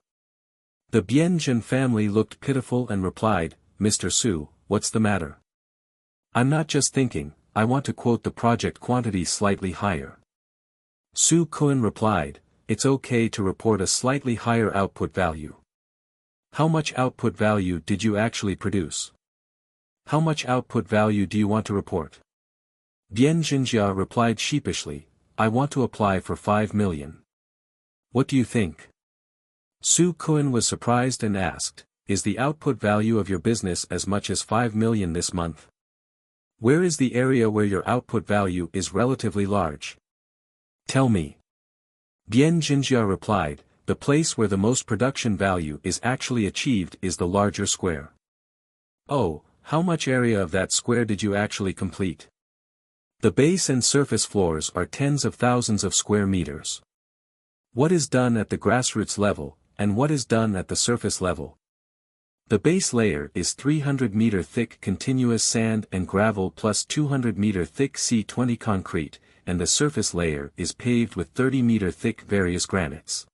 The Bianjin family looked pitiful and replied, Mr. Su, what's the matter? I'm not just thinking, I want to quote the project quantity slightly higher. Su Kun replied, it's okay to report a slightly higher output value. How much output value did you actually produce? How much output value do you want to report? Bian Jinjia replied sheepishly, I want to apply for 5 million. What do you think? Su Kun was surprised and asked, is the output value of your business as much as 5 million this month? Where is the area where your output value is relatively large? Tell me. Bian Jinjia replied, the place where the most production value is actually achieved is the larger square. Oh, how much area of that square did you actually complete? The base and surface floors are tens of thousands of square meters. What is done at the grassroots level, and what is done at the surface level? The base layer is 300-meter thick continuous sand and gravel plus 200-meter thick C20 concrete, and the surface layer is paved with 30-meter thick various granites.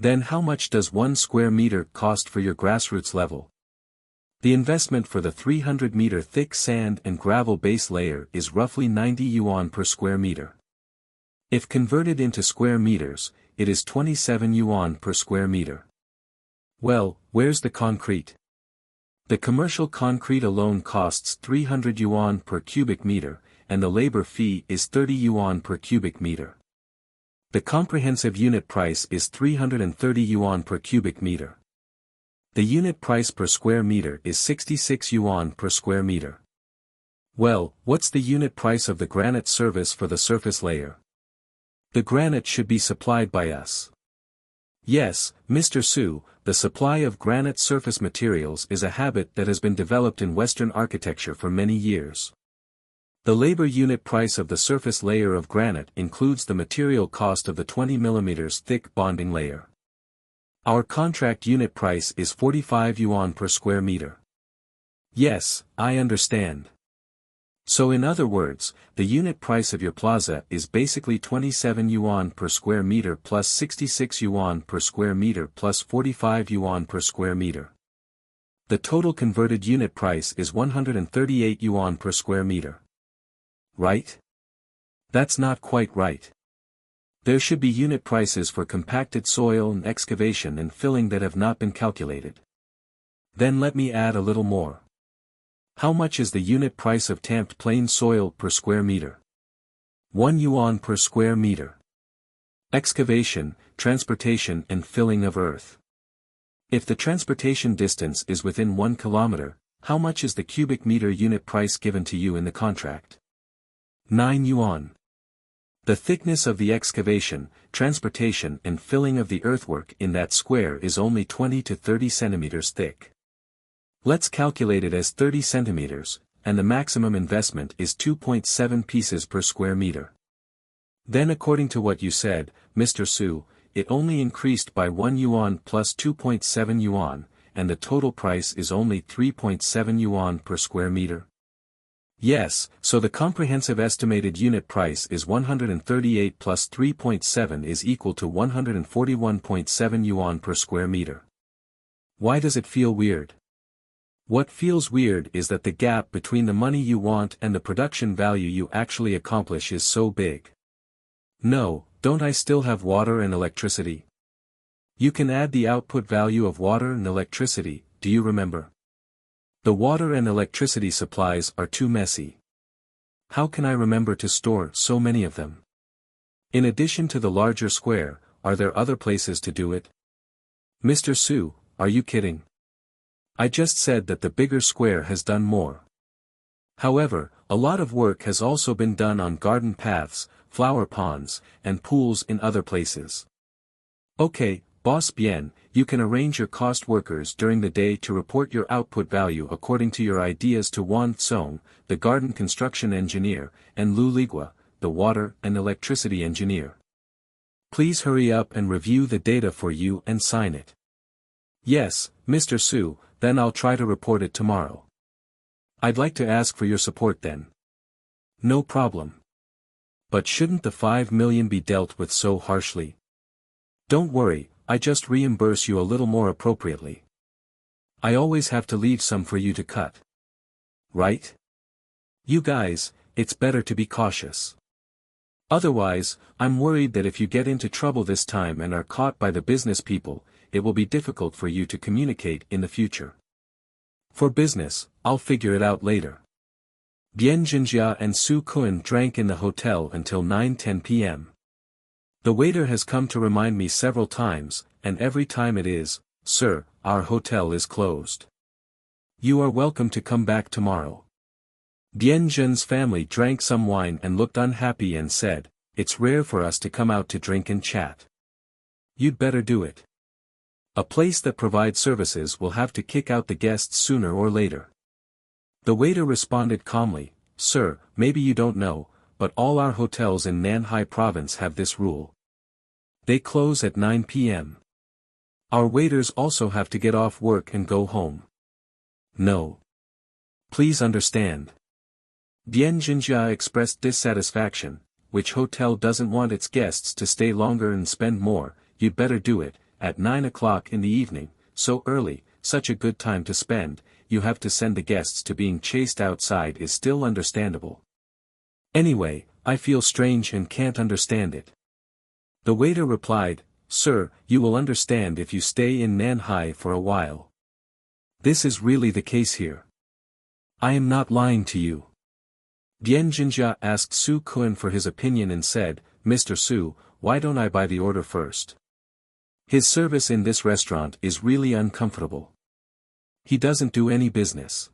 Then how much does 1 square meter cost for your grassroots level? The investment for the 300-meter thick sand and gravel base layer is roughly 90 yuan per square meter. If converted into square meters, it is 27 yuan per square meter. Well, where's the concrete? The commercial concrete alone costs 300 yuan per cubic meter, and the labor fee is 30 yuan per cubic meter. The comprehensive unit price is 330 yuan per cubic meter. The unit price per square meter is 66 yuan per square meter. Well, what's the unit price of the granite service for the surface layer? The granite should be supplied by us. Yes, Mr. Su, the supply of granite surface materials is a habit that has been developed in Western architecture for many years. The labor unit price of the surface layer of granite includes the material cost of the 20 mm thick bonding layer. Our contract unit price is 45 yuan per square meter. Yes, I understand. So in other words, the unit price of your plaza is basically 27 yuan per square meter plus 66 yuan per square meter plus 45 yuan per square meter. The total converted unit price is 138 yuan per square meter. Right? That's not quite right. There should be unit prices for compacted soil and excavation and filling that have not been calculated. Then let me add a little more. How much is the unit price of tamped plain soil per square meter? 1 yuan per square meter. Excavation, transportation and filling of earth. If the transportation distance is within 1 kilometer, how much is the cubic meter unit price given to you in the contract? 9 yuan. The thickness of the excavation, transportation and filling of the earthwork in that square is only 20 to 30 centimeters thick. Let's calculate it as 30 centimeters, and the maximum investment is 2.7 pieces per square meter. Then according to what you said, Mr. Su, it only increased by 1 yuan plus 2.7 yuan, and the total price is only 3.7 yuan per square meter. Yes, so the comprehensive estimated unit price is 138 plus 3.7 is equal to 141.7 yuan per square meter. Why does it feel weird? What feels weird is that the gap between the money you want and the production value you actually accomplish is so big. No, don't I still have water and electricity? You can add the output value of water and electricity, do you remember? The water and electricity supplies are too messy. How can I remember to store so many of them? In addition to the larger square, are there other places to do it? Mr. Su, are you kidding? I just said that the bigger square has done more. However, a lot of work has also been done on garden paths, flower ponds, and pools in other places. Okay, Boss Bien, you can arrange your cost workers during the day to report your output value according to your ideas to Wan Tsong, the garden construction engineer, and Lu Ligua, the water and electricity engineer. Please hurry up and review the data for you and sign it. Yes, Mr. Su, then I'll try to report it tomorrow. I'd like to ask for your support then. No problem. But shouldn't the 5 million be dealt with so harshly? Don't worry, I just reimburse you a little more appropriately. I always have to leave some for you to cut. Right? You guys, it's better to be cautious. Otherwise, I'm worried that if you get into trouble this time and are caught by the business people, it will be difficult for you to communicate in the future. For business, I'll figure it out later. Bian Jinjia and Su Kun drank in the hotel until 9:10 p.m. The waiter has come to remind me several times, and every time it is, "Sir, our hotel is closed. You are welcome to come back tomorrow." Bian Zhen's family drank some wine and looked unhappy and said, "It's rare for us to come out to drink and chat. You'd better do it. A place that provides services will have to kick out the guests sooner or later. The waiter responded calmly, Sir, maybe you don't know, but all our hotels in Manhwa province have this rule. They close at 9 p.m. Our waiters also have to get off work and go home. No. Please understand. Bien Jinjia expressed dissatisfaction. Which hotel doesn't want its guests to stay longer and spend more? You'd better do it, at 9 o'clock in the evening, so early, such a good time to spend, you have to send the guests to being chased outside is still understandable. Anyway, I feel strange and can't understand it. The waiter replied, Sir, you will understand if you stay in Manhwa for a while. This is really the case here. I am not lying to you. Bien Jinjia asked Su Kun for his opinion and said, Mr. Su, why don't I buy the order first? His service in this restaurant is really uncomfortable. He doesn't do any business.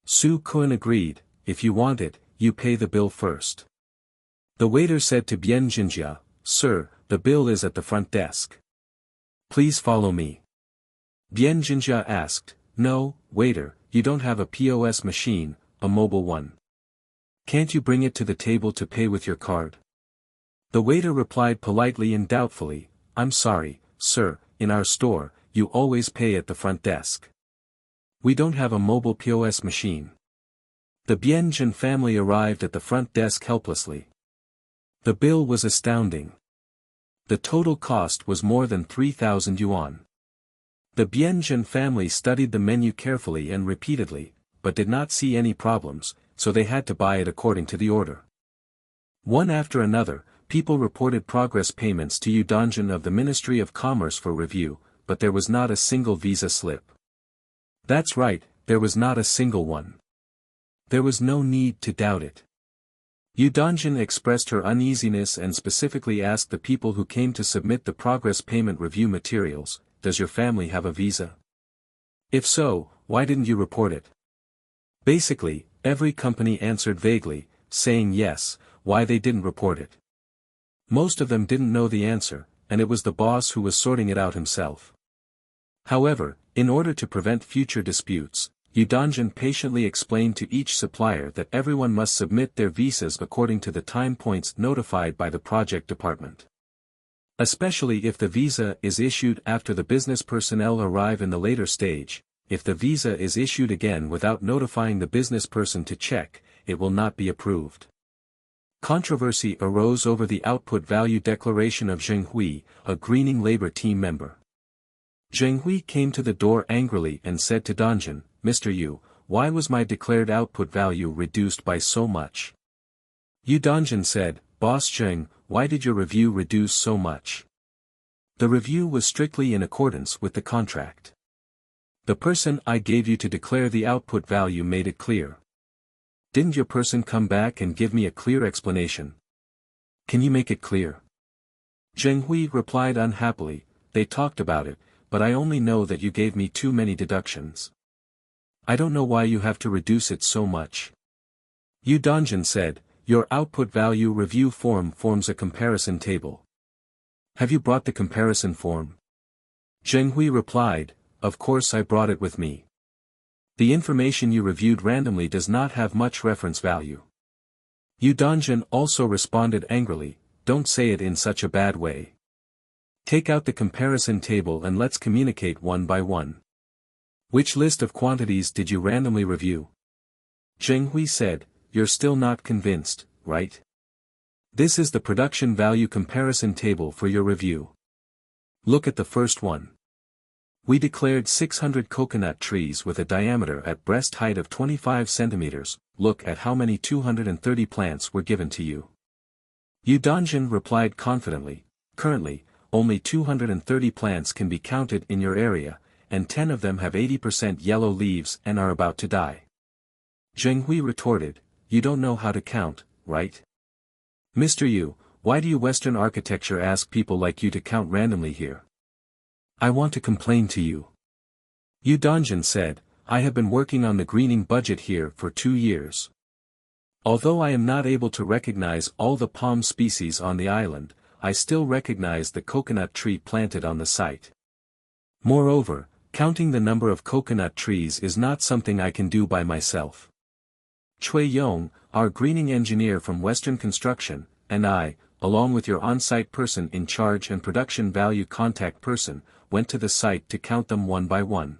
Su Kun agreed, if you want it, you pay the bill first. The waiter said to Bien Jinjia, Sir, the bill is at the front desk. Please follow me. Bien Jinjia asked, No, waiter, you don't have a POS machine, a mobile one. Can't you bring it to the table to pay with your card? The waiter replied politely and doubtfully, I'm sorry, sir, in our store, you always pay at the front desk. We don't have a mobile POS machine. The Bien Jin family arrived at the front desk helplessly. The bill was astounding. The total cost was more than 3,000 yuan. The Bien Jin family studied the menu carefully and repeatedly, but did not see any problems, so they had to buy it according to the order. One after another, people reported progress payments to Udanjin of the Ministry of Commerce for review, but there was not a single visa slip. That's right, there was not a single one. There was no need to doubt it. Udanjin expressed her uneasiness and specifically asked the people who came to submit the progress payment review materials, Does your family have a visa? If so, why didn't you report it? Basically, every company answered vaguely, saying yes, why they didn't report it. Most of them didn't know the answer, and it was the boss who was sorting it out himself. However, in order to prevent future disputes, Udanjin patiently explained to each supplier that everyone must submit their visas according to the time points notified by the project department. Especially if the visa is issued after the business personnel arrive in the later stage, if the visa is issued again without notifying the business person to check, it will not be approved. Controversy arose over the output value declaration of Zheng Hui, a greening labor team member. Zheng Hui came to the door angrily and said to Danjin, Mr. Yu, why was my declared output value reduced by so much? Yu Danjin said, Boss Zheng, why did your review reduce so much? The review was strictly in accordance with the contract. The person I gave you to declare the output value made it clear. Didn't your person come back and give me a clear explanation? Can you make it clear? Zheng Hui replied unhappily, they talked about it, but I only know that you gave me too many deductions. I don't know why you have to reduce it so much. Yu Danjin said, your output value review form forms a comparison table. Have you brought the comparison form? Zheng Hui replied, of course I brought it with me. The information you reviewed randomly does not have much reference value. Yu Danjin also responded angrily, don't say it in such a bad way. Take out the comparison table and let's communicate one by one. Which list of quantities did you randomly review? Zheng Hui said, you're still not convinced, right? This is the production value comparison table for your review. Look at the first one. We declared 600 coconut trees with a diameter at breast height of 25 centimeters, look at how many 230 plants were given to you. Yu Danjin replied confidently, currently, only 230 plants can be counted in your area, and 10 of them have 80% yellow leaves and are about to die. Zheng Hui retorted, you don't know how to count, right? Mr. Yu, why do you Western architecture ask people like you to count randomly here? I want to complain to you. Yu Danjin said, I have been working on the greening budget here for 2 years. Although I am not able to recognize all the palm species on the island, I still recognize the coconut tree planted on the site. Moreover, counting the number of coconut trees is not something I can do by myself. Cui Yong, our greening engineer from Western Construction, and I, along with your on-site person in charge and production value contact person, went to the site to count them one by one.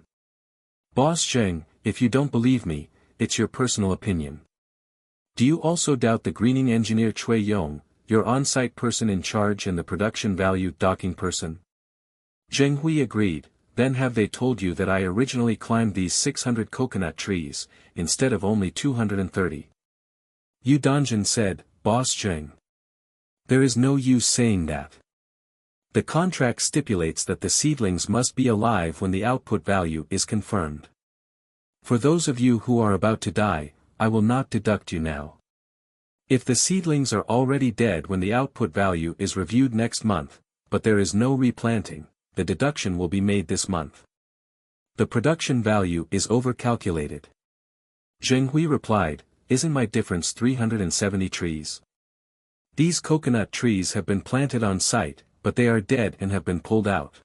Boss Zheng, if you don't believe me, it's your personal opinion. Do you also doubt the greening engineer Cui Yong, your on-site person in charge and the production value docking person? Zheng Hui agreed. Then have they told you that I originally climbed these 600 coconut trees, instead of only 230? Yu Dongjin said, Boss Zheng. There is no use saying that. The contract stipulates that the seedlings must be alive when the output value is confirmed. For those of you who are about to die, I will not deduct you now. If the seedlings are already dead when the output value is reviewed next month, but there is no replanting, the deduction will be made this month. The production value is overcalculated. Zheng Hui replied, Isn't my difference 370 trees? These coconut trees have been planted on site, but they are dead and have been pulled out.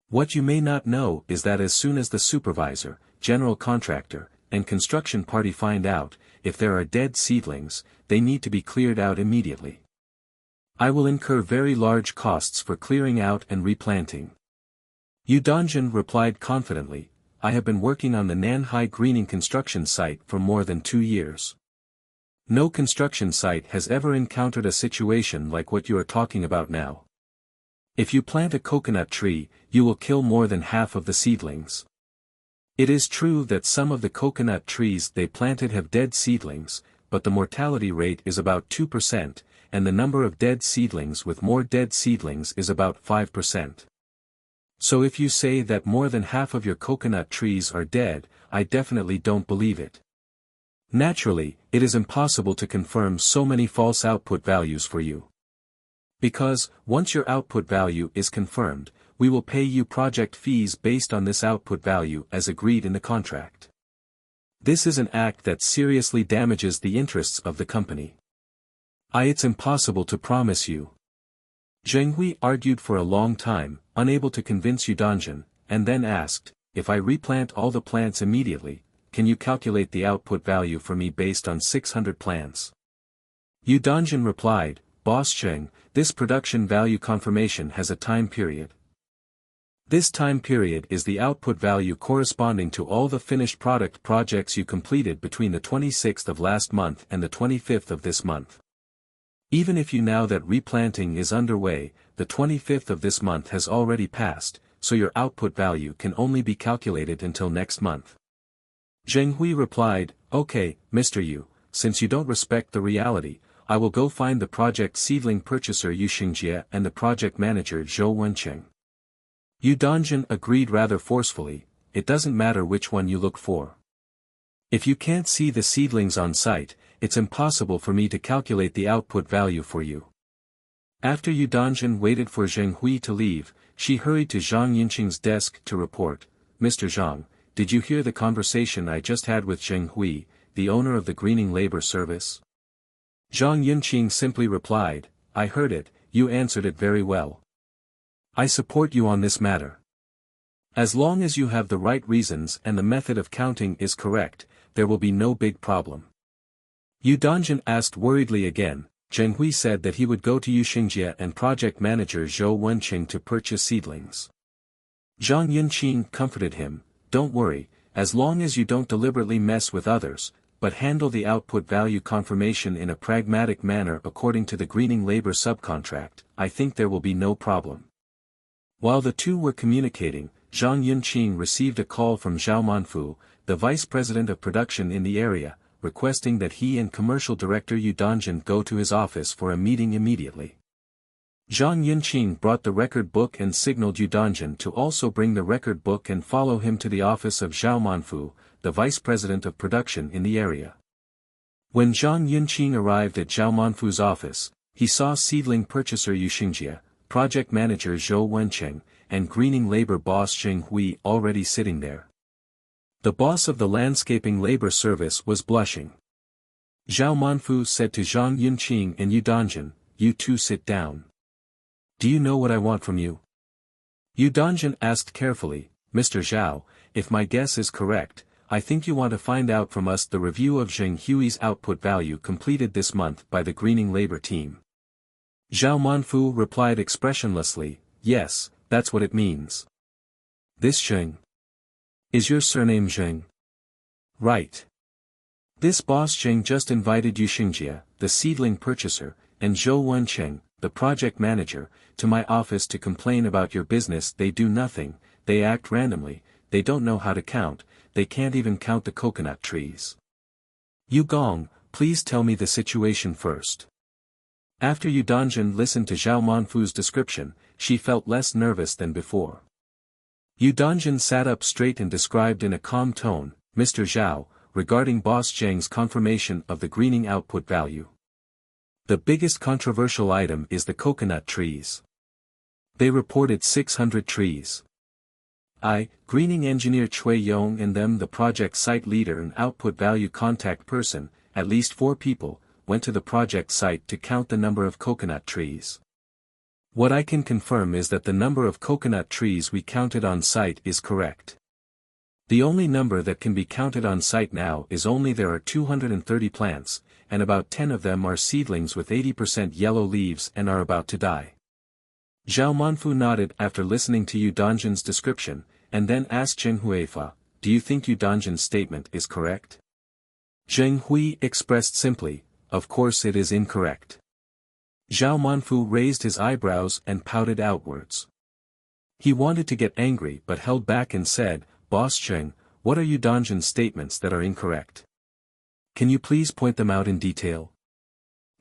What you may not know is that as soon as the supervisor, general contractor, and construction party find out, if there are dead seedlings, they need to be cleared out immediately. I will incur very large costs for clearing out and replanting. Yu Dongjin replied confidently, I have been working on the Nanhai greening construction site for more than 2 years. No construction site has ever encountered a situation like what you are talking about now. If you plant a coconut tree, you will kill more than half of the seedlings. It is true that some of the coconut trees they planted have dead seedlings, but the mortality rate is about 2%, and the number of dead seedlings with more dead seedlings is about 5%. So if you say that more than half of your coconut trees are dead, I definitely don't believe it. Naturally, it is impossible to confirm so many false output values for you. Because, once your output value is confirmed, we will pay you project fees based on this output value as agreed in the contract. This is an act that seriously damages the interests of the company. It's impossible to promise you. Zheng Hui argued for a long time, unable to convince Yu Dongjin, and then asked, if I replant all the plants immediately, can you calculate the output value for me based on 600 plants? Yu Dongjin replied, Boss Zheng, this production value confirmation has a time period. This time period is the output value corresponding to all the finished product projects you completed between the 26th of last month and the 25th of this month. Even if you know that replanting is underway, the 25th of this month has already passed, so your output value can only be calculated until next month. Zheng Hui replied, Okay, Mr. Yu, since you don't respect the reality, I will go find the project seedling purchaser Yu Xingjie and the project manager Zhou Wenqing. Yu Dongjin agreed rather forcefully, it doesn't matter which one you look for. If you can't see the seedlings on site, it's impossible for me to calculate the output value for you. After Yu Dongjin waited for Zheng Hui to leave, she hurried to Zhang Yunqing's desk to report, Mr. Zhang, did you hear the conversation I just had with Zheng Hui, the owner of the greening labor service? Zhang Yunqing simply replied, I heard it, you answered it very well. I support you on this matter. As long as you have the right reasons and the method of counting is correct, there will be no big problem. Yu Dongjin asked worriedly again. Zheng Hui said that he would go to Yu Xingjie and project manager Zhou Wenqing to purchase seedlings. Zhang Yunqing comforted him, don't worry, as long as you don't deliberately mess with others, but handle the output value confirmation in a pragmatic manner according to the greening labor subcontract, I think there will be no problem. While the two were communicating, Zhang Yunqing received a call from Zhao Manfu, the vice president of production in the area, requesting that he and commercial director Yu Dongjin go to his office for a meeting immediately. Zhang Yunqing brought the record book and signaled Yu Dongjin to also bring the record book and follow him to the office of Zhao Manfu, the vice president of production in the area. When Zhang Yunqing arrived at Zhao Manfu's office, he saw seedling purchaser Yu Xingjie, project manager Zhou Wenqing, and greening labor boss Zheng Hui already sitting there. The boss of the landscaping labor service was blushing. Zhao Manfu said to Zhang Yunqing and Yu Dongjin, you two sit down. Do you know what I want from you? Yu Dongjin asked carefully. Mr. Zhao, if my guess is correct, I think you want to find out from us the review of Zheng Hui's output value completed this month by the Greening Labor Team. Zhao Manfu replied expressionlessly, yes, that's what it means. This Zheng. Is your surname Zheng? Right. This boss Zheng just invited Yu Xingjie, the seedling purchaser, and Zhou Wencheng, the project manager, to my office to complain about your business. They do nothing, they act randomly, they don't know how to count, they can't even count the coconut trees. Yu Gong, please tell me the situation first. After Yu Dongjin listened to Zhao Manfu's description, she felt less nervous than before. Yu Dongjin sat up straight and described in a calm tone, Mr. Zhao, regarding Boss Zheng's confirmation of the greening output value. The biggest controversial item is the coconut trees. They reported 600 trees. Greening engineer Chui Yong and them, the project site leader and output value contact person, at least 4 people, went to the project site to count the number of coconut trees. What I can confirm is that the number of coconut trees we counted on site is correct. The only number that can be counted on site now is only there are 230 plants, and about 10 of them are seedlings with 80% yellow leaves and are about to die. Zhao Manfu nodded after listening to Yu Dongjin's description, and then asked Zheng Huifa, do you think Yu Dongjin's statement is correct? Zheng Hui expressed simply, of course it is incorrect. Zhao Manfu raised his eyebrows and pouted outwards. He wanted to get angry but held back and said, Boss Zheng, what are Yu Dongjin's statements that are incorrect? Can you please point them out in detail?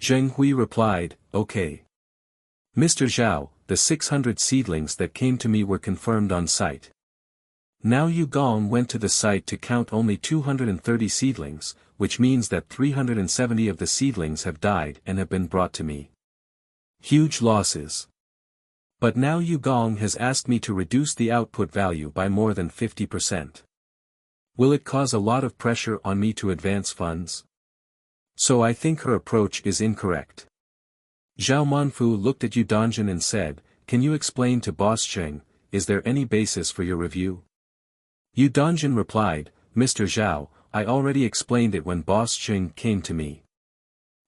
Zheng Hui replied, okay. Mr. Zhao, the 600 seedlings that came to me were confirmed on site. Now Yu Gong went to the site to count only 230 seedlings, which means that 370 of the seedlings have died and have been brought to me. Huge losses. But now Yu Gong has asked me to reduce the output value by more than 50%. Will it cause a lot of pressure on me to advance funds? So I think her approach is incorrect. Zhao Manfu looked at Yu Dongjin and said, can you explain to Boss Zheng, is there any basis for your review? Yu Dongjin replied, Mr. Zhao, I already explained it when Boss Zheng came to me.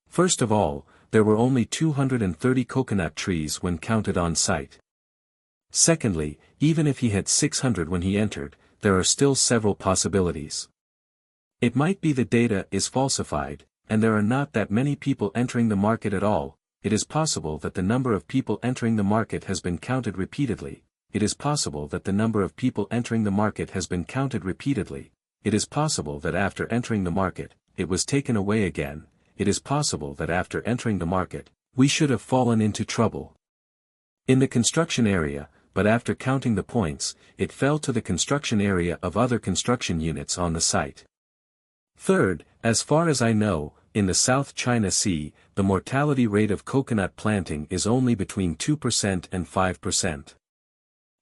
First of all, there were only 230 coconut trees when counted on site. Secondly, even if he had 600 when he entered, there are still several possibilities. It might be the data is falsified, and there are not that many people entering the market at all. It is possible that the number of people entering the market has been counted repeatedly. It is possible that the number of people entering the market has been counted repeatedly. It is possible that after entering the market, it was taken away again. It is possible that after entering the market, we should have fallen into trouble in the construction area, but after counting the points, it fell to the construction area of other construction units on the site. Third, as far as I know, in the South China Sea, the mortality rate of coconut planting is only between 2% and 5%.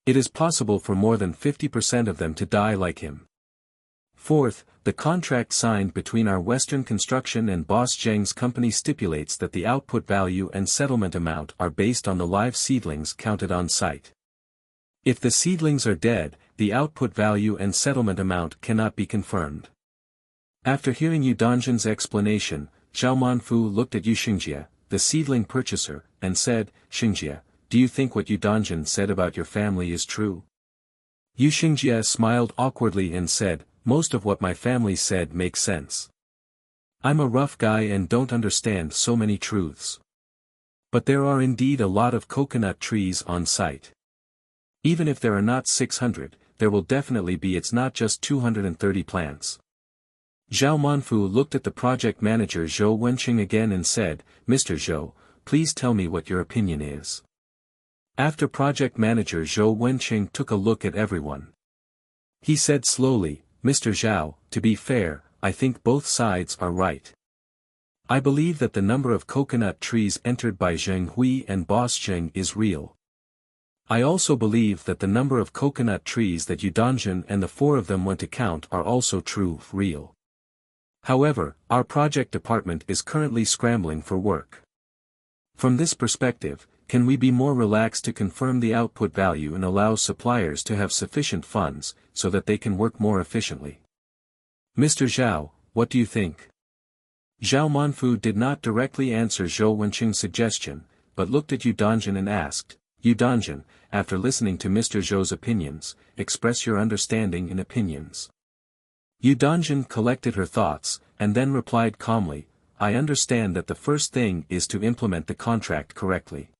It is possible for more than 50% of them to die like him. Fourth, the contract signed between our Western Construction and Boss Zheng's company stipulates that the output value and settlement amount are based on the live seedlings counted on site. If the seedlings are dead, the output value and settlement amount cannot be confirmed. After hearing Yu Dongjin's explanation, Zhao Manfu looked at Yu Xingjie, the seedling purchaser, and said, Xingjie, do you think what Yu Dongjin said about your family is true? Yu Xingjie smiled awkwardly and said, most of what my family said makes sense. I'm a rough guy and don't understand so many truths. But there are indeed a lot of coconut trees on site. Even if there are not 600, there will definitely be it's not just 230 plants. Zhao Manfu looked at the project manager Zhou Wenqing again and said, Mr. Zhou, please tell me what your opinion is. After project manager Zhou Wenqing took a look at everyone. He said slowly, Mr. Zhao, to be fair, I think both sides are right. I believe that the number of coconut trees entered by Zheng Hui and Boss Zheng is real. I also believe that the number of coconut trees that Yu Dongjin and the 4 of them went to count are also real. However, our project department is currently scrambling for work. From this perspective, can we be more relaxed to confirm the output value and allow suppliers to have sufficient funds, so that they can work more efficiently? Mr. Zhao, what do you think? Zhao Manfu did not directly answer Zhou Wenqing's suggestion, but looked at Yu Dongjin and asked, Yu Dongjin, after listening to Mr. Zhou's opinions, express your understanding and opinions. Yu Dongjin collected her thoughts, and then replied calmly, I understand that the first thing is to implement the contract correctly.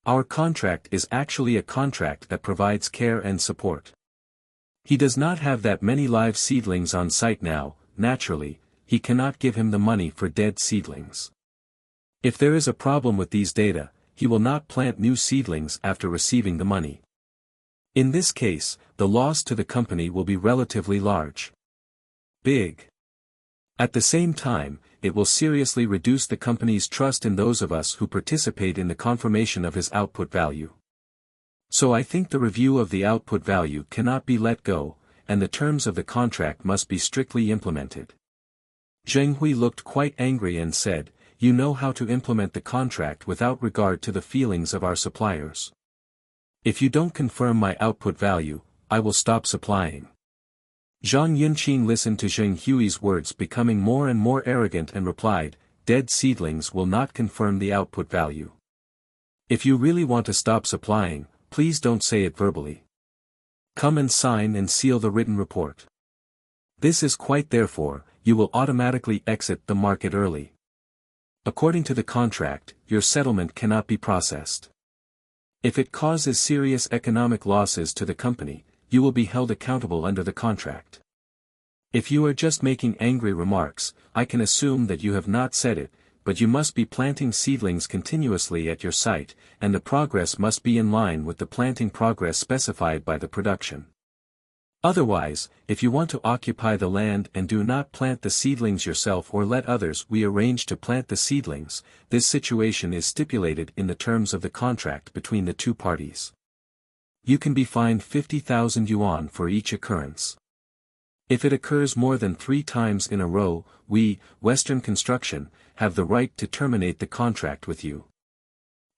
Our contract is actually a contract that provides care and support. He does not have that many live seedlings on site now, naturally, he cannot give him the money for dead seedlings. If there is a problem with these data, he will not plant new seedlings after receiving the money. In this case, the loss to the company will be relatively large. Big. At the same time, it will seriously reduce the company's trust in those of us who participate in the confirmation of his output value. So I think the review of the output value cannot be let go, and the terms of the contract must be strictly implemented. Zheng Hui looked quite angry and said, You know how to implement the contract without regard to the feelings of our suppliers. If you don't confirm my output value, I will stop supplying. Zhang Yunqing listened to Zheng Hui's words becoming more and more arrogant and replied, Dead seedlings will not confirm the output value. If you really want to stop supplying, please don't say it verbally. Come and sign and seal the written report. This is quite therefore, you will automatically exit the market early. According to the contract, your settlement cannot be processed. If it causes serious economic losses to the company, you will be held accountable under the contract. If you are just making angry remarks, I can assume that you have not said it, but you must be planting seedlings continuously at your site, and the progress must be in line with the planting progress specified by the production. Otherwise, if you want to occupy the land and do not plant the seedlings yourself or let others we arrange to plant the seedlings, this situation is stipulated in the terms of the contract between the two parties. You can be fined 50,000 yuan for each occurrence. If it occurs more than 3 times in a row, we, Western Construction, have the right to terminate the contract with you.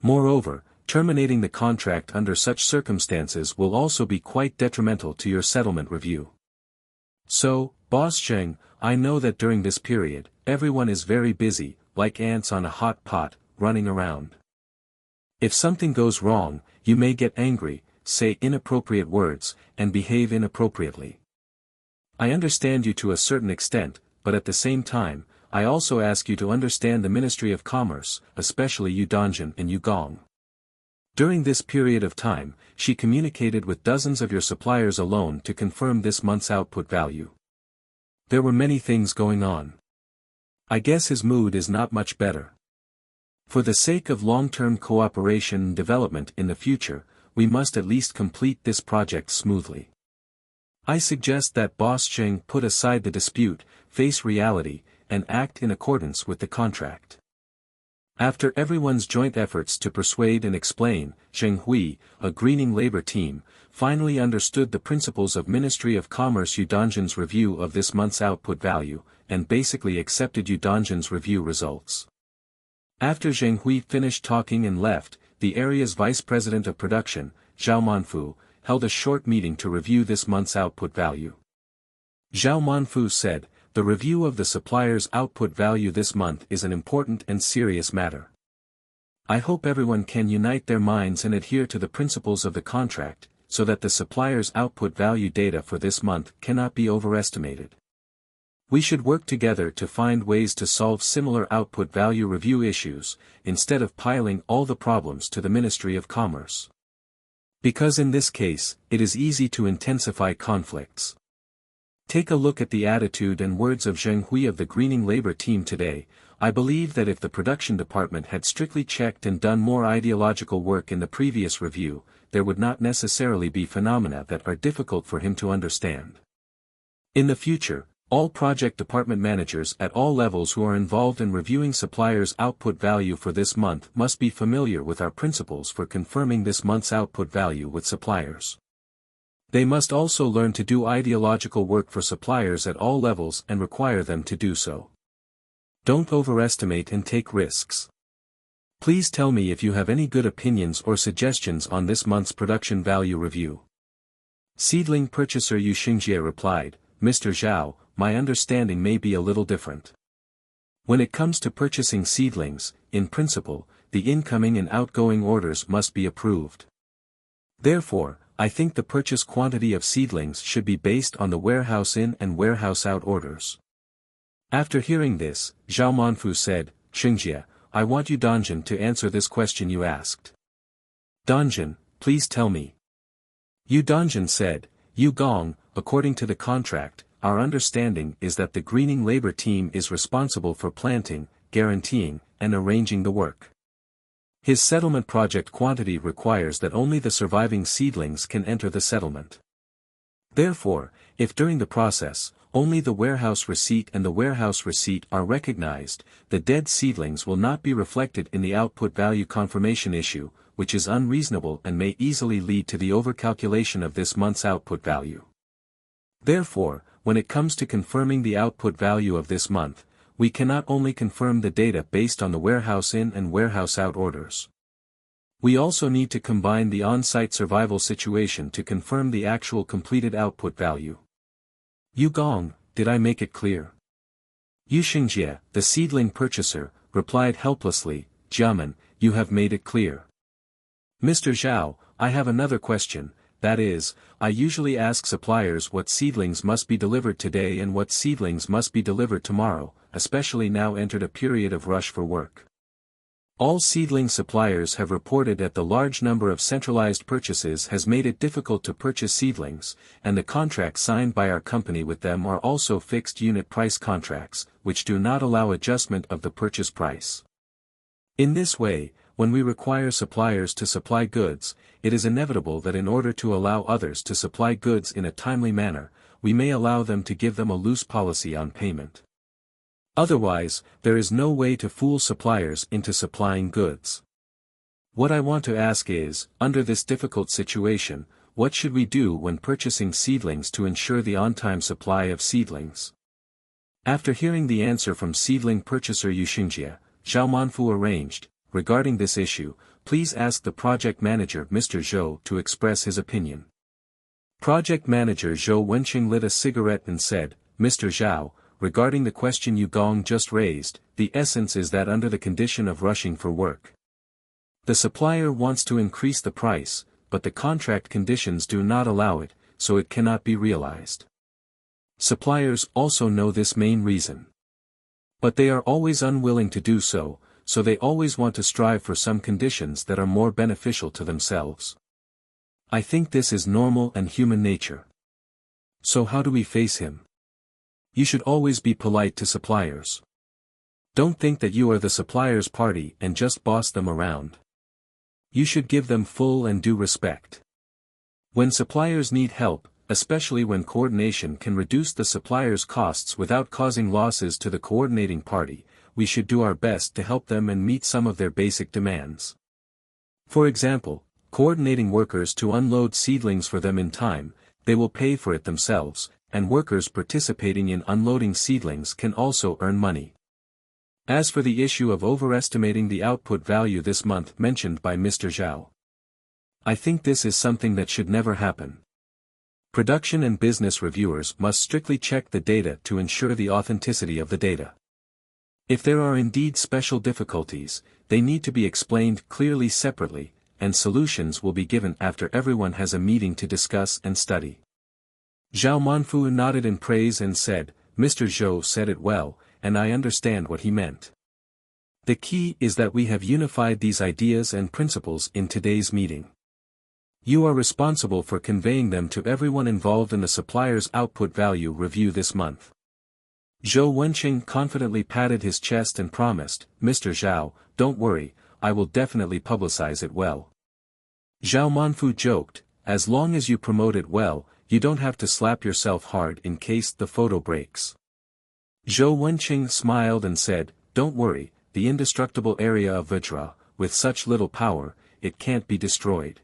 Moreover, terminating the contract under such circumstances will also be quite detrimental to your settlement review. So, Boss Zheng, I know that during this period, everyone is very busy, like ants on a hot pot, running around. If something goes wrong, you may get angry, say inappropriate words, and behave inappropriately. I understand you to a certain extent, but at the same time, I also ask you to understand the Ministry of Commerce, especially Yu Dongjin and Yu Gong. During this period of time, she communicated with dozens of your suppliers alone to confirm this month's output value. There were many things going on. I guess his mood is not much better. For the sake of long-term cooperation and development in the future, we must at least complete this project smoothly. I suggest that Boss Zheng put aside the dispute, face reality, and act in accordance with the contract. After everyone's joint efforts to persuade and explain, Zheng Hui, a greening labor team, finally understood the principles of Ministry of Commerce Yu Dongjin's review of this month's output value, and basically accepted Yu Dongjin's review results. After Zheng Hui finished talking and left, the area's vice president of production, Zhao Manfu, held a short meeting to review this month's output value. Zhao Manfu said, The review of the supplier's output value this month is an important and serious matter. I hope everyone can unite their minds and adhere to the principles of the contract, so that the supplier's output value data for this month cannot be overestimated. We should work together to find ways to solve similar output value review issues, instead of piling all the problems to the Ministry of Commerce. Because in this case, it is easy to intensify conflicts. Take a look at the attitude and words of Zheng Hui of the greening labor team today. I believe that if the production department had strictly checked and done more ideological work in the previous review, there would not necessarily be phenomena that are difficult for him to understand. In the future, all project department managers at all levels who are involved in reviewing suppliers' output value for this month must be familiar with our principles for confirming this month's output value with suppliers. They must also learn to do ideological work for suppliers at all levels and require them to do so. Don't overestimate and take risks. Please tell me if you have any good opinions or suggestions on this month's production value review. Seedling purchaser Yu Xingjie replied, Mr. Zhao, my understanding may be a little different. When it comes to purchasing seedlings, in principle, the incoming and outgoing orders must be approved. Therefore, I think the purchase quantity of seedlings should be based on the warehouse in and warehouse out orders. After hearing this, Zhao Manfu said, Xingjie, I want you Donjin to answer this question you asked. Donjin, please tell me. Yu Donjin said, Yu Gong, according to the contract, our understanding is that the greening labor team is responsible for planting, guaranteeing, and arranging the work. His settlement project quantity requires that only the surviving seedlings can enter the settlement. Therefore, if during the process, only the warehouse receipt and the warehouse receipt are recognized, the dead seedlings will not be reflected in the output value confirmation issue, which is unreasonable and may easily lead to the overcalculation of this month's output value. Therefore, when it comes to confirming the output value of this month, we cannot only confirm the data based on the warehouse in and warehouse out orders. We also need to combine the on-site survival situation to confirm the actual completed output value. Yu Gong, did I make it clear? Yu Xingjie, the seedling purchaser, replied helplessly, Jiamen, you have made it clear. Mr. Zhao, I have another question, that is, I usually ask suppliers what seedlings must be delivered today and what seedlings must be delivered tomorrow, especially now entered a period of rush for work. All seedling suppliers have reported that the large number of centralized purchases has made it difficult to purchase seedlings, and the contracts signed by our company with them are also fixed unit price contracts, which do not allow adjustment of the purchase price. In this way, when we require suppliers to supply goods, it is inevitable that in order to allow others to supply goods in a timely manner, we may allow them to give them a loose policy on payment. Otherwise, there is no way to fool suppliers into supplying goods. What I want to ask is, under this difficult situation, what should we do when purchasing seedlings to ensure the on-time supply of seedlings? After hearing the answer from seedling purchaser Yu Xingjie, Zhao Manfu arranged, regarding this issue, please ask the project manager Mr. Zhou to express his opinion. Project manager Zhou Wenqing lit a cigarette and said, Mr. Zhao, regarding the question Yu Gong just raised, the essence is that under the condition of rushing for work, the supplier wants to increase the price, but the contract conditions do not allow it, so it cannot be realized. Suppliers also know this main reason. But they are always unwilling to do so, so they always want to strive for some conditions that are more beneficial to themselves. I think this is normal and human nature. So how do we face him? You should always be polite to suppliers. Don't think that you are the supplier's party and just boss them around. You should give them full and due respect. When suppliers need help, especially when coordination can reduce the supplier's costs without causing losses to the coordinating party, we should do our best to help them and meet some of their basic demands. For example, coordinating workers to unload seedlings for them in time, they will pay for it themselves, and workers participating in unloading seedlings can also earn money. As for the issue of overestimating the output value this month mentioned by Mr. Zhao, I think this is something that should never happen. Production and business reviewers must strictly check the data to ensure the authenticity of the data. If there are indeed special difficulties, they need to be explained clearly separately, and solutions will be given after everyone has a meeting to discuss and study. Zhao Manfu nodded in praise and said, Mr. Zhou said it well, and I understand what he meant. The key is that we have unified these ideas and principles in today's meeting. You are responsible for conveying them to everyone involved in the supplier's output value review this month. Zhou Wenqing confidently patted his chest and promised, Mr. Zhao, don't worry, I will definitely publicize it well. Zhao Manfu joked, as long as you promote it well, you don't have to slap yourself hard in case the photo breaks. Zhou Wenqing smiled and said, don't worry, the indestructible area of Vajra, with such little power, it can't be destroyed.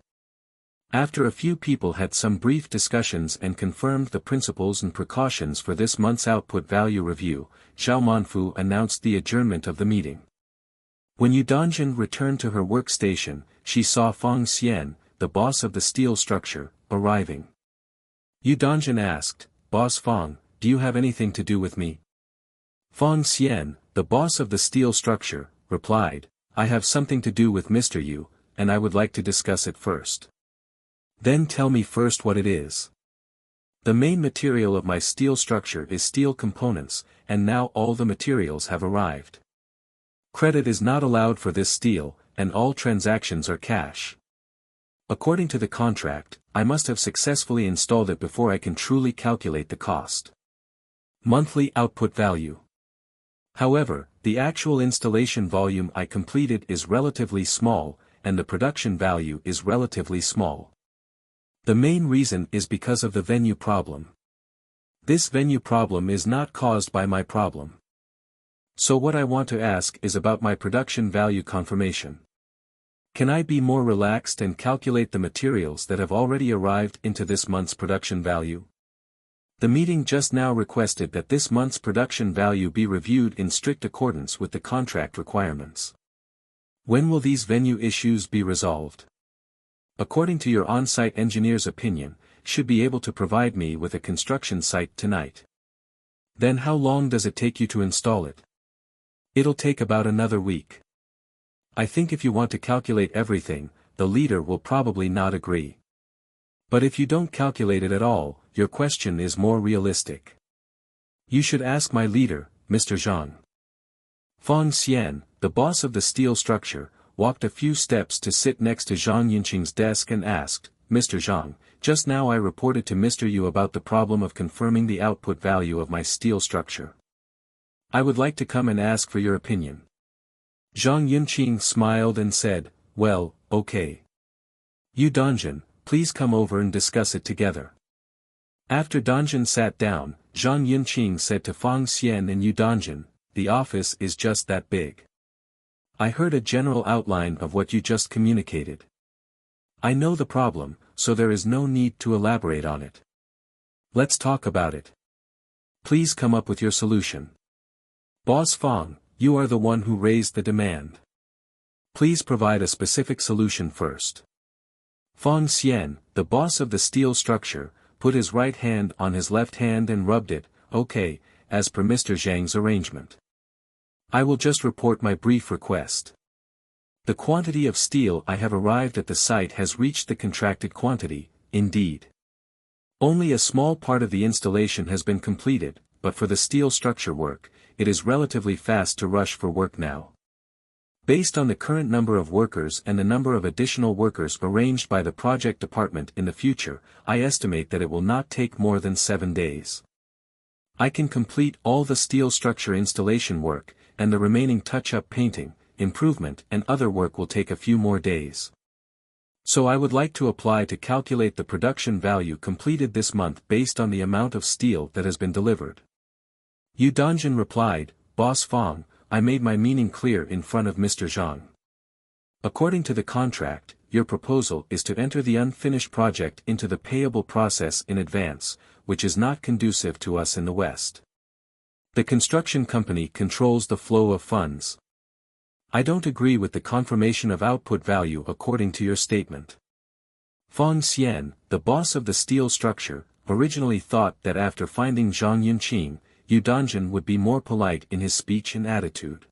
After a few people had some brief discussions and confirmed the principles and precautions for this month's output value review, Zhao Manfu announced the adjournment of the meeting. When Yu Dongjin returned to her workstation, she saw Feng Xian, the boss of the steel structure, arriving. Yu Dongjin asked, "Boss Feng, do you have anything to do with me?" Feng Xian, the boss of the steel structure, replied, "I have something to do with Mr. Yu, and I would like to discuss it first." "Then tell me first what it is." "The main material of my steel structure is steel components, and now all the materials have arrived. Credit is not allowed for this steel, and all transactions are cash. According to the contract, I must have successfully installed it before I can truly calculate the cost. Monthly output value. However, the actual installation volume I completed is relatively small, and the production value is relatively small. The main reason is because of the venue problem. This venue problem is not caused by my problem. So what I want to ask is about my production value confirmation. Can I be more relaxed and calculate the materials that have already arrived into this month's production value? The meeting just now requested that this month's production value be reviewed in strict accordance with the contract requirements. When will these venue issues be resolved? According to your on-site engineer's opinion, should be able to provide me with a construction site tonight. Then how long does it take you to install it? It'll take about another week. I think if you want to calculate everything, the leader will probably not agree. But if you don't calculate it at all, your question is more realistic. You should ask my leader, Mr. Zhang. Feng Xian, the boss of the steel structure, walked a few steps to sit next to Zhang Yunqing's desk and asked, "Mr. Zhang, just now I reported to Mr. Yu about the problem of confirming the output value of my steel structure. I would like to come and ask for your opinion." Zhang Yunqing smiled and said, "Well, okay. Yu Dongjin, please come over and discuss it together." After Dongjin sat down, Zhang Yunqing said to Feng Xian and Yu Dongjin, "The office is just that big. I heard a general outline of what you just communicated. I know the problem, so there is no need to elaborate on it. Let's talk about it. Please come up with your solution. Boss Feng, you are the one who raised the demand. Please provide a specific solution first." Feng Xian, the boss of the steel structure, put his right hand on his left hand and rubbed it. "Okay, as per Mr. Zhang's arrangement. I will just report my brief request. The quantity of steel I have arrived at the site has reached the contracted quantity, indeed. Only a small part of the installation has been completed, but for the steel structure work, it is relatively fast to rush for work now. Based on the current number of workers and the number of additional workers arranged by the project department in the future, I estimate that it will not take more than 7 days. I can complete all the steel structure installation work, and the remaining touch-up painting, improvement and other work will take a few more days. So I would like to apply to calculate the production value completed this month based on the amount of steel that has been delivered." Yu Dongjin replied, "Boss Feng, I made my meaning clear in front of Mr. Zhang. According to the contract, your proposal is to enter the unfinished project into the payable process in advance, which is not conducive to us in the West. The construction company controls the flow of funds. I don't agree with the confirmation of output value according to your statement." Feng Xian, the boss of the steel structure, originally thought that after finding Zhang Yunqing, Yu Dongjin would be more polite in his speech and attitude.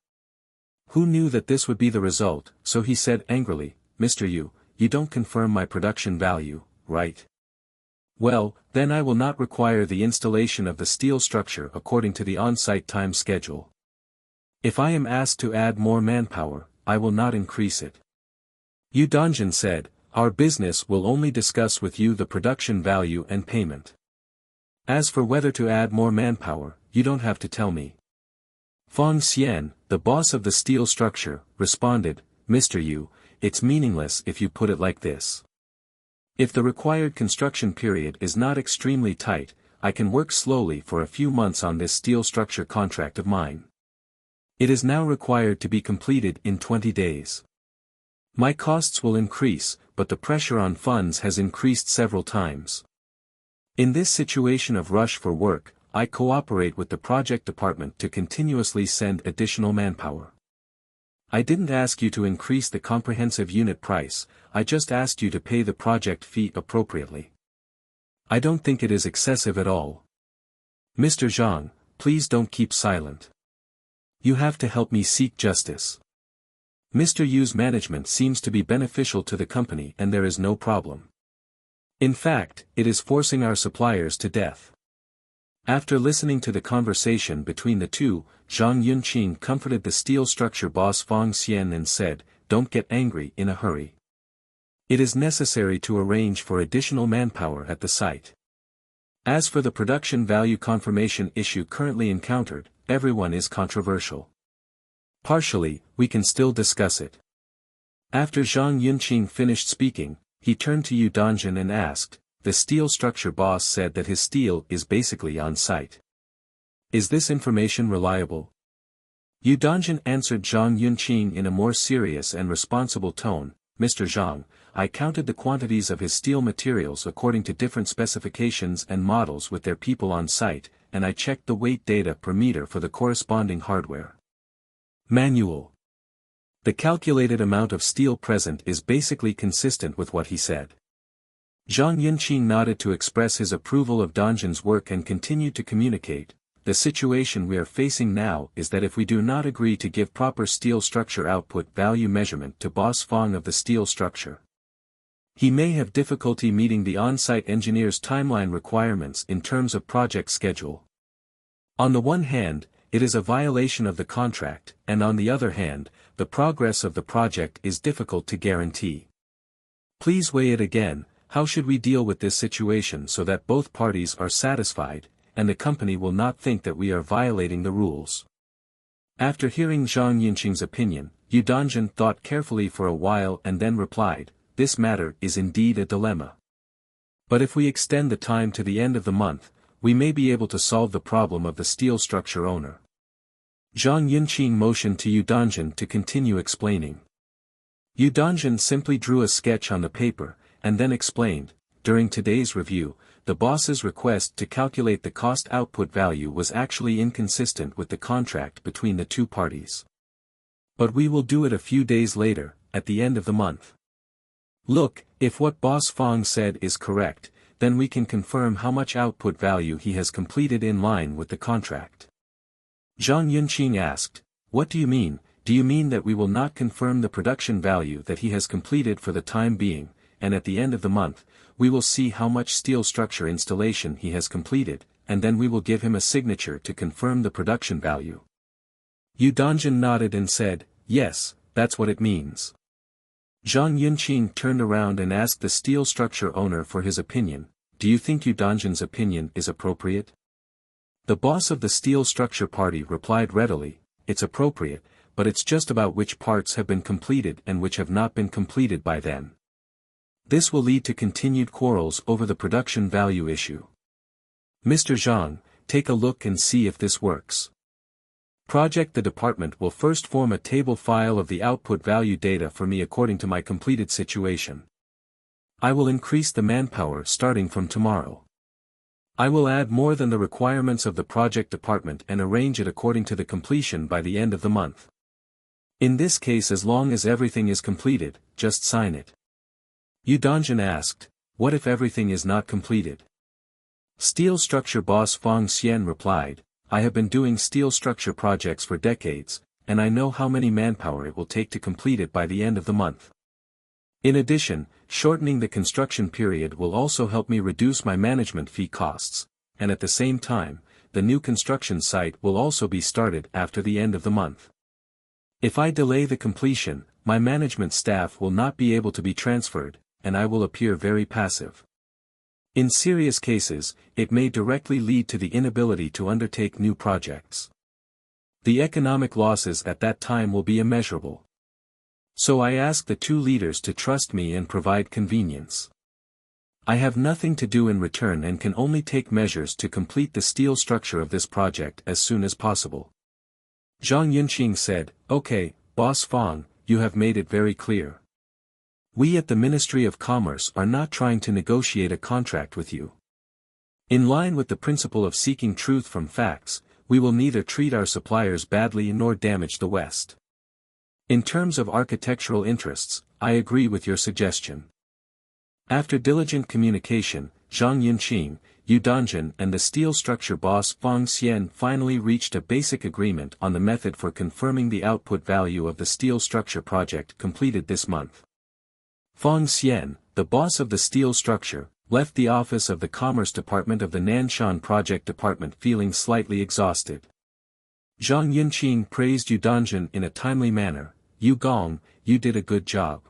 Who knew that this would be the result, so he said angrily, "Mr. Yu, you don't confirm my production value, right? Well, then I will not require the installation of the steel structure according to the on-site time schedule. If I am asked to add more manpower, I will not increase it." Yu Dongjin said, "Our business will only discuss with you the production value and payment. As for whether to add more manpower, you don't have to tell me." Feng Xian, the boss of the steel structure, responded, "Mr. Yu, it's meaningless if you put it like this. If the required construction period is not extremely tight, I can work slowly for a few months on this steel structure contract of mine. It is now required to be completed in 20 days. My costs will increase, but the pressure on funds has increased several times. In this situation of rush for work, I cooperate with the project department to continuously send additional manpower. I didn't ask you to increase the comprehensive unit price, I just asked you to pay the project fee appropriately. I don't think it is excessive at all. Mr. Zhang, please don't keep silent. You have to help me seek justice. Mr. Yu's management seems to be beneficial to the company and there is no problem. In fact, it is forcing our suppliers to death. After listening to the conversation between the two, Zhang Yunqing comforted the steel structure boss Fang Xian and said, "Don't get angry in a hurry. It is necessary to arrange for additional manpower at the site. As for the production value confirmation issue currently encountered, everyone is controversial. Partially, we can still discuss it." After Zhang Yunqing finished speaking, he turned to Yu Dongjin and asked, "The steel structure boss said that his steel is basically on site. Is this information reliable?" Yu Dongjin answered Zhang Yunqing in a more serious and responsible tone, "Mr. Zhang, I counted the quantities of his steel materials according to different specifications and models with their people on site, and I checked the weight data per meter for the corresponding hardware. Manual. The calculated amount of steel present is basically consistent with what he said." Zhang Yunqing nodded to express his approval of Dongjin's work and continued to communicate, "The situation we are facing now is that if we do not agree to give proper steel structure output value measurement to Boss Fang of the steel structure, he may have difficulty meeting the on-site engineer's timeline requirements in terms of project schedule. On the one hand, it is a violation of the contract, and on the other hand, the progress of the project is difficult to guarantee. Please weigh it again, how should we deal with this situation so that both parties are satisfied, and the company will not think that we are violating the rules?" After hearing Zhang Yunqing's opinion, Yu Dongjin thought carefully for a while and then replied, "This matter is indeed a dilemma. But if we extend the time to the end of the month, we may be able to solve the problem of the steel structure owner." Zhang Yunqing motioned to Yu Dongjin to continue explaining. Yu Dongjin simply drew a sketch on the paper, and then explained, "During today's review, the boss's request to calculate the cost output value was actually inconsistent with the contract between the two parties. But we will do it a few days later, at the end of the month. Look, if what Boss Fang said is correct, then we can confirm how much output value he has completed in line with the contract." Zhang Yunqing asked, "What do you mean? Do you mean that we will not confirm the production value that he has completed for the time being, and at the end of the month, we will see how much steel structure installation he has completed, and then we will give him a signature to confirm the production value?" Yu Dongjin nodded and said, "Yes, that's what it means." Zhang Yunqing turned around and asked the steel structure owner for his opinion, "Do you think Yu Dongjin's opinion is appropriate?" The boss of the steel structure party replied readily, "It's appropriate, but it's just about which parts have been completed and which have not been completed by then. This will lead to continued quarrels over the production value issue. Mr. Zhang, take a look and see if this works. The department will first form a table file of the output value data for me according to my completed situation. I will increase the manpower starting from tomorrow. I will add more than the requirements of the project department and arrange it according to the completion by the end of the month. In this case, as long as everything is completed, just sign it." Yu Dongjin asked, "What if everything is not completed?" Steel structure boss Fang Xian replied, "I have been doing steel structure projects for decades, and I know how many manpower it will take to complete it by the end of the month. In addition, shortening the construction period will also help me reduce my management fee costs, and at the same time, the new construction site will also be started after the end of the month. If I delay the completion, my management staff will not be able to be transferred, and I will appear very passive. In serious cases, it may directly lead to the inability to undertake new projects. The economic losses at that time will be immeasurable. So I ask the two leaders to trust me and provide convenience. I have nothing to do in return and can only take measures to complete the steel structure of this project as soon as possible." Zhang Yunqing said, "Okay, Boss Fang, you have made it very clear. We at the Ministry of Commerce are not trying to negotiate a contract with you. In line with the principle of seeking truth from facts, we will neither treat our suppliers badly nor damage the West. In terms of architectural interests, I agree with your suggestion. After diligent communication, Zhang Yunqing, Yu Dongjin and the steel structure boss Fang Xian finally reached a basic agreement on the method for confirming the output value of the steel structure project completed this month. Fang Xian, the boss of the steel structure, left the office of the Commerce Department of the Nanshan Project Department feeling slightly exhausted. Zhang Yunqing praised Yu Dongjin in a timely manner. Yu Gong, you did a good job.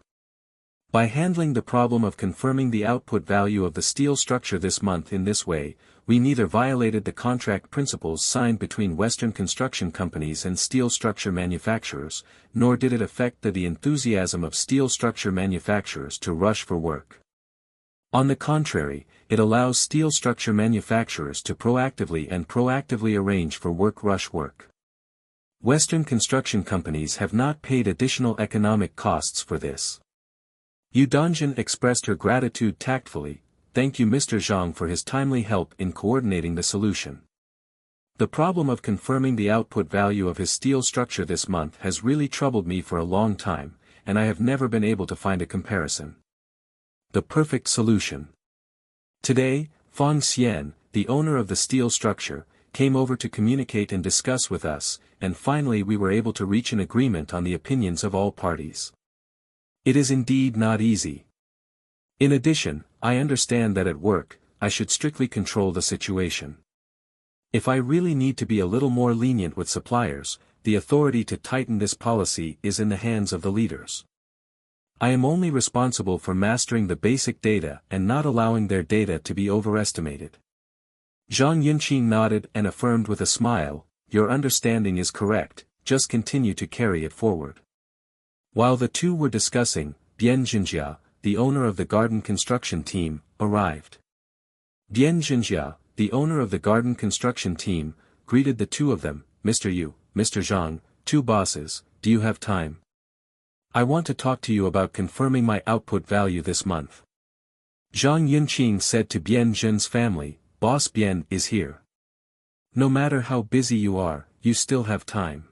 By handling the problem of confirming the output value of the steel structure this month in this way, we neither violated the contract principles signed between Western construction companies and steel structure manufacturers, nor did it affect the enthusiasm of steel structure manufacturers to rush for work. On the contrary, it allows steel structure manufacturers to proactively arrange for rush work. Western construction companies have not paid additional economic costs for this. Yu Dongjin expressed her gratitude tactfully. Thank you Mr. Zhang for his timely help in coordinating the solution. The problem of confirming the output value of his steel structure this month has really troubled me for a long time, and I have never been able to find a comparison. The perfect solution. Today, Fang Xian, the owner of the steel structure, came over to communicate and discuss with us, and finally we were able to reach an agreement on the opinions of all parties. It is indeed not easy. In addition, I understand that at work, I should strictly control the situation. If I really need to be a little more lenient with suppliers, the authority to tighten this policy is in the hands of the leaders. I am only responsible for mastering the basic data and not allowing their data to be overestimated. Zhang Yunqing nodded and affirmed with a smile, your understanding is correct, just continue to carry it forward. While the two were discussing, Bian Jinjia, the owner of the garden construction team, arrived. Bian Jinjia, the owner of the garden construction team, greeted the two of them, Mr. Yu, Mr. Zhang, two bosses, do you have time? I want to talk to you about confirming my output value this month. Zhang Yunqing said to Bian Jin's family, Boss Bian is here. No matter how busy you are, you still have time.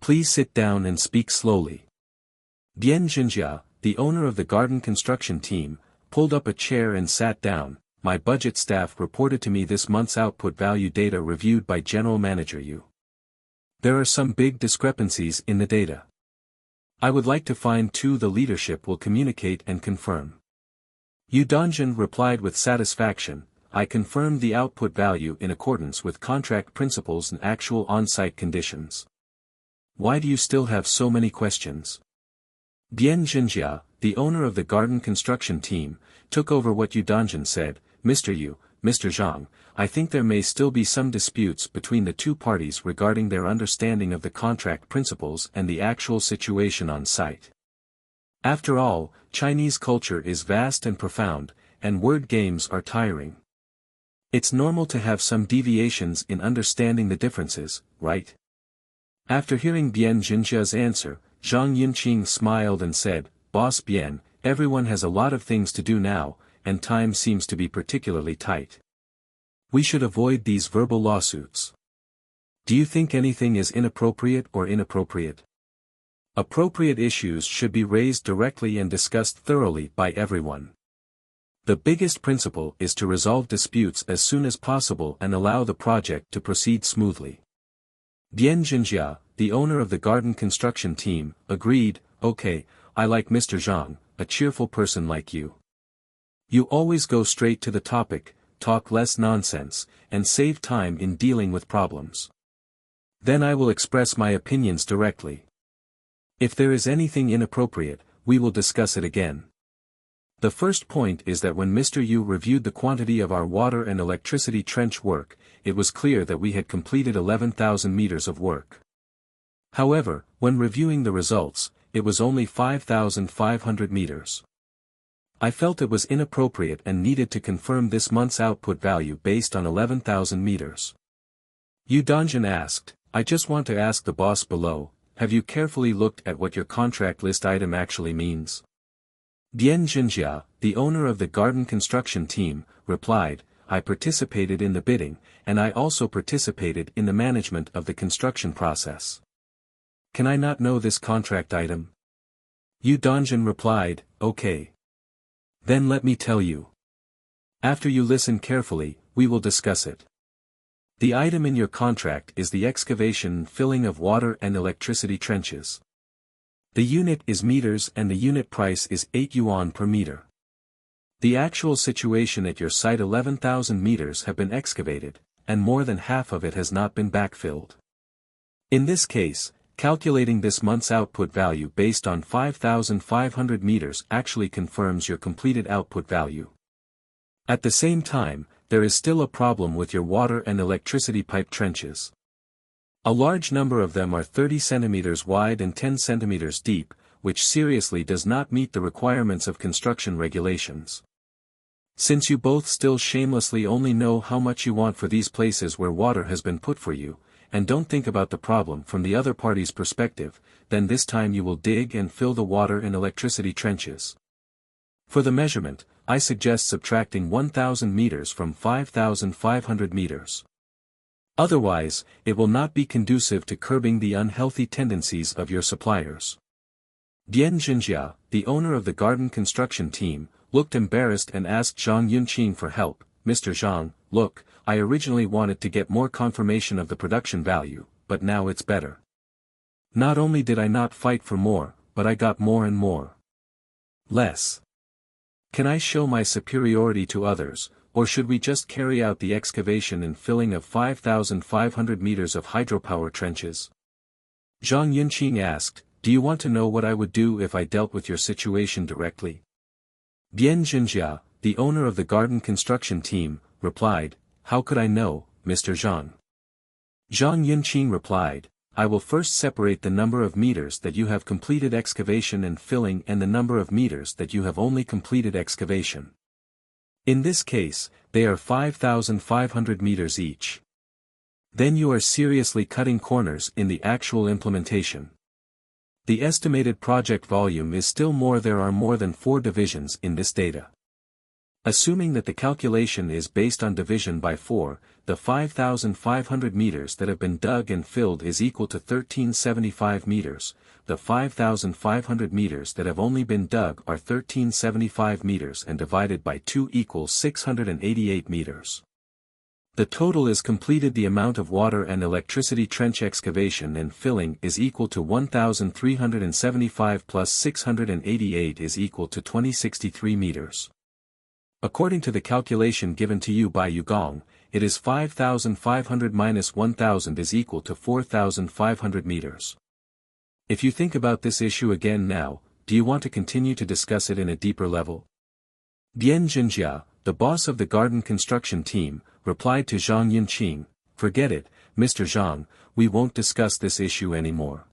Please sit down and speak slowly. Bian Jinjia, the owner of the garden construction team, pulled up a chair and sat down. My budget staff reported to me this month's output value data reviewed by General Manager Yu. There are some big discrepancies in the data. I would like to find two the leadership will communicate and confirm. Yu Dongjin replied with satisfaction, I confirmed the output value in accordance with contract principles and actual on-site conditions. Why do you still have so many questions? Bian Jinjia, the owner of the garden construction team, took over what Yu Dongjin said, Mr. Yu, Mr. Zhang, I think there may still be some disputes between the two parties regarding their understanding of the contract principles and the actual situation on site. After all, Chinese culture is vast and profound, and word games are tiring. It's normal to have some deviations in understanding the differences, right? After hearing Bian Jinjia's answer, Zhang Yunqing smiled and said, Boss Bian, everyone has a lot of things to do now, and time seems to be particularly tight. We should avoid these verbal lawsuits. Do you think anything is inappropriate or inappropriate? Appropriate issues should be raised directly and discussed thoroughly by everyone. The biggest principle is to resolve disputes as soon as possible and allow the project to proceed smoothly. Bian Jinjia, the owner of the garden construction team, agreed, okay, I like Mr. Zhang, a cheerful person like you. You always go straight to the topic, talk less nonsense, and save time in dealing with problems. Then I will express my opinions directly. If there is anything inappropriate, we will discuss it again. The first point is that when Mr. Yu reviewed the quantity of our water and electricity trench work, it was clear that we had completed 11,000 meters of work. However, when reviewing the results, it was only 5,500 meters. I felt it was inappropriate and needed to confirm this month's output value based on 11,000 meters. Yu Dongjin asked, I just want to ask the boss below, have you carefully looked at what your contract list item actually means? Bian Jinjia, the owner of the garden construction team, replied, I participated in the bidding, and I also participated in the management of the construction process. Can I not know this contract item? Yu Donjin replied, okay. Then let me tell you. After you listen carefully, we will discuss it. The item in your contract is the excavation and filling of water and electricity trenches. The unit is meters and the unit price is 8 yuan per meter. The actual situation at your site 11,000 meters have been excavated, and more than half of it has not been backfilled. In this case, calculating this month's output value based on 5,500 meters actually confirms your completed output value. At the same time, there is still a problem with your water and electricity pipe trenches. A large number of them are 30 centimeters wide and 10 centimeters deep, which seriously does not meet the requirements of construction regulations. Since you both still shamelessly only know how much you want for these places where water has been put for you, and don't think about the problem from the other party's perspective, then this time you will dig and fill the water and electricity trenches. For the measurement, I suggest subtracting 1,000 meters from 5,500 meters. Otherwise, it will not be conducive to curbing the unhealthy tendencies of your suppliers. Bian Jinjia, the owner of the garden construction team, looked embarrassed and asked Zhang Yunqing for help. Mr. Zhang, look, I originally wanted to get more confirmation of the production value, but now it's better. Not only did I not fight for more, but I got more and more. Less. Can I show my superiority to others, or should we just carry out the excavation and filling of 5,500 meters of hydropower trenches? Zhang Yunqing asked, do you want to know what I would do if I dealt with your situation directly? Bian Jinjia, the owner of the garden construction team, replied, how could I know, Mr. Zhang? Zhang Yunqing replied, I will first separate the number of meters that you have completed excavation and filling and the number of meters that you have only completed excavation. In this case, they are 5,500 meters each. Then you are seriously cutting corners in the actual implementation. The estimated project volume is still more. There are more than 4 divisions in this data. Assuming that the calculation is based on division by 4, the 5,500 meters that have been dug and filled is equal to 1375 meters, the 5,500 meters that have only been dug are 1375 meters and divided by 2 equals 688 meters. The total is completed. The amount of water and electricity trench excavation and filling is equal to 1,375 plus 688 is equal to 2063 meters. According to the calculation given to you by Yu Gong, it is 5,500 minus 1,000 is equal to 4,500 meters. If you think about this issue again now, do you want to continue to discuss it in a deeper level? Bian Jinjia, the boss of the garden construction team, replied to Zhang Yunqing, forget it, Mr. Zhang, we won't discuss this issue anymore.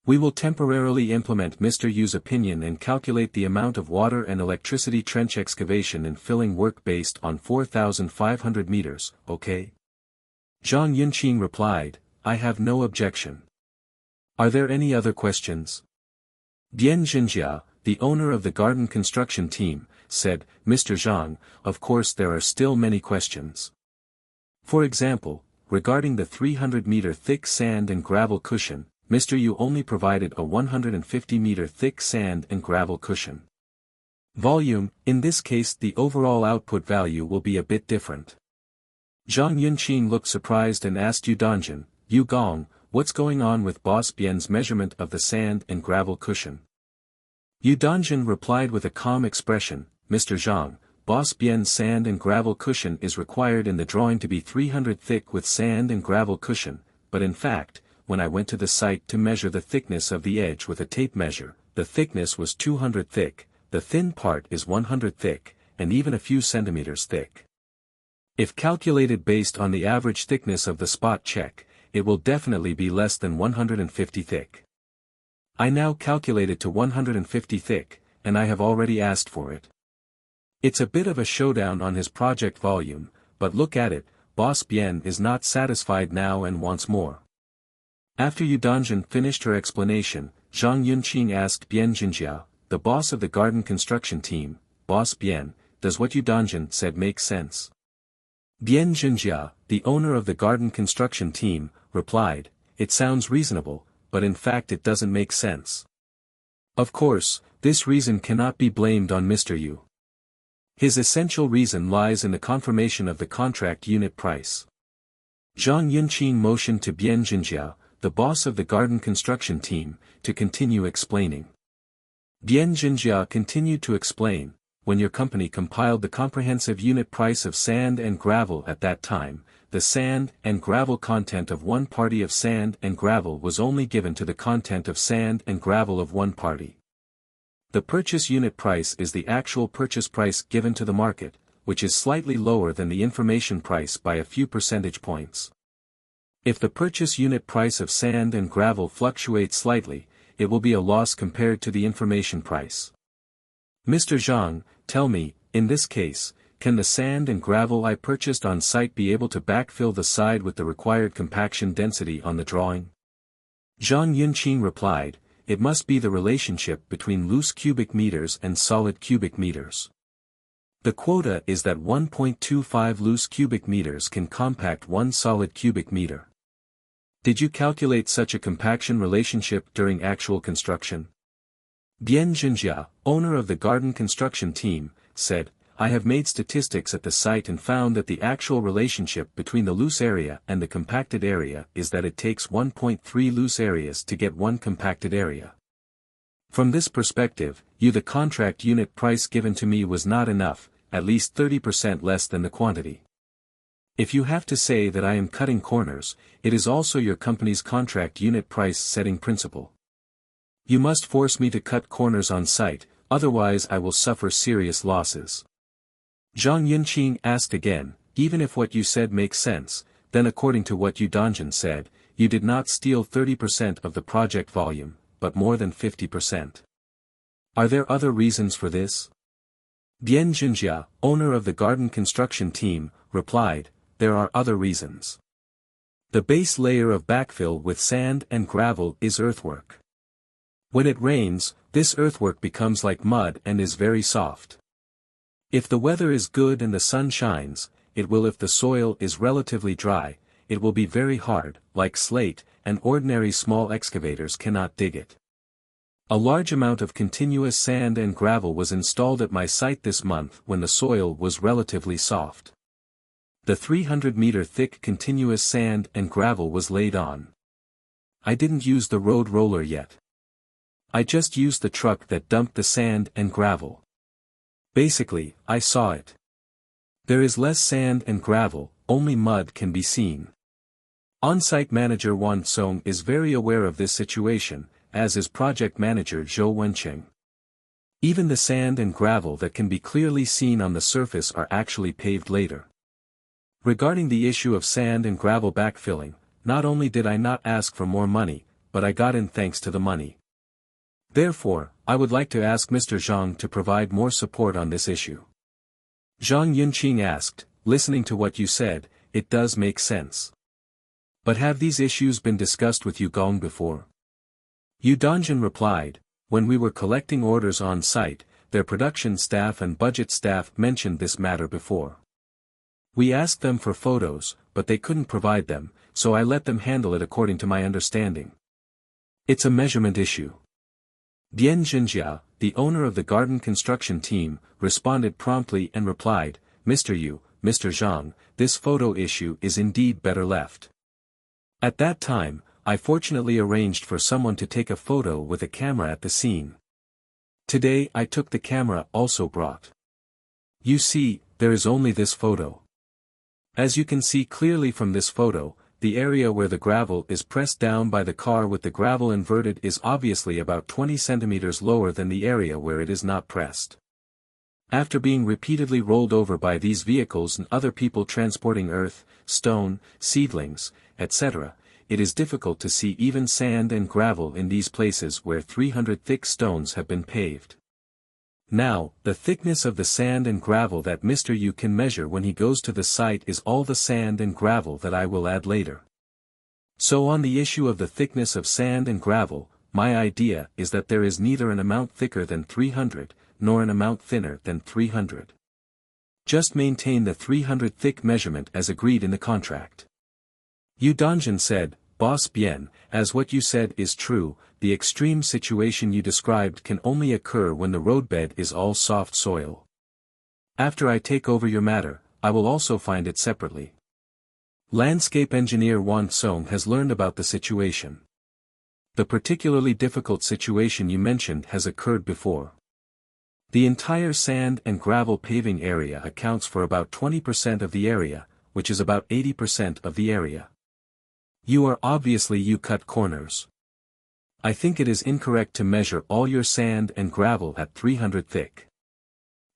We will temporarily implement Mr. Yu's opinion and calculate the amount of water and electricity trench excavation and filling work based on 4,500 meters, okay? Zhang Yunqing replied, I have no objection. Are there any other questions? Bian Jinjia, the owner of the garden construction team, said, Mr. Zhang, of course there are still many questions. For example, regarding the 300-meter thick sand and gravel cushion, Mr. Yu only provided a 150-meter thick sand and gravel cushion. Volume, in this case the overall output value will be a bit different. Zhang Yunqing looked surprised and asked Yu Donjin, Yu Gong, what's going on with Boss Bian's measurement of the sand and gravel cushion? Yu Donjin replied with a calm expression, Mr. Zhang, Boss Bian's sand and gravel cushion is required in the drawing to be 300 thick with sand and gravel cushion, but in fact, when I went to the site to measure the thickness of the edge with a tape measure, the thickness was 200 thick, the thin part is 100 thick, and even a few centimeters thick. If calculated based on the average thickness of the spot check, it will definitely be less than 150 thick. I now calculate it to 150 thick, and I have already asked for it. It's a bit of a showdown on his project volume, but look at it, Boss Bian is not satisfied now and wants more. After Yu Donjin finished her explanation, Zhang Yunqing asked Bian Jinjia, the boss of the garden construction team, Boss Bian, does what Yu Donjin said make sense? Bian Jinjia, the owner of the garden construction team, replied, it sounds reasonable, but in fact it doesn't make sense. Of course, this reason cannot be blamed on Mr. Yu. His essential reason lies in the confirmation of the contract unit price. Zhang Yunqing motioned to Bian Jinjia, the boss of the garden construction team, to continue explaining. Bian Jinjia continued to explain, when your company compiled the comprehensive unit price of sand and gravel at that time, the sand and gravel content of one party of sand and gravel was only given to the content of sand and gravel of one party. The purchase unit price is the actual purchase price given to the market, which is slightly lower than the information price by a few percentage points. If the purchase unit price of sand and gravel fluctuates slightly, it will be a loss compared to the information price. Mr. Zhang, tell me, in this case, can the sand and gravel I purchased on site be able to backfill the side with the required compaction density on the drawing? Zhang Yunqing replied, it must be the relationship between loose cubic meters and solid cubic meters. The quota is that 1.25 loose cubic meters can compact 1 solid cubic meter. Did you calculate such a compaction relationship during actual construction? Bian Jinjia, owner of the garden construction team, said, I have made statistics at the site and found that the actual relationship between the loose area and the compacted area is that it takes 1.3 loose areas to get 1 compacted area. From this perspective, the contract unit price given to me was not enough, at least 30% less than the quantity. If you have to say that I am cutting corners, it is also your company's contract unit price setting principle. You must force me to cut corners on site, otherwise I will suffer serious losses. Zhang Yunqing asked again, even if what you said makes sense, then according to what Yu Dongjin said, you did not steal 30% of the project volume, but more than 50%. Are there other reasons for this? Bian Jinjia, owner of the garden construction team, replied, there are other reasons. The base layer of backfill with sand and gravel is earthwork. When it rains, this earthwork becomes like mud and is very soft. If the weather is good and the sun shines, it will. If the soil is relatively dry, it will be very hard, like slate, and ordinary small excavators cannot dig it. A large amount of continuous sand and gravel was installed at my site this month when the soil was relatively soft. The 300-meter thick continuous sand and gravel was laid on. I didn't use the road roller yet. I just used the truck that dumped the sand and gravel. Basically, I saw it. There is less sand and gravel, only mud can be seen. On-site manager Wan Song is very aware of this situation, as is project manager Zhou Wenqing. Even the sand and gravel that can be clearly seen on the surface are actually paved later. Regarding the issue of sand and gravel backfilling, not only did I not ask for more money, but I got in thanks to the money. Therefore, I would like to ask Mr. Zhang to provide more support on this issue. Zhang Yunqing asked, listening to what you said, it does make sense. But have these issues been discussed with Yu Gong before? Yu Dongjin replied, when we were collecting orders on site, their production staff and budget staff mentioned this matter before. We asked them for photos, but they couldn't provide them, so I let them handle it according to my understanding. It's a measurement issue. Bian Jinjia, the owner of the garden construction team, responded promptly and replied, Mr. Yu, Mr. Zhang, this photo issue is indeed better left. At that time, I fortunately arranged for someone to take a photo with a camera at the scene. Today I took the camera also brought. You see, there is only this photo. As you can see clearly from this photo, the area where the gravel is pressed down by the car with the gravel inverted is obviously about 20 centimeters lower than the area where it is not pressed. After being repeatedly rolled over by these vehicles and other people transporting earth, stone, seedlings, etc., it is difficult to see even sand and gravel in these places where 300 thick stones have been paved. Now, the thickness of the sand and gravel that Mr. Yu can measure when he goes to the site is all the sand and gravel that I will add later. So on the issue of the thickness of sand and gravel, my idea is that there is neither an amount thicker than 300, nor an amount thinner than 300. Just maintain the 300 thick measurement as agreed in the contract. Yu Dongjin said, Boss Bien, as what you said is true, the extreme situation you described can only occur when the roadbed is all soft soil. After I take over your matter, I will also find it separately. Landscape engineer Wan Song has learned about the situation. The particularly difficult situation you mentioned has occurred before. The entire sand and gravel paving area accounts for about 20% of the area, which is about 80% of the area. You cut corners. I think it is incorrect to measure all your sand and gravel at 300 thick.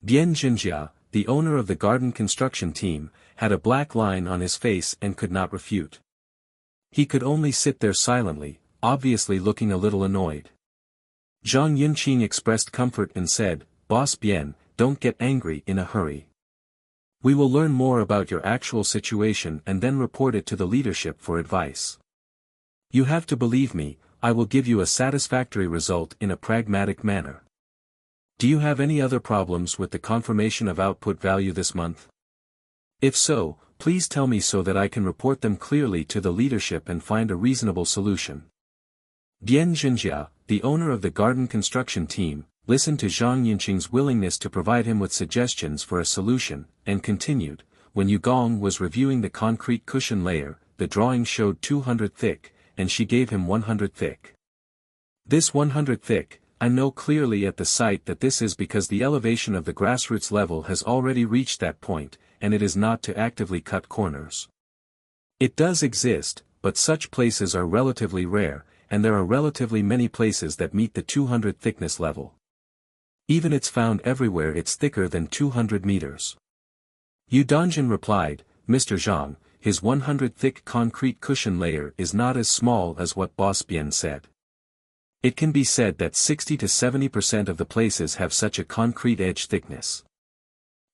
Bien Jinjia, the owner of the garden construction team, had a black line on his face and could not refute. He could only sit there silently, obviously looking a little annoyed. Zhang Yunqing expressed comfort and said, Boss Bien, don't get angry in a hurry. We will learn more about your actual situation and then report it to the leadership for advice. You have to believe me, I will give you a satisfactory result in a pragmatic manner. Do you have any other problems with the confirmation of output value this month? If so, please tell me so that I can report them clearly to the leadership and find a reasonable solution. Bien Jinjia, the owner of the garden construction team, listened to Zhang Yunqing's willingness to provide him with suggestions for a solution, and continued, when Yu Gong was reviewing the concrete cushion layer, the drawing showed 200 thick, and she gave him 100 thick. This 100 thick, I know clearly at the site that this is because the elevation of the grassroots level has already reached that point, and it is not to actively cut corners. It does exist, but such places are relatively rare, and there are relatively many places that meet the 200 thickness level. Even it's found everywhere it's thicker than 200 meters. Yu Dongjin replied, Mr. Zhang, his 100 thick concrete cushion layer is not as small as what Boss Bien said. It can be said that 60 to 70% of the places have such a concrete edge thickness.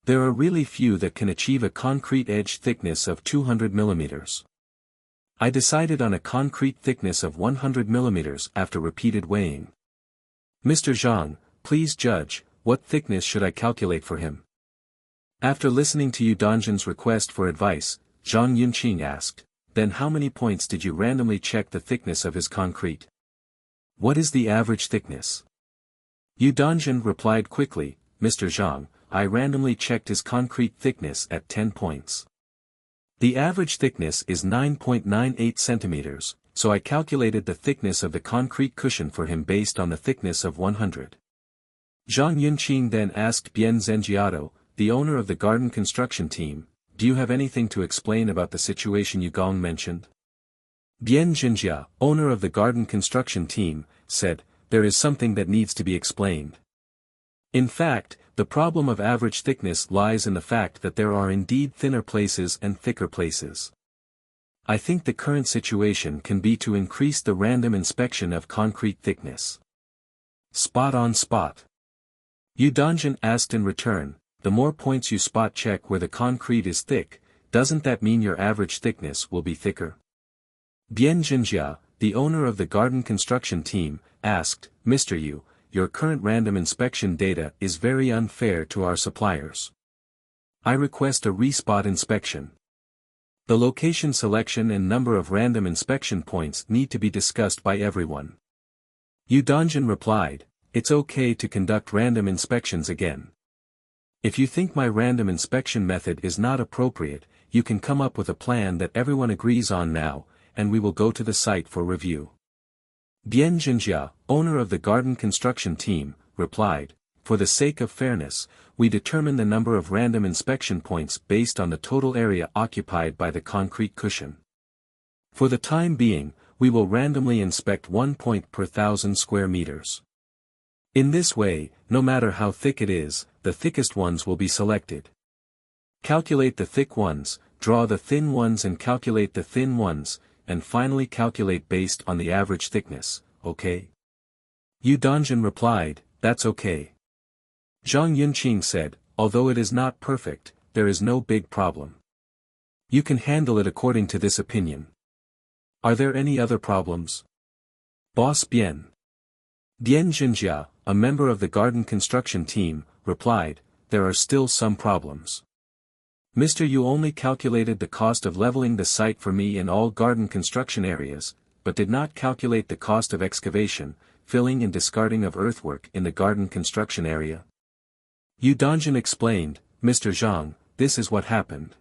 There are really few that can achieve a concrete edge thickness of 200 millimeters. I decided on a concrete thickness of 100 millimeters after repeated weighing. Mr. Zhang, please judge, what thickness should I calculate for him? After listening to Yu Dongjin's request for advice, Zhang Yunqing asked, then how many points did you randomly check the thickness of his concrete? What is the average thickness? Yu Dongjin replied quickly, Mr. Zhang, I randomly checked his concrete thickness at 10 points. The average thickness is 9.98 centimeters, so I calculated the thickness of the concrete cushion for him based on the thickness of 100. Zhang Yunqing then asked Bien Zhenjiao, the owner of the garden construction team, do you have anything to explain about the situation Yu Gong mentioned? Bien Jinjia, owner of the garden construction team, said, there is something that needs to be explained. In fact, the problem of average thickness lies in the fact that there are indeed thinner places and thicker places. I think the current situation can be to increase the random inspection of concrete thickness. Spot on spot. Yu Dongjin asked in return, the more points you spot check where the concrete is thick, doesn't that mean your average thickness will be thicker? Bien Jinjia, the owner of the garden construction team, asked, Mr. Yu, your current random inspection data is very unfair to our suppliers. I request a respot inspection. The location selection and number of random inspection points need to be discussed by everyone. Yu Dongjin replied, it's okay to conduct random inspections again. If you think my random inspection method is not appropriate, you can come up with a plan that everyone agrees on now, and we will go to the site for review. Bien Jinjia, owner of the garden construction team, replied, for the sake of fairness, we determine the number of random inspection points based on the total area occupied by the concrete cushion. For the time being, we will randomly inspect 1 point per 1,000 square meters. In this way, no matter how thick it is, the thickest ones will be selected. Calculate the thick ones, draw the thin ones and calculate the thin ones, and finally calculate based on the average thickness, okay? Yu Dongjin replied, that's okay. Zhang Yunqing said, although it is not perfect, there is no big problem. You can handle it according to this opinion. Are there any other problems? Boss Bien Jinjia, a member of the garden construction team, replied, there are still some problems. Mr. You only calculated the cost of leveling the site for me in all garden construction areas, but did not calculate the cost of excavation, filling and discarding of earthwork in the garden construction area. Yu Dongjin explained, Mr. Zhang, this is what happened.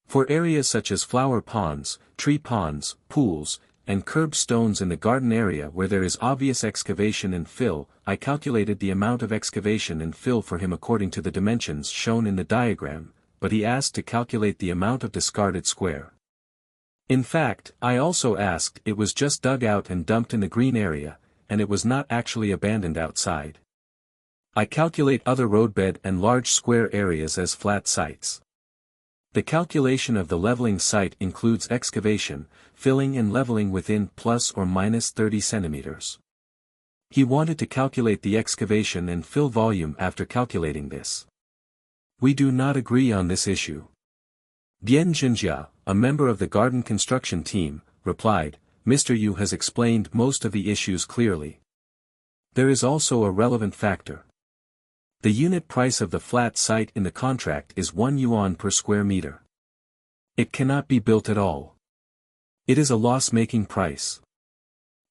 For areas such as flower ponds, tree ponds, pools, and curbed stones in the garden area where there is obvious excavation and fill, I calculated the amount of excavation and fill for him according to the dimensions shown in the diagram, but he asked to calculate the amount of discarded square. In fact, I also asked, it was just dug out and dumped in the green area, and it was not actually abandoned outside. I calculate other roadbed and large square areas as flat sites. The calculation of the leveling site includes excavation, filling and leveling within plus or minus 30 centimeters. He wanted to calculate the excavation and fill volume after calculating this. We do not agree on this issue. Bian Jinjia, a member of the garden construction team, replied, Mr. Yu has explained most of the issues clearly. There is also a relevant factor. The unit price of the flat site in the contract is 1 yuan per square meter. It cannot be built at all. It is a loss-making price.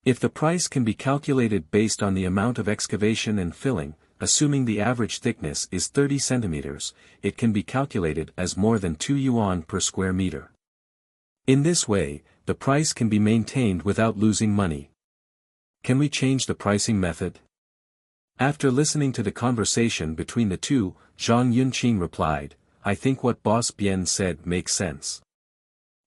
If the price can be calculated based on the amount of excavation and filling, assuming the average thickness is 30 centimeters, it can be calculated as more than 2 yuan per square meter. In this way, the price can be maintained without losing money. Can we change the pricing method? After listening to the conversation between the two, Zhang Yunqing replied, I think what Boss Bian said makes sense.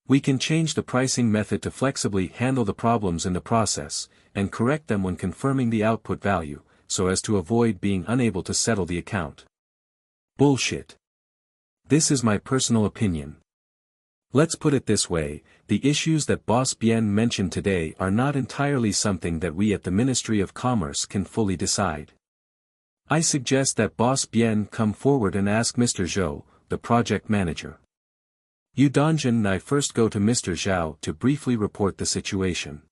We can change the pricing method to flexibly handle the problems in the process, and correct them when confirming the output value, so as to avoid being unable to settle the account. Bullshit. This is my personal opinion. Let's put it this way, the issues that Boss Bian mentioned today are not entirely something that we at the Ministry of Commerce can fully decide. I suggest that Boss Bian come forward and ask Mr. Zhou, the project manager. Yu Dongjin and I first go to Mr. Zhao to briefly report the situation.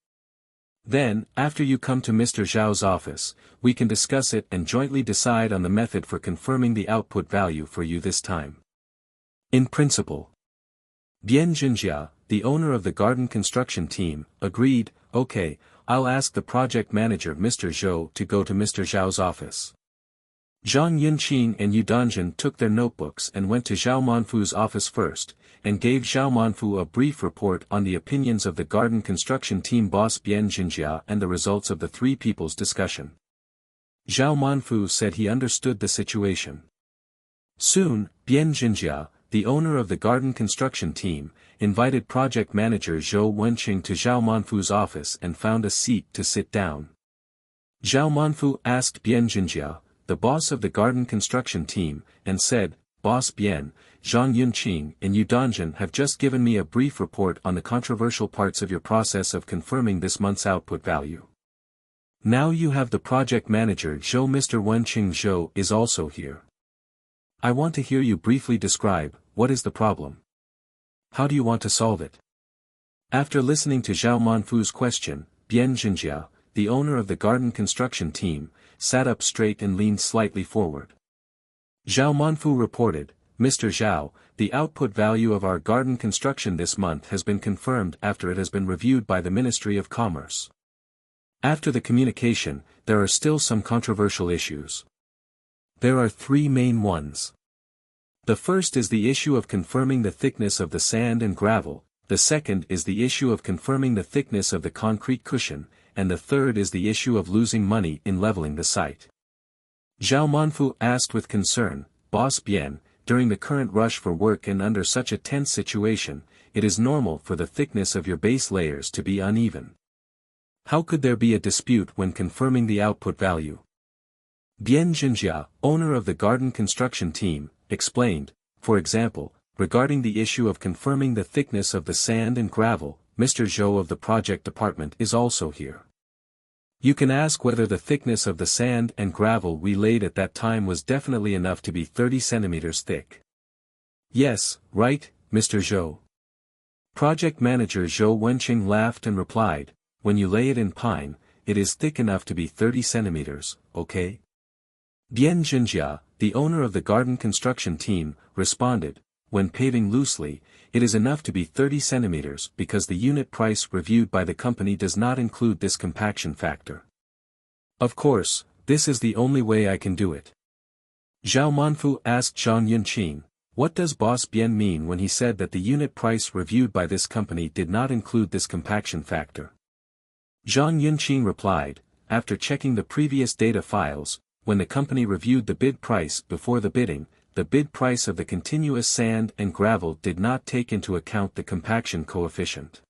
Then, after you come to Mr. Zhao's office, we can discuss it and jointly decide on the method for confirming the output value for you this time. In principle. Bian Jinjia, the owner of the garden construction team, agreed, okay, I'll ask the project manager Mr. Zhou to go to Mr. Zhao's office. Zhang Yunqing and Yu Dongjin took their notebooks and went to Zhao Manfu's office first, and gave Zhao Manfu a brief report on the opinions of the garden construction team boss Bian Jinjia and the results of the three people's discussion. Zhao Manfu said he understood the situation. Soon, Bian Jinjia, the owner of the garden construction team, invited project manager Zhou Wenqing to Zhao Manfu's office and found a seat to sit down. Zhao Manfu asked Bian Jinjia, the boss of the garden construction team, and said, Boss Bian, Zhang Yunqing and Yu Dongjin have just given me a brief report on the controversial parts of your process of confirming this month's output value. Now you have the project manager Zhou. Mr. Wenqing Zhou is also here. I want to hear you briefly describe, what is the problem? How do you want to solve it? After listening to Zhao Manfu's question, Bian Jinjia, the owner of the garden construction team, sat up straight and leaned slightly forward. Zhao Manfu reported, Mr. Zhao, the output value of our garden construction this month has been confirmed after it has been reviewed by the Ministry of Commerce. After the communication, there are still some controversial issues. There are three main ones. The first is the issue of confirming the thickness of the sand and gravel, the second is the issue of confirming the thickness of the concrete cushion, and the third is the issue of losing money in leveling the site. Zhao Manfu asked with concern, Boss Bian, during the current rush for work and under such a tense situation, it is normal for the thickness of your base layers to be uneven. How could there be a dispute when confirming the output value? Bian Jinjia, owner of the garden construction team, explained, for example, regarding the issue of confirming the thickness of the sand and gravel, Mr. Zhou of the project department is also here. You can ask whether the thickness of the sand and gravel we laid at that time was definitely enough to be 30 centimeters thick. Yes, right, Mr. Zhou. Project manager Zhou Wenqing laughed and replied, when you lay it in pine, it is thick enough to be 30 centimeters, okay? Bian Jinjia, the owner of the garden construction team, responded, when paving loosely, it is enough to be 30 centimeters because the unit price reviewed by the company does not include this compaction factor. Of course, this is the only way I can do it. Zhao Manfu asked Zhang Yunqing, what does Boss Bien mean when he said that the unit price reviewed by this company did not include this compaction factor? Zhang Yunqing replied, after checking the previous data files, when the company reviewed the bid price before the bidding, the bid price of the continuous sand and gravel did not take into account the compaction coefficient.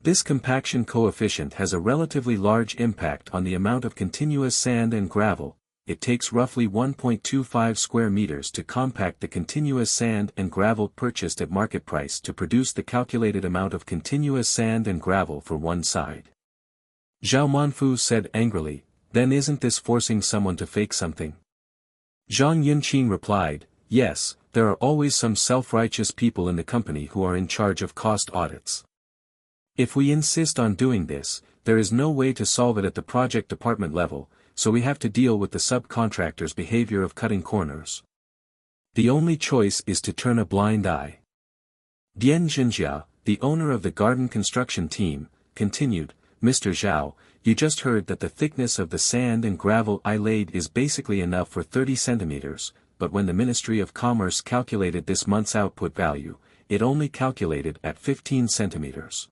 This compaction coefficient has a relatively large impact on the amount of continuous sand and gravel. It takes roughly 1.25 square meters to compact the continuous sand and gravel purchased at market price to produce the calculated amount of continuous sand and gravel for one side. Zhao Manfu said angrily, then isn't this forcing someone to fake something? Zhang Yunqing replied, yes, there are always some self-righteous people in the company who are in charge of cost audits. If we insist on doing this, there is no way to solve it at the project department level, so we have to deal with the subcontractors' behavior of cutting corners. The only choice is to turn a blind eye. Dian Jinjia, the owner of the garden construction team, continued, Mr. Zhao, you just heard that the thickness of the sand and gravel I laid is basically enough for 30 centimeters, but when the Ministry of Commerce calculated this month's output value, it only calculated at 15 centimeters.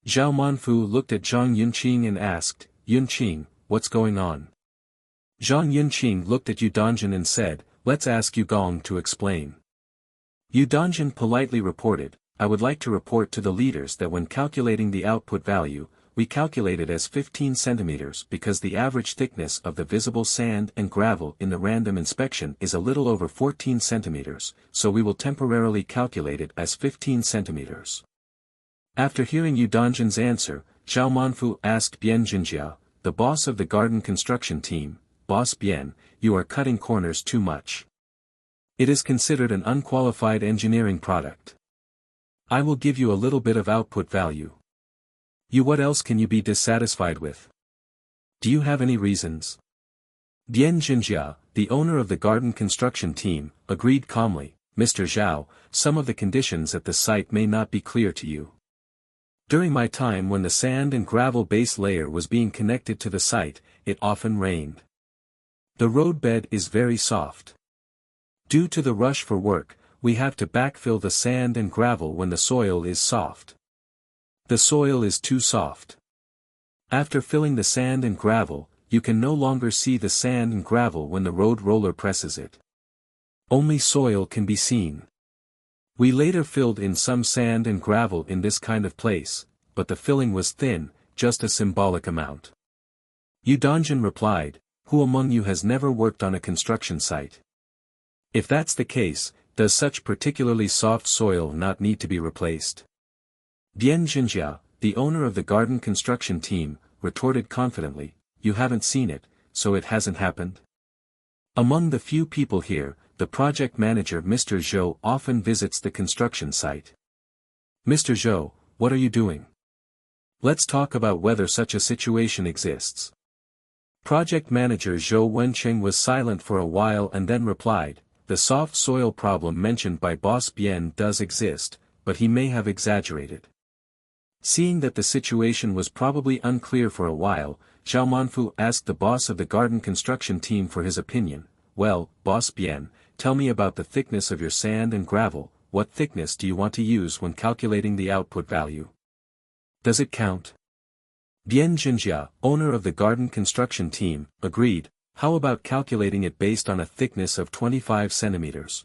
Zhao Manfu looked at Zhang Yunqing and asked, Yunqing, what's going on? Zhang Yunqing looked at Yu Dongjin and said, let's ask Yu Gong to explain. Yu Dongjin politely reported, I would like to report to the leaders that when calculating the output value, we calculate it as 15 centimeters because the average thickness of the visible sand and gravel in the random inspection is a little over 14 centimeters, so we will temporarily calculate it as 15 centimeters. After hearing Yu Dongjin's answer, Zhao Manfu asked Bian Jinjia, the boss of the garden construction team, Boss Bien, you are cutting corners too much. It is considered an unqualified engineering product. I will give you a little bit of output value. What else can you be dissatisfied with? Do you have any reasons? Dian Jinjia, the owner of the garden construction team, agreed calmly, Mr. Zhao, some of the conditions at the site may not be clear to you. During my time when the sand and gravel base layer was being connected to the site, it often rained. The roadbed is very soft. Due to the rush for work, we have to backfill the sand and gravel when the soil is soft. The soil is too soft. After filling the sand and gravel, you can no longer see the sand and gravel when the road roller presses it. Only soil can be seen. We later filled in some sand and gravel in this kind of place, but the filling was thin, just a symbolic amount. Yu Dongjin replied, who among you has never worked on a construction site? If that's the case, does such particularly soft soil not need to be replaced? Dian Jinjia, the owner of the garden construction team, retorted confidently, you haven't seen it, so it hasn't happened. Among the few people here, the project manager Mr. Zhou often visits the construction site. Mr. Zhou, what are you doing? Let's talk about whether such a situation exists. Project manager Zhou Wencheng was silent for a while and then replied, the soft soil problem mentioned by Boss Bien does exist, but he may have exaggerated. Seeing that the situation was probably unclear for a while, Zhao Manfu asked the boss of the garden construction team for his opinion. Well, Boss Bien, tell me about the thickness of your sand and gravel. What thickness do you want to use when calculating the output value? Does it count? Dian Jinjia, owner of the garden construction team, agreed. How about calculating it based on a thickness of 25 centimeters?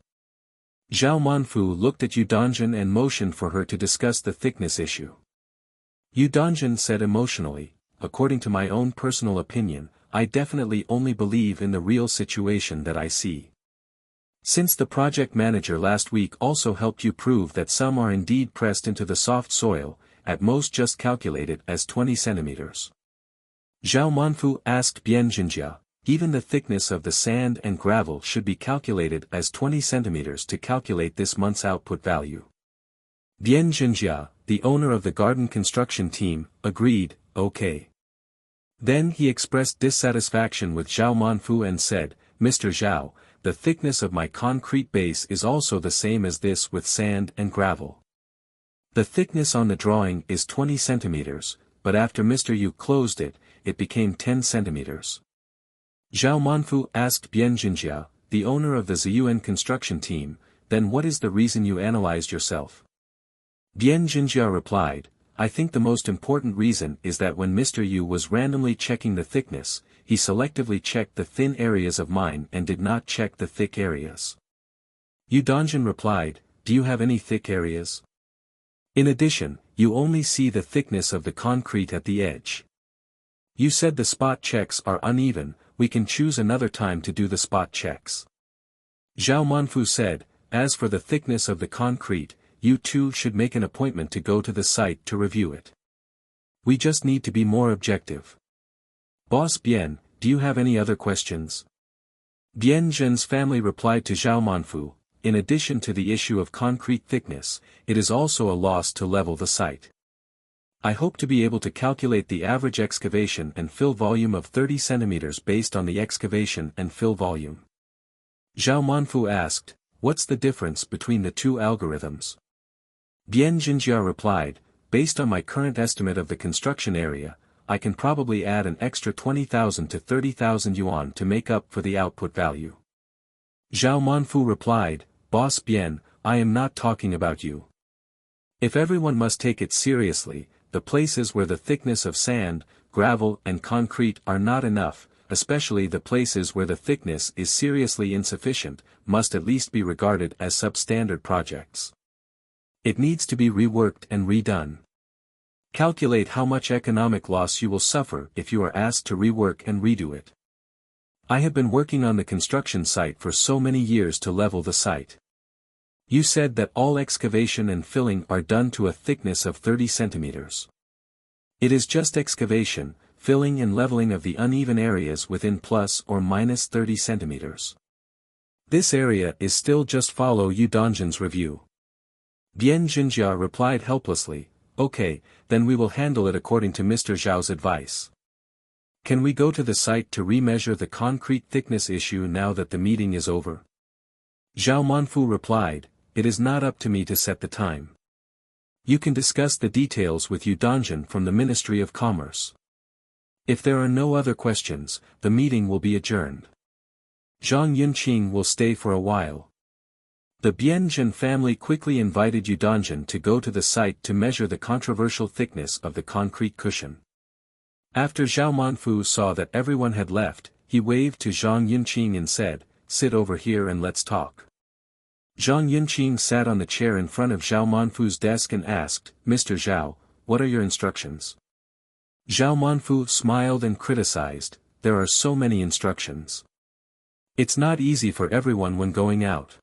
Zhao Manfu looked at Yu Dongjin and motioned for her to discuss the thickness issue. Yu Dongjin said emotionally, according to my own personal opinion, I definitely only believe in the real situation that I see. Since the project manager last week also helped you prove that some are indeed pressed into the soft soil, at most just calculate it as 20 centimeters. Zhao Manfu asked Bian Jinjia, even the thickness of the sand and gravel should be calculated as 20 centimeters to calculate this month's output value. Dian Jinjia, the owner of the garden construction team, agreed, okay. Then he expressed dissatisfaction with Zhao Manfu and said, Mr. Zhao, the thickness of my concrete base is also the same as this with sand and gravel. The thickness on the drawing is 20 centimeters, but after Mr. Yu closed it, it became 10 centimeters. Zhao Manfu asked Bian Jinjia, the owner of the Ziyuan construction team, then what is the reason you analyzed yourself? Bian Jinjia replied, I think the most important reason is that when Mr. Yu was randomly checking the thickness, he selectively checked the thin areas of mine and did not check the thick areas. Yu Dongjin replied, do you have any thick areas? In addition, you only see the thickness of the concrete at the edge. You said the spot checks are uneven, we can choose another time to do the spot checks. Zhao Manfu said, as for the thickness of the concrete, you two should make an appointment to go to the site to review it. We just need to be more objective. Boss Bian, do you have any other questions? Bian Zhen's family replied to Zhao Manfu, in addition to the issue of concrete thickness, it is also a loss to level the site. I hope to be able to calculate the average excavation and fill volume of 30 centimeters based on the excavation and fill volume. Zhao Manfu asked, what's the difference between the two algorithms? Bian Jinjia replied, based on my current estimate of the construction area, I can probably add an extra 20,000 to 30,000 yuan to make up for the output value. Zhao Manfu replied, Boss Bian, I am not talking about you. If everyone must take it seriously, the places where the thickness of sand, gravel and concrete are not enough, especially the places where the thickness is seriously insufficient, must at least be regarded as substandard projects. It needs to be reworked and redone. Calculate how much economic loss you will suffer if you are asked to rework and redo it. I have been working on the construction site for so many years to level the site. You said that all excavation and filling are done to a thickness of 30 centimeters. It is just excavation, filling and leveling of the uneven areas within plus or minus 30 centimeters. This area is still just follow Yu Dongjin's review. Bian Jinjia replied helplessly, okay, then we will handle it according to Mr. Zhao's advice. Can we go to the site to remeasure the concrete thickness issue now that the meeting is over? Zhao Manfu replied, it is not up to me to set the time. You can discuss the details with Yu Dongjin from the Ministry of Commerce. If there are no other questions, the meeting will be adjourned. Zhang Yunqing will stay for a while. The Bianzhen family quickly invited Yu Dongjin to go to the site to measure the controversial thickness of the concrete cushion. After Zhao Manfu saw that everyone had left, he waved to Zhang Yunqing and said, sit over here and let's talk. Zhang Yunqing sat on the chair in front of Zhao Manfu's desk and asked, Mr. Zhao, what are your instructions? Zhao Manfu smiled and criticized, there are so many instructions. It's not easy for everyone when going out.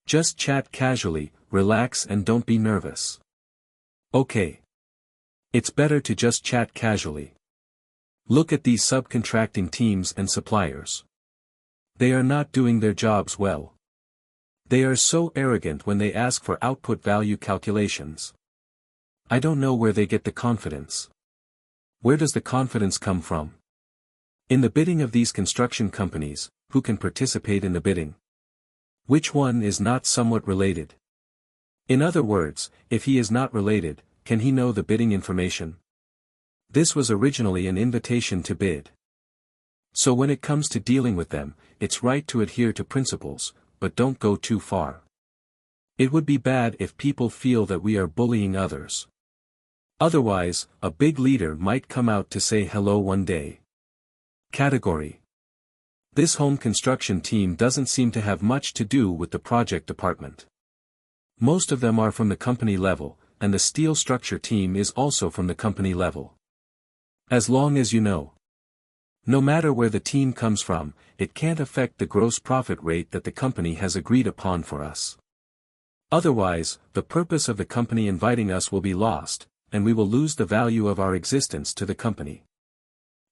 Just chat casually, relax and don't be nervous. Okay. It's better to just chat casually. Look at these subcontracting teams and suppliers. They are not doing their jobs well. They are so arrogant when they ask for output value calculations. I don't know where they get the confidence. Where does the confidence come from? In the bidding of these construction companies, who can participate in the bidding? Which one is not somewhat related? In other words, if he is not related, can he know the bidding information? This was originally an invitation to bid. So when it comes to dealing with them, it's right to adhere to principles, but don't go too far. It would be bad if people feel that we are bullying others. Otherwise, a big leader might come out to say hello one day. Category. This home construction team doesn't seem to have much to do with the project department. Most of them are from the company level, and the steel structure team is also from the company level. As long as you know. No matter where the team comes from, it can't affect the gross profit rate that the company has agreed upon for us. Otherwise, the purpose of the company inviting us will be lost, and we will lose the value of our existence to the company.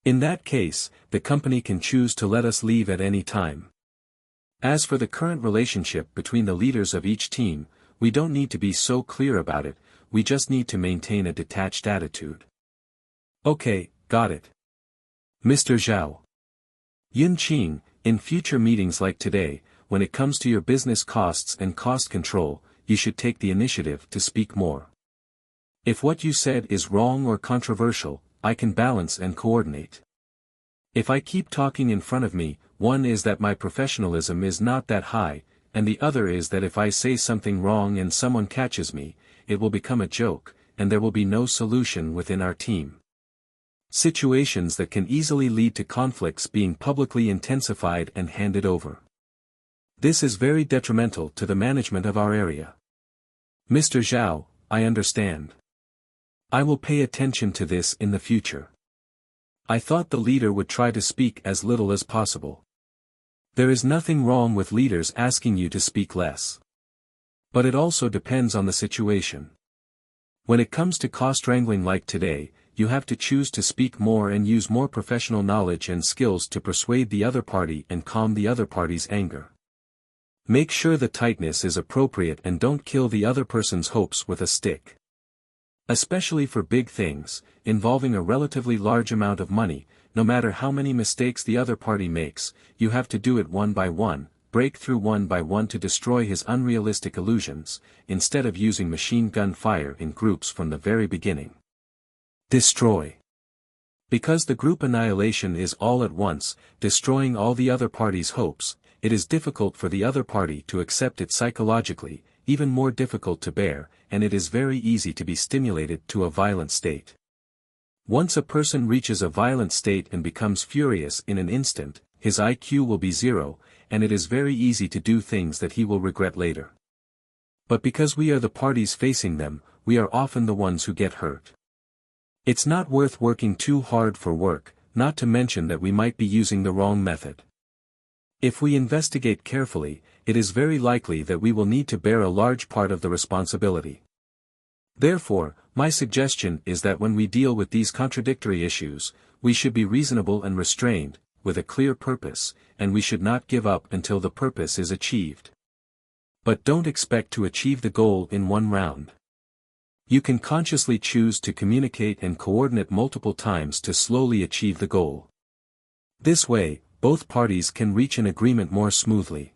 In that case, the company can choose to let us leave at any time. As for the current relationship between the leaders of each team, we don't need to be so clear about it, we just need to maintain a detached attitude. Okay, got it. Mr. Zhao. Yunqing, In future meetings like today, when it comes to your business costs and cost control, you should take the initiative to speak more. If what you said is wrong or controversial, I can balance and coordinate. If I keep talking in front of me, one is that my professionalism is not that high, and the other is that if I say something wrong and someone catches me, it will become a joke, and there will be no solution within our team. Situations that can easily lead to conflicts being publicly intensified and handed over. This is very detrimental to the management of our area. Mr. Zhao, I understand. I will pay attention to this in the future. I thought the leader would try to speak as little as possible. There is nothing wrong with leaders asking you to speak less. But it also depends on the situation. When it comes to cost wrangling like today, you have to choose to speak more and use more professional knowledge and skills to persuade the other party and calm the other party's anger. Make sure the tightness is appropriate and don't kill the other person's hopes with a stick. Especially for big things, involving a relatively large amount of money, no matter how many mistakes the other party makes, you have to do it one by one, break through one by one to destroy his unrealistic illusions, instead of using machine gun fire in groups from the very beginning. Destroy. Because the group annihilation is all at once, destroying all the other party's hopes, it is difficult for the other party to accept it psychologically, even more difficult to bear, and it is very easy to be stimulated to a violent state. Once a person reaches a violent state and becomes furious in an instant, his IQ will be zero, and it is very easy to do things that he will regret later. But because we are the parties facing them, we are often the ones who get hurt. It's not worth working too hard for work, not to mention that we might be using the wrong method. If we investigate carefully, it is very likely that we will need to bear a large part of the responsibility. Therefore, my suggestion is that when we deal with these contradictory issues, we should be reasonable and restrained, with a clear purpose, and we should not give up until the purpose is achieved. But don't expect to achieve the goal in one round. You can consciously choose to communicate and coordinate multiple times to slowly achieve the goal. This way, both parties can reach an agreement more smoothly.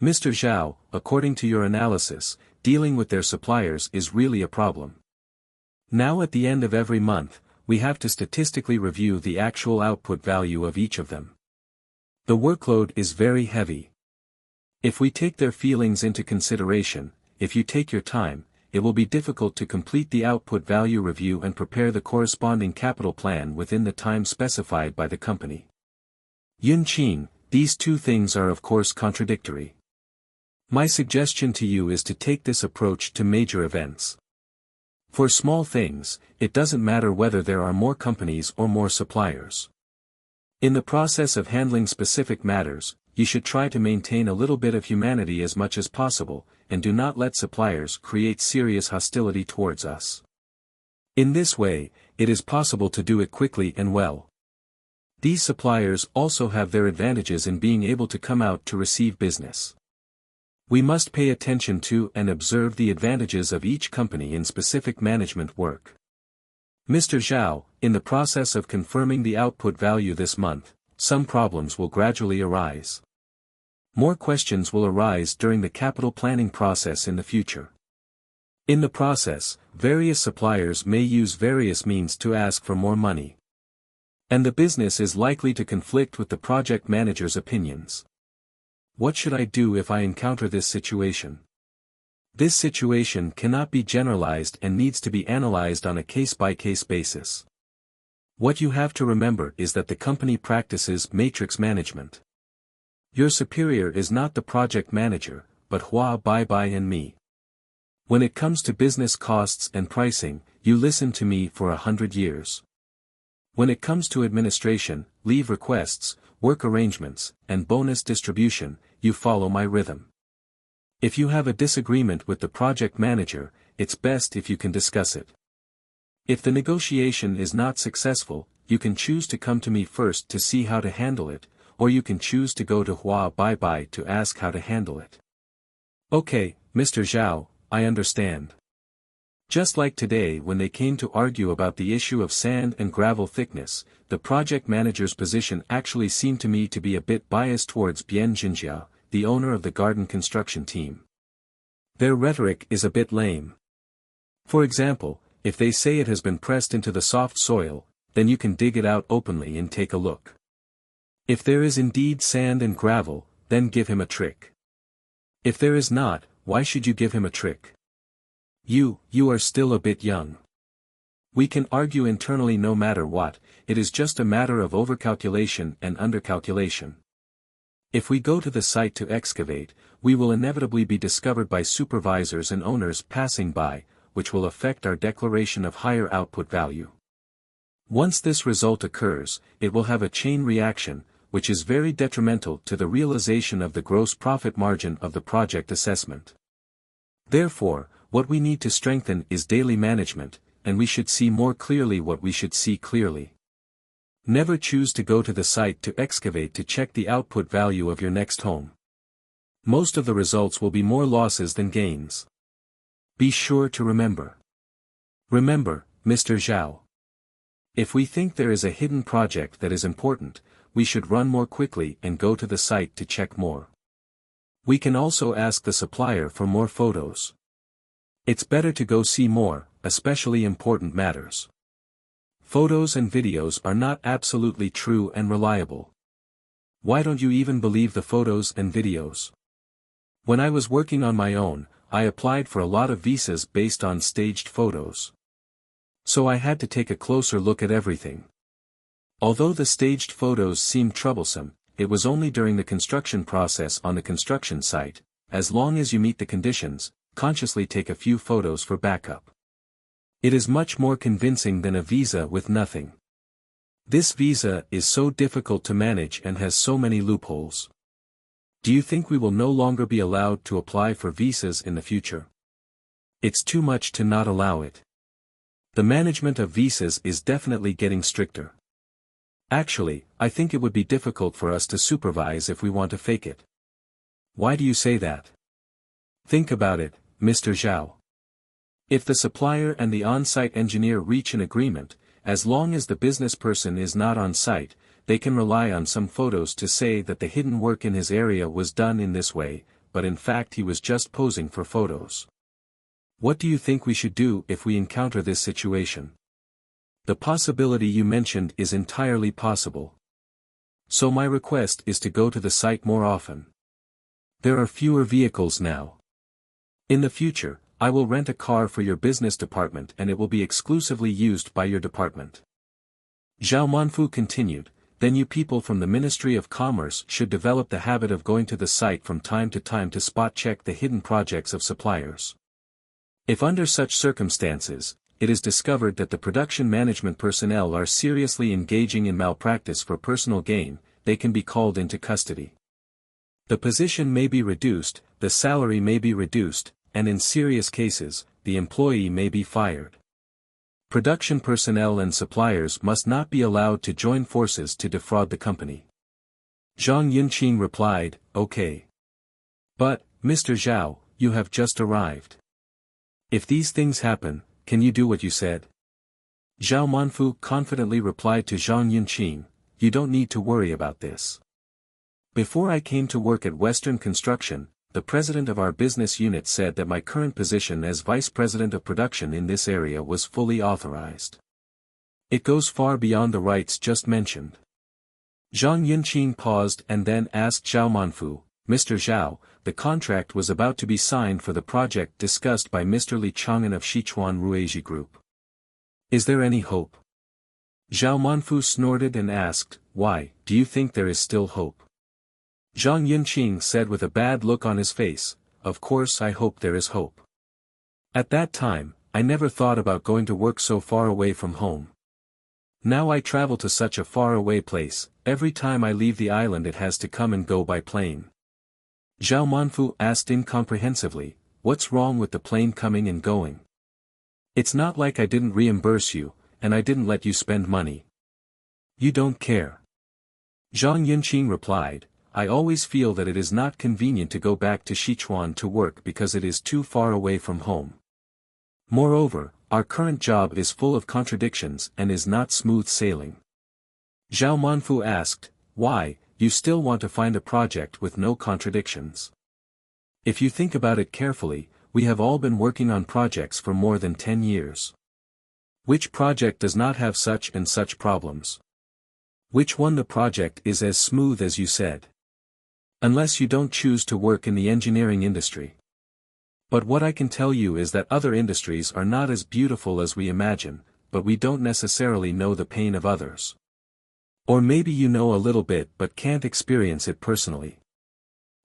Mr. Zhao, according to your analysis, dealing with their suppliers is really a problem. Now at the end of every month, we have to statistically review the actual output value of each of them. The workload is very heavy. If we take their feelings into consideration, if you take your time, it will be difficult to complete the output value review and prepare the corresponding capital plan within the time specified by the company. Yun-Qing, these two things are of course contradictory. My suggestion to you is to take this approach to major events. For small things, it doesn't matter whether there are more companies or more suppliers. In the process of handling specific matters, you should try to maintain a little bit of humanity as much as possible, and do not let suppliers create serious hostility towards us. In this way, it is possible to do it quickly and well. These suppliers also have their advantages in being able to come out to receive business. We must pay attention to and observe the advantages of each company in specific management work. Mr. Zhao, in the process of confirming the output value this month, some problems will gradually arise. More questions will arise during the capital planning process in the future. In the process, various suppliers may use various means to ask for more money. And the business is likely to conflict with the project manager's opinions. What should I do if I encounter this situation? This situation cannot be generalized and needs to be analyzed on a case-by-case basis. What you have to remember is that the company practices matrix management. Your superior is not the project manager, but Hua Baibai and me. When it comes to business costs and pricing, you listen to me for 100 years. When it comes to administration, leave requests, work arrangements, and bonus distribution, you follow my rhythm. If you have a disagreement with the project manager, it's best if you can discuss it. If the negotiation is not successful, you can choose to come to me first to see how to handle it, or you can choose to go to Hua Baibai to ask how to handle it. Okay, Mr. Zhao, I understand. Just like today when they came to argue about the issue of sand and gravel thickness, the project manager's position actually seemed to me to be a bit biased towards Bian Jinjia, the owner of the garden construction team. Their rhetoric is a bit lame. For example, if they say it has been pressed into the soft soil, then you can dig it out openly and take a look. If there is indeed sand and gravel, then give him a trick. If there is not, why should you give him a trick? You are still a bit young. We can argue internally no matter what, it is just a matter of overcalculation and undercalculation. If we go to the site to excavate, we will inevitably be discovered by supervisors and owners passing by, which will affect our declaration of higher output value. Once this result occurs, it will have a chain reaction, which is very detrimental to the realization of the gross profit margin of the project assessment. Therefore, what we need to strengthen is daily management, and we should see more clearly what we should see clearly. Never choose to go to the site to excavate to check the output value of your next home. Most of the results will be more losses than gains. Be sure to remember. Remember, Mr. Zhao. If we think there is a hidden project that is important, we should run more quickly and go to the site to check more. We can also ask the supplier for more photos. It's better to go see more, especially important matters. Photos and videos are not absolutely true and reliable. Why don't you even believe the photos and videos? When I was working on my own, I applied for a lot of visas based on staged photos. So I had to take a closer look at everything. Although the staged photos seemed troublesome, it was only during the construction process on the construction site. As long as you meet the conditions, consciously take a few photos for backup. It is much more convincing than a visa with nothing. This visa is so difficult to manage and has so many loopholes. Do you think we will no longer be allowed to apply for visas in the future? It's too much to not allow it. The management of visas is definitely getting stricter. Actually, I think it would be difficult for us to supervise if we want to fake it. Why do you say that? Think about it, Mr. Zhao. If the supplier and the on-site engineer reach an agreement, as long as the business person is not on site, they can rely on some photos to say that the hidden work in his area was done in this way, but in fact he was just posing for photos. What do you think we should do if we encounter this situation? The possibility you mentioned is entirely possible. So my request is to go to the site more often. There are fewer vehicles now. In the future, I will rent a car for your business department and it will be exclusively used by your department. Zhao Manfu continued, then you people from the Ministry of Commerce should develop the habit of going to the site from time to spot check the hidden projects of suppliers. If under such circumstances, it is discovered that the production management personnel are seriously engaging in malpractice for personal gain, they can be called into custody. The position may be reduced, the salary may be reduced, and in serious cases, the employee may be fired. Production personnel and suppliers must not be allowed to join forces to defraud the company. Zhang Yunqing replied, okay. But, Mr. Zhao, you have just arrived. If these things happen, can you do what you said? Zhao Manfu confidently replied to Zhang Yunqing, you don't need to worry about this. Before I came to work at Western Construction, the president of our business unit said that my current position as vice president of production in this area was fully authorized. It goes far beyond the rights just mentioned. Zhang Yunqing paused and then asked Zhao Manfu, Mr. Zhao, the contract was about to be signed for the project discussed by Mr. Li Chang'an of Sichuan Ruiji Group. Is there any hope? Zhao Manfu snorted and asked, why, do you think there is still hope? Zhang Yunqing said with a bad look on his face, of course I hope there is hope. At that time, I never thought about going to work so far away from home. Now I travel to such a far away place, every time I leave the island it has to come and go by plane. Zhao Manfu asked incomprehensively, what's wrong with the plane coming and going? It's not like I didn't reimburse you, and I didn't let you spend money. You don't care. Zhang Yunqing replied, I always feel that it is not convenient to go back to Sichuan to work because it is too far away from home. Moreover, our current job is full of contradictions and is not smooth sailing. Zhao Manfu asked, why, you still want to find a project with no contradictions? If you think about it carefully, we have all been working on projects for more than 10 years. Which project does not have such and such problems? Which one the project is as smooth as you said? Unless you don't choose to work in the engineering industry. But what I can tell you is that other industries are not as beautiful as we imagine, but we don't necessarily know the pain of others. Or maybe you know a little bit but can't experience it personally.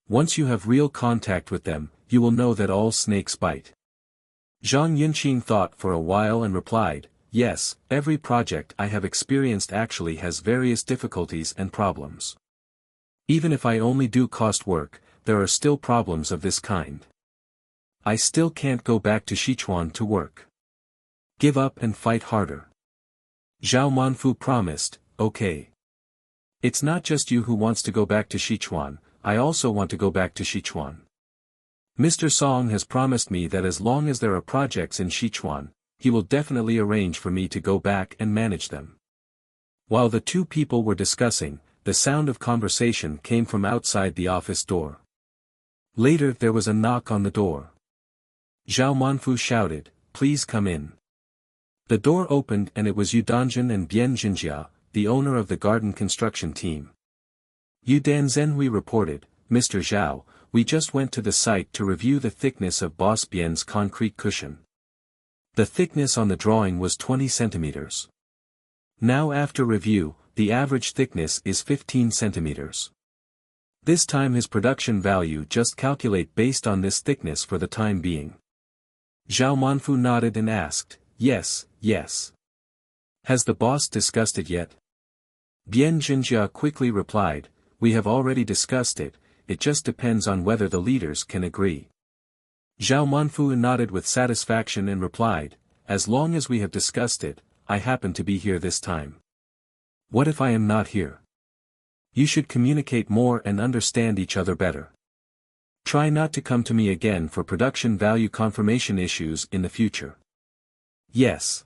Once you have real contact with them, you will know that all snakes bite. Zhang Yunqing thought for a while and replied, yes, every project I have experienced actually has various difficulties and problems. Even if I only do cost work, there are still problems of this kind. I still can't go back to Sichuan to work. Give up and fight harder. Zhao Manfu promised, okay. It's not just you who wants to go back to Sichuan, I also want to go back to Sichuan. Mr. Song has promised me that as long as there are projects in Sichuan, he will definitely arrange for me to go back and manage them. While the two people were discussing, the sound of conversation came from outside the office door. Later there was a knock on the door. Zhao Manfu shouted, please come in. The door opened and it was Yu Danjun and Bian Jinjia, the owner of the garden construction team. Yu Danzhenhui reported, Mr. Zhao, we just went to the site to review the thickness of Boss Bian's concrete cushion. The thickness on the drawing was 20 centimeters. Now after review, the average thickness is 15 centimeters. This time his production value just calculate based on this thickness for the time being. Zhao Manfu nodded and asked, yes, yes. Has the boss discussed it yet? Bian Jinjia quickly replied, we have already discussed it, it just depends on whether the leaders can agree. Zhao Manfu nodded with satisfaction and replied, as long as we have discussed it, I happen to be here this time. What if I am not here? You should communicate more and understand each other better. Try not to come to me again for production value confirmation issues in the future. Yes.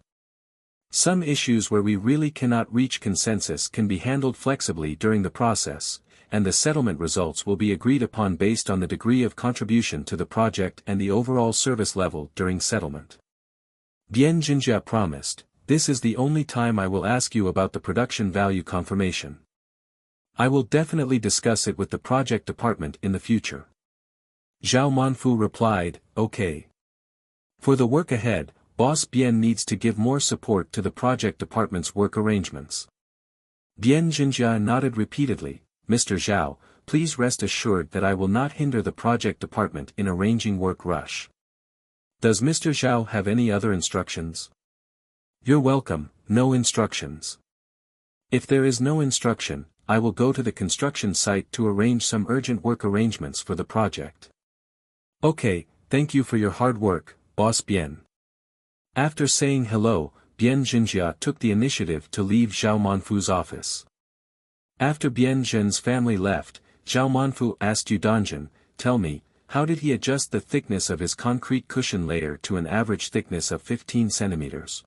Some issues where we really cannot reach consensus can be handled flexibly during the process, and the settlement results will be agreed upon based on the degree of contribution to the project and the overall service level during settlement. Bian Jinjia promised, this is the only time I will ask you about the production value confirmation. I will definitely discuss it with the project department in the future. Zhao Manfu replied, okay. For the work ahead, Boss Bian needs to give more support to the project department's work arrangements. Bian Jinjia nodded repeatedly, Mr. Zhao, please rest assured that I will not hinder the project department in arranging work rush. Does Mr. Zhao have any other instructions? You're welcome, no instructions. If there is no instruction, I will go to the construction site to arrange some urgent work arrangements for the project. Okay, thank you for your hard work, Boss Bian. After saying hello, Bian Jinjia took the initiative to leave Zhao Manfu's office. After Bian Zhen's family left, Zhao Manfu asked Yu Danjun, tell me, how did he adjust the thickness of his concrete cushion layer to an average thickness of 15 centimeters?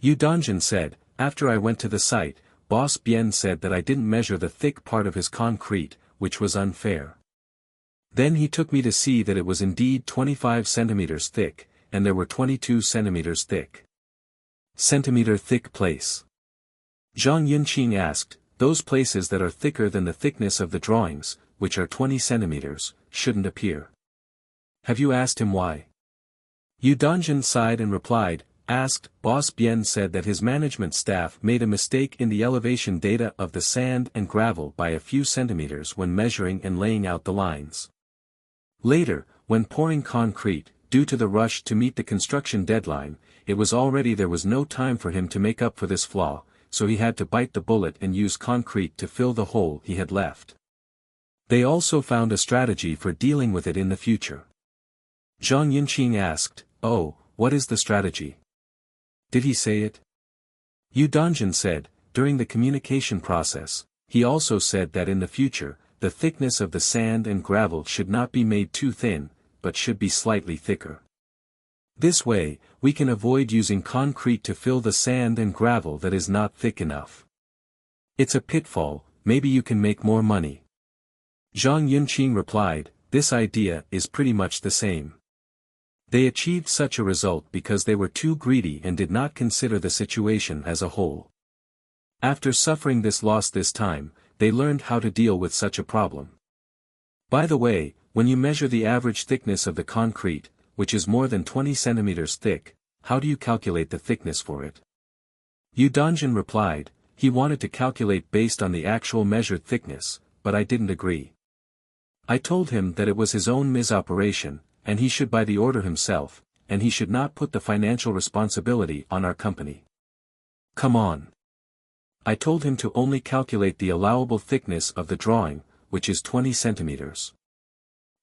Yu Danjun said, after I went to the site, Boss Bian said that I didn't measure the thick part of his concrete, which was unfair. Then he took me to see that it was indeed 25 centimeters thick, and there were 22 centimeters thick. Centimeter thick place. Zhang Yunqing asked, those places that are thicker than the thickness of the drawings, which are 20 centimeters, shouldn't appear. Have you asked him why? Yu Danjun sighed and replied, asked, Boss Bian said that his management staff made a mistake in the elevation data of the sand and gravel by a few centimeters when measuring and laying out the lines. Later, when pouring concrete, due to the rush to meet the construction deadline, there was no time for him to make up for this flaw, so he had to bite the bullet and use concrete to fill the hole he had left. They also found a strategy for dealing with it in the future. Zhang Yunqing asked, oh, what is the strategy? Did he say it? Yu Danjun said, during the communication process, he also said that in the future, the thickness of the sand and gravel should not be made too thin, but should be slightly thicker. This way, we can avoid using concrete to fill the sand and gravel that is not thick enough. It's a pitfall, maybe you can make more money. Zhang Yunqing replied, this idea is pretty much the same. They achieved such a result because they were too greedy and did not consider the situation as a whole. After suffering this loss this time, they learned how to deal with such a problem. By the way, when you measure the average thickness of the concrete, which is more than 20 centimeters thick, how do you calculate the thickness for it? Yu Dongjin replied, he wanted to calculate based on the actual measured thickness, but I didn't agree. I told him that it was his own misoperation, and he should buy the order himself, and he should not put the financial responsibility on our company. Come on. I told him to only calculate the allowable thickness of the drawing, which is 20 centimeters.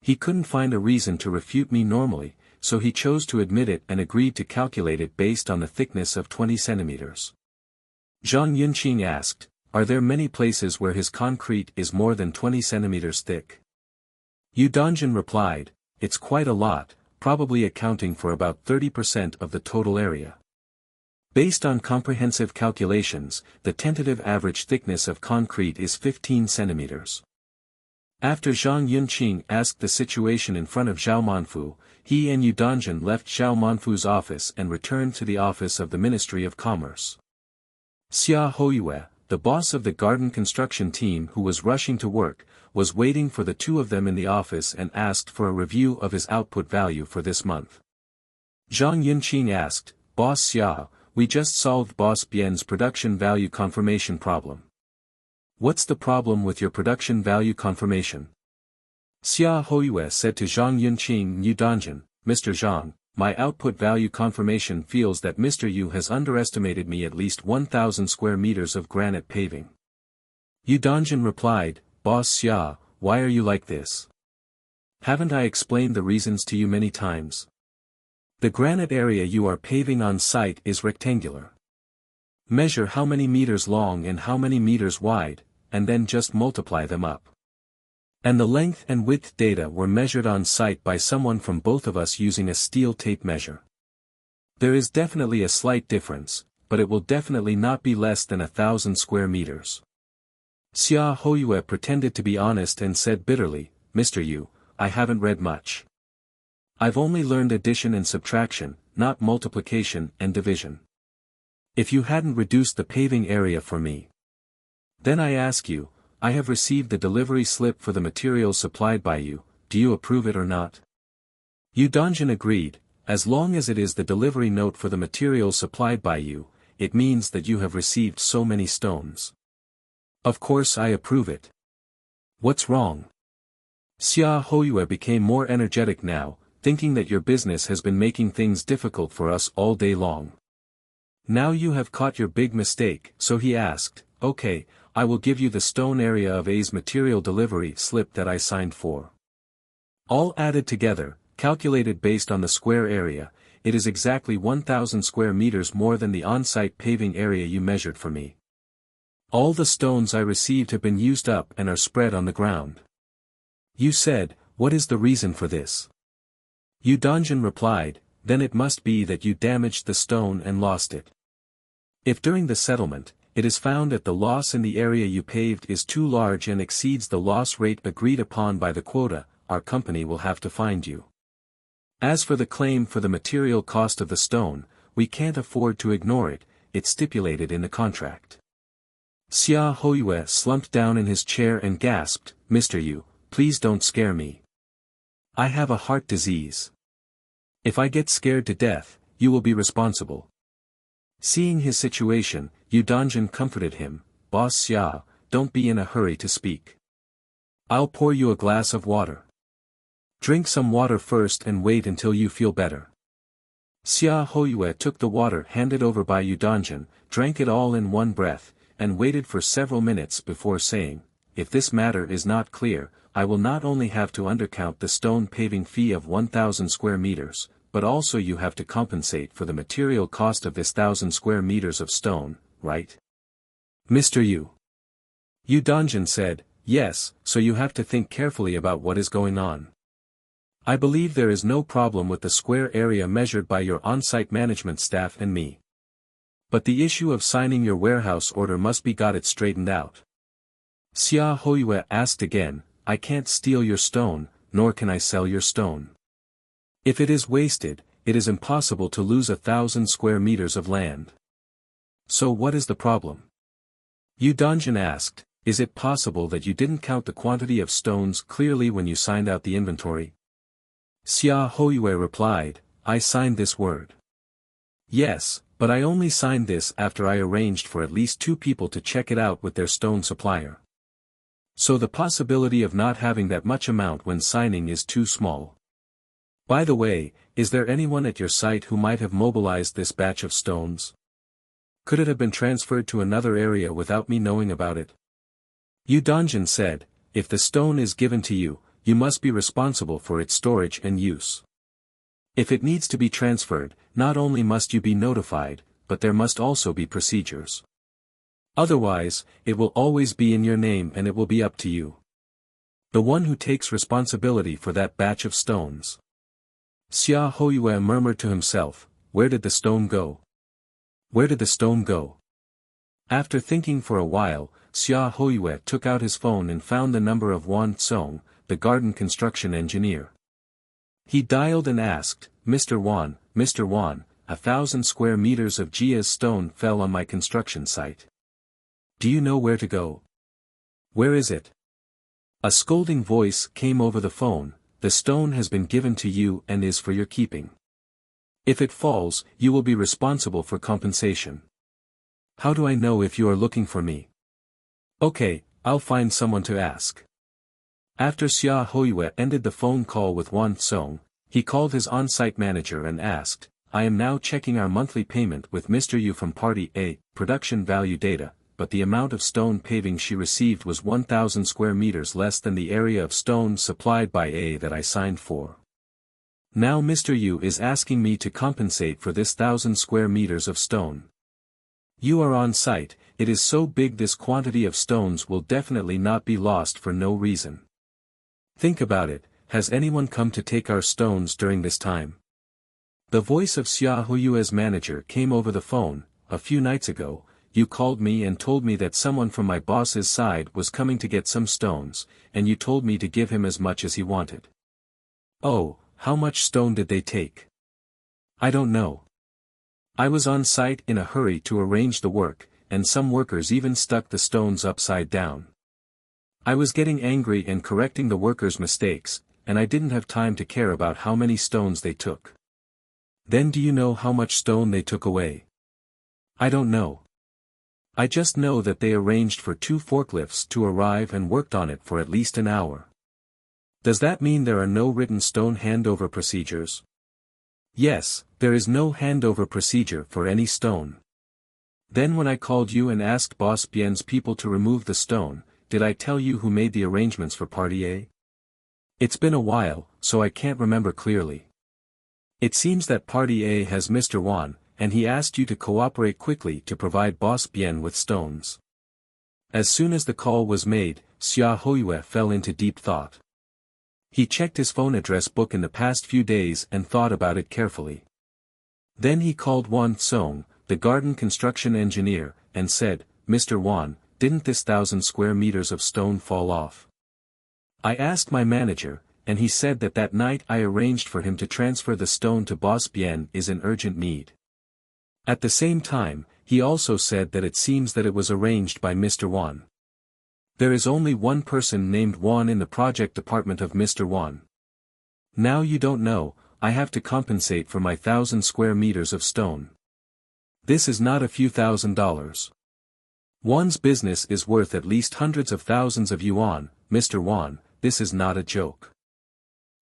He couldn't find a reason to refute me normally, so he chose to admit it and agreed to calculate it based on the thickness of 20 centimeters. Zhang Yunqing asked, are there many places where his concrete is more than 20 centimeters thick? Yu Dongjin replied, it's quite a lot, probably accounting for about 30% of the total area. Based on comprehensive calculations, the tentative average thickness of concrete is 15 centimeters. After Zhang Yunqing asked the situation in front of Zhao Manfu, he and Yu Dongjin left Zhao Manfu's office and returned to the office of the Ministry of Commerce. Xia Hoyue, the boss of the garden construction team who was rushing to work, was waiting for the two of them in the office and asked for a review of his output value for this month. Zhang Yunqing asked, Boss Xia, we just solved Boss Bian's production value confirmation problem. What's the problem with your production value confirmation? Xia Hoyue said to Zhang Yunqing and Yu Dongjin, Mr. Zhang, my output value confirmation feels that Mr. Yu has underestimated me at least 1,000 square meters of granite paving. Yu Dongjin replied, Boss Xia, why are you like this? Haven't I explained the reasons to you many times? The granite area you are paving on site is rectangular. Measure how many meters long and how many meters wide, and then just multiply them up. And the length and width data were measured on site by someone from both of us using a steel tape measure. There is definitely a slight difference, but it will definitely not be less than 1,000 square meters. Xia Hoyue pretended to be honest and said bitterly, Mr. Yu, I haven't read much. I've only learned addition and subtraction, not multiplication and division. If you hadn't reduced the paving area for me. Then I ask you, I have received the delivery slip for the materials supplied by you, do you approve it or not? Yu Dongjin agreed, as long as it is the delivery note for the materials supplied by you, it means that you have received so many stones. Of course I approve it. What's wrong? Xia Hoyue became more energetic now, thinking that your business has been making things difficult for us all day long. Now you have caught your big mistake, so he asked, okay, I will give you the stone area of A's material delivery slip that I signed for. All added together, calculated based on the square area, it is exactly 1,000 square meters more than the on-site paving area you measured for me. All the stones I received have been used up and are spread on the ground. You said, what is the reason for this? Yu Dongjin replied, then it must be that you damaged the stone and lost it. If during the settlement, it is found that the loss in the area you paved is too large and exceeds the loss rate agreed upon by the quota, our company will have to find you. As for the claim for the material cost of the stone, we can't afford to ignore it, it's stipulated in the contract. Xia Hoyue slumped down in his chair and gasped, Mr. Yu, please don't scare me. I have a heart disease. If I get scared to death, you will be responsible. Seeing his situation, Yu Dongjin comforted him, Boss Xia, don't be in a hurry to speak. I'll pour you a glass of water. Drink some water first and wait until you feel better. Xia Hoyue took the water handed over by Yu Dongjin, drank it all in one breath, and waited for several minutes before saying, if this matter is not clear, I will not only have to undercount the stone paving fee of 1,000 square meters, but also you have to compensate for the material cost of this 1,000 square meters of stone, right? Mr. Yu. Yu Dongjin said, yes, so you have to think carefully about what is going on. I believe there is no problem with the square area measured by your on-site management staff and me. But the issue of signing your warehouse order must be got it straightened out. Xia Hoyue asked again, I can't steal your stone, nor can I sell your stone. If it is wasted, it is impossible to lose 1,000 square meters of land. So what is the problem? Yu Dongjin asked, is it possible that you didn't count the quantity of stones clearly when you signed out the inventory? Xia Hoyue replied, I signed this word. Yes, but I only signed this after I arranged for at least 2 people to check it out with their stone supplier. So the possibility of not having that much amount when signing is too small. By the way, is there anyone at your site who might have mobilized this batch of stones? Could it have been transferred to another area without me knowing about it? Yu Dongjin said, if the stone is given to you, you must be responsible for its storage and use. If it needs to be transferred, not only must you be notified, but there must also be procedures. Otherwise, it will always be in your name and it will be up to you. The one who takes responsibility for that batch of stones. Xia Hoyue murmured to himself, where did the stone go? Where did the stone go? After thinking for a while, Xia Hoyue took out his phone and found the number of Wan Song, the garden construction engineer. He dialed and asked, Mr. Wan, 1,000 square meters of Jia's stone fell on my construction site. Do you know where to go? Where is it? A scolding voice came over the phone, the stone has been given to you and is for your keeping. If it falls, you will be responsible for compensation. How do I know if you are looking for me? Okay, I'll find someone to ask. After Xia Hoyue ended the phone call with Wan Song, he called his on-site manager and asked, I am now checking our monthly payment with Mr. Yu from Party A, production value data, but the amount of stone paving she received was 1,000 square meters less than the area of stone supplied by A that I signed for. Now Mr. Yu is asking me to compensate for this 1,000 square meters of stone. You are on site, it is so big this quantity of stones will definitely not be lost for no reason. Think about it, has anyone come to take our stones during this time? The voice of Xia Hoyue's manager came over the phone, a few nights ago, you called me and told me that someone from my boss's side was coming to get some stones, and you told me to give him as much as he wanted. Oh, how much stone did they take? I don't know. I was on site in a hurry to arrange the work, and some workers even stuck the stones upside down. I was getting angry and correcting the workers' mistakes, and I didn't have time to care about how many stones they took. Then do you know how much stone they took away? I don't know. I just know that they arranged for 2 forklifts to arrive and worked on it for at least an hour. Does that mean there are no written stone handover procedures? Yes, there is no handover procedure for any stone. Then when I called you and asked Boss Bien's people to remove the stone, did I tell you who made the arrangements for Party A? It's been a while, so I can't remember clearly. It seems that Party A has Mr. Wan, and he asked you to cooperate quickly to provide Boss Bien with stones. As soon as the call was made, Xia Hoyue fell into deep thought. He checked his phone address book in the past few days and thought about it carefully. Then he called Wan Song, the garden construction engineer, and said, Mr. Wan, didn't this 1,000 square meters of stone fall off? I asked my manager, and he said that that night I arranged for him to transfer the stone to Boss Bien is an urgent need. At the same time, he also said that it seems that it was arranged by Mr. Wan. There is only one person named Wan in the project department of Mr. Wan. Now you don't know, I have to compensate for my 1,000 square meters of stone. This is not a few $1,000s. Wan's business is worth at least hundreds of thousands of yuan, Mr. Wan, this is not a joke.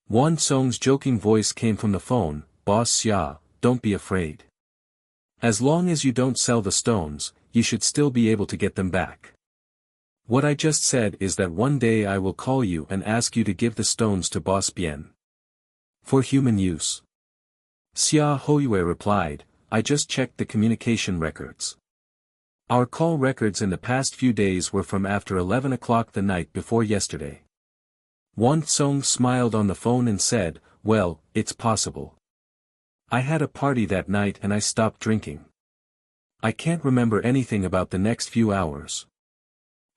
Wan Song's joking voice came from the phone, Boss Xia, don't be afraid. As long as you don't sell the stones, you should still be able to get them back. What I just said is that one day I will call you and ask you to give the stones to Boss Bien. For human use. Xia Hoyue replied, I just checked the communication records. Our call records in the past few days were from after 11 o'clock the night before yesterday. Wan Song smiled on the phone and said, well, it's possible. I had a party that night and I stopped drinking. I can't remember anything about the next few hours.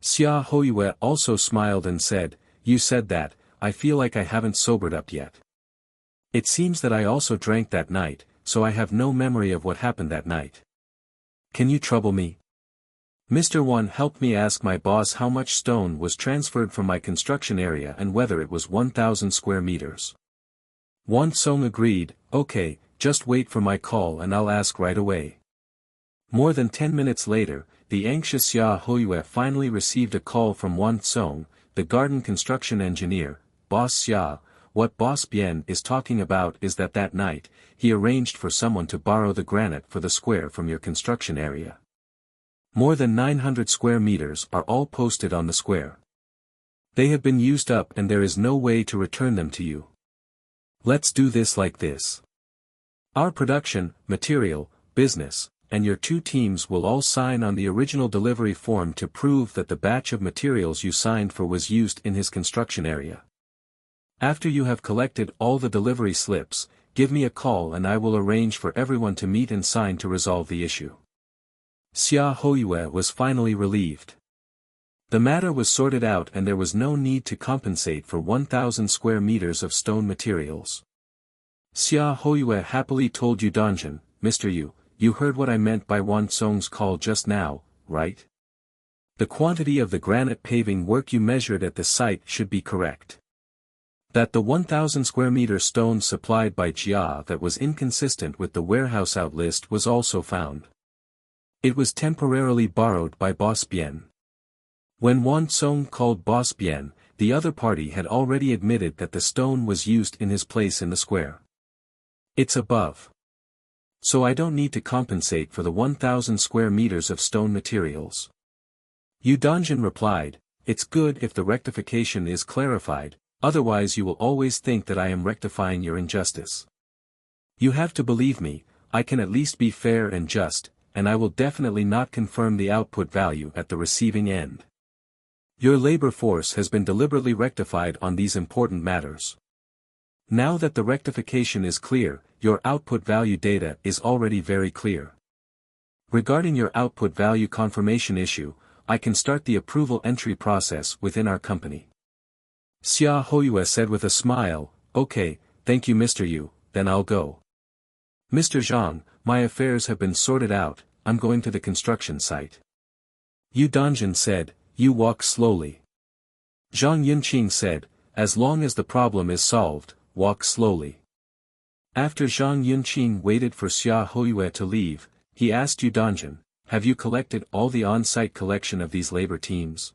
Xia Hoyue also smiled and said, you said that, I feel like I haven't sobered up yet. It seems that I also drank that night, so I have no memory of what happened that night. Can you trouble me? Mr. Wan helped me ask my boss how much stone was transferred from my construction area and whether it was 1,000 square meters. Wan Song agreed, okay, just wait for my call and I'll ask right away. More than 10 minutes later, the anxious Xia Hoyue finally received a call from Wan Song, the garden construction engineer. Boss Xia, what Boss Bien is talking about is that night, he arranged for someone to borrow the granite for the square from your construction area. More than 900 square meters are all posted on the square. They have been used up and there is no way to return them to you. Let's do this like this. Our production, material, business, and your two teams will all sign on the original delivery form to prove that the batch of materials you signed for was used in his construction area. After you have collected all the delivery slips, give me a call and I will arrange for everyone to meet and sign to resolve the issue. Xia Hoyue was finally relieved. The matter was sorted out and there was no need to compensate for 1,000 square meters of stone materials. Xia Hoyue happily told Yu Donjin, Mr. Yu, you heard what I meant by Wan Song's call just now, right? The quantity of the granite paving work you measured at the site should be correct. That the 1,000 square meter stone supplied by Jia that was inconsistent with the warehouse out list was also found. It was temporarily borrowed by Boss Bien. When Wan Song called Boss Bien, the other party had already admitted that the stone was used in his place in the square. It's above. So I don't need to compensate for the 1,000 square meters of stone materials. Yu Donjin replied, it's good if the rectification is clarified, otherwise you will always think that I am rectifying your injustice. You have to believe me, I can at least be fair and just, and I will definitely not confirm the output value at the receiving end. Your labor force has been deliberately rectified on these important matters. Now that the rectification is clear, your output value data is already very clear. Regarding your output value confirmation issue, I can start the approval entry process within our company. Xia Hoyue said with a smile, okay, thank you Mr. Yu, then I'll go. Mr. Zhang, my affairs have been sorted out, I'm going to the construction site. Yu Donjin said, you walk slowly. Zhang Yunqing said, as long as the problem is solved, walk slowly. After Zhang Yunqing waited for Xia Hoyue to leave, he asked Yu Donjin, have you collected all the on-site collection of these labor teams?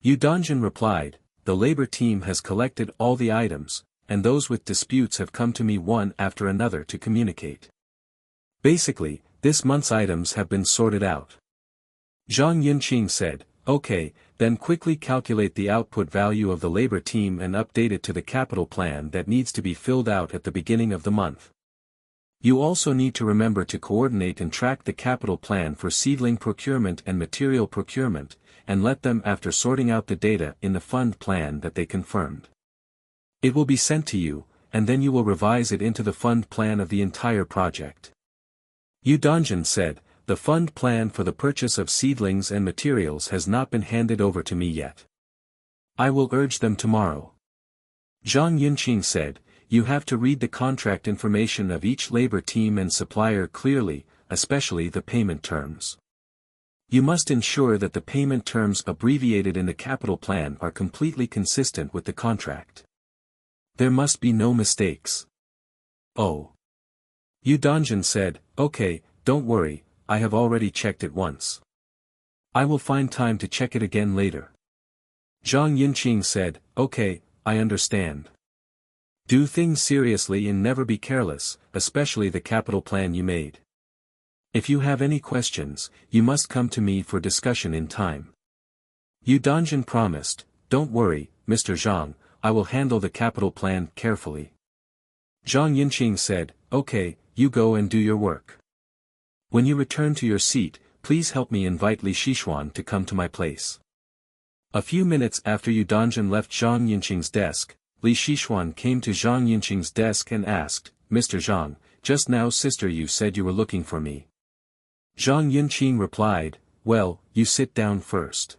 Yu Donjin replied, the labor team has collected all the items, and those with disputes have come to me one after another to communicate. Basically, this month's items have been sorted out. Zhang Yunqing said, okay, then quickly calculate the output value of the labor team and update it to the capital plan that needs to be filled out at the beginning of the month. You also need to remember to coordinate and track the capital plan for seedling procurement and material procurement, and let them after sorting out the data in the fund plan that they confirmed. It will be sent to you, and then you will revise it into the fund plan of the entire project. Yu Donjin said, the fund plan for the purchase of seedlings and materials has not been handed over to me yet. I will urge them tomorrow. Zhang Yunqing said, you have to read the contract information of each labor team and supplier clearly, especially the payment terms. You must ensure that the payment terms abbreviated in the capital plan are completely consistent with the contract. There must be no mistakes. Oh. Yu Donjin said, okay, don't worry, I have already checked it once. I will find time to check it again later. Zhang Yunqing said, okay, I understand. Do things seriously and never be careless, especially the capital plan you made. If you have any questions, you must come to me for discussion in time. Yu Donjin promised, don't worry, Mr. Zhang, I will handle the capital plan carefully. Zhang Yunqing said, okay, you go and do your work. When you return to your seat, please help me invite Li Shixuan to come to my place. A few minutes after Yu Dongjin left Zhang Yinqing's desk, Li Shixuan came to Zhang Yinqing's desk and asked, "Mr. Zhang, just now Sister Yu said you were looking for me." Zhang Yinqing replied, "Well, you sit down first.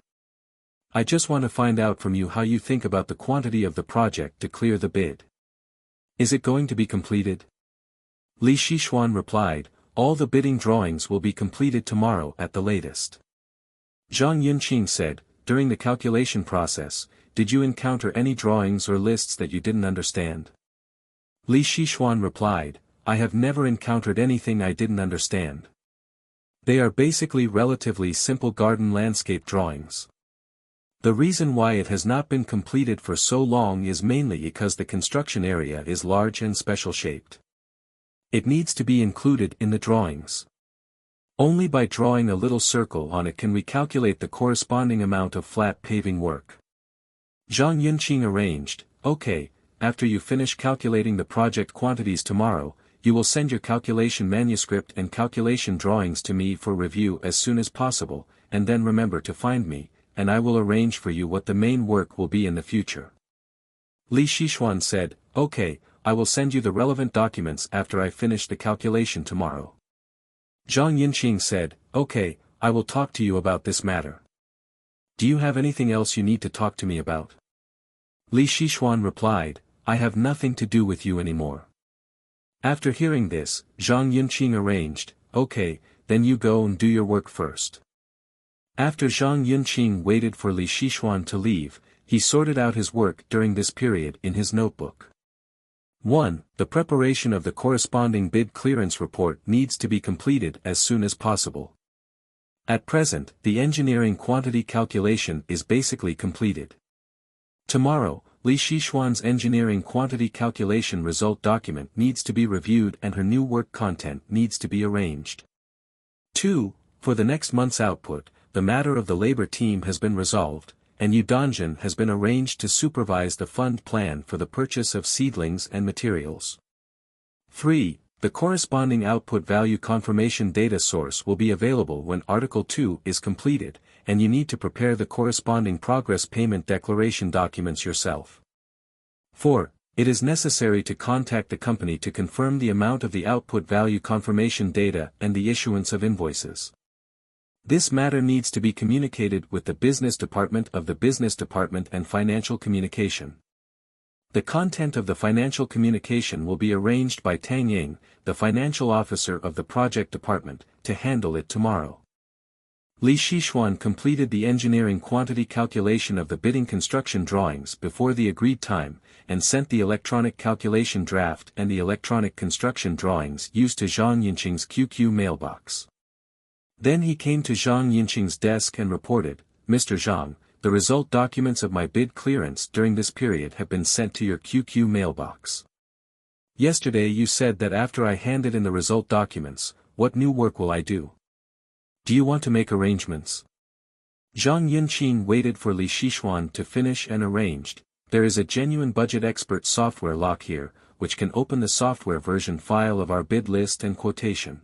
I just want to find out from you how you think about the quantity of the project to clear the bid. Is it going to be completed?" Li Shixuan replied, "All the bidding drawings will be completed tomorrow at the latest." Zhang Yinqing said, "During the calculation process, did you encounter any drawings or lists that you didn't understand?" Li Shixuan replied, "I have never encountered anything I didn't understand. They are basically relatively simple garden landscape drawings. The reason why it has not been completed for so long is mainly because the construction area is large and special shaped. It needs to be included in the drawings. Only by drawing a little circle on it can we calculate the corresponding amount of flat paving work." Zhang Yinqing arranged, "Okay, after you finish calculating the project quantities tomorrow, you will send your calculation manuscript and calculation drawings to me for review as soon as possible, and then remember to find me, and I will arrange for you what the main work will be in the future." Li Shixuan said, "Okay, I will send you the relevant documents after I finish the calculation tomorrow." Zhang Yinqing said, "Okay, I will talk to you about this matter. Do you have anything else you need to talk to me about?" Li Shixuan replied, "I have nothing to do with you anymore." After hearing this, Zhang Yinqing arranged, "Okay, then you go and do your work first." After Zhang Yinqing waited for Li Shixuan to leave, he sorted out his work during this period in his notebook. 1. The preparation of the corresponding bid clearance report needs to be completed as soon as possible. At present, the engineering quantity calculation is basically completed. Tomorrow, Li Shixuan's engineering quantity calculation result document needs to be reviewed and her new work content needs to be arranged. 2. For the next month's output, the matter of the labor team has been resolved, and Yu Dongjin has been arranged to supervise the fund plan for the purchase of seedlings and materials. 3. The corresponding output value confirmation data source will be available when Article 2 is completed, and you need to prepare the corresponding progress payment declaration documents yourself. 4. It is necessary to contact the company to confirm the amount of the output value confirmation data and the issuance of invoices. This matter needs to be communicated with the business department of the business department and financial communication. The content of the financial communication will be arranged by Tang Ying, the financial officer of the project department, to handle it tomorrow." Li Shixuan completed the engineering quantity calculation of the bidding construction drawings before the agreed time, and sent the electronic calculation draft and the electronic construction drawings used to Zhang Yinqing's QQ mailbox. Then he came to Zhang Yinqing's desk and reported, "Mr. Zhang, the result documents of my bid clearance during this period have been sent to your QQ mailbox. Yesterday you said that after I handed in the result documents, what new work will I do? Do you want to make arrangements?" Zhang Yinqing waited for Li Shixuan to finish and arranged, "There is a genuine budget expert software lock here, which can open the software version file of our bid list and quotation.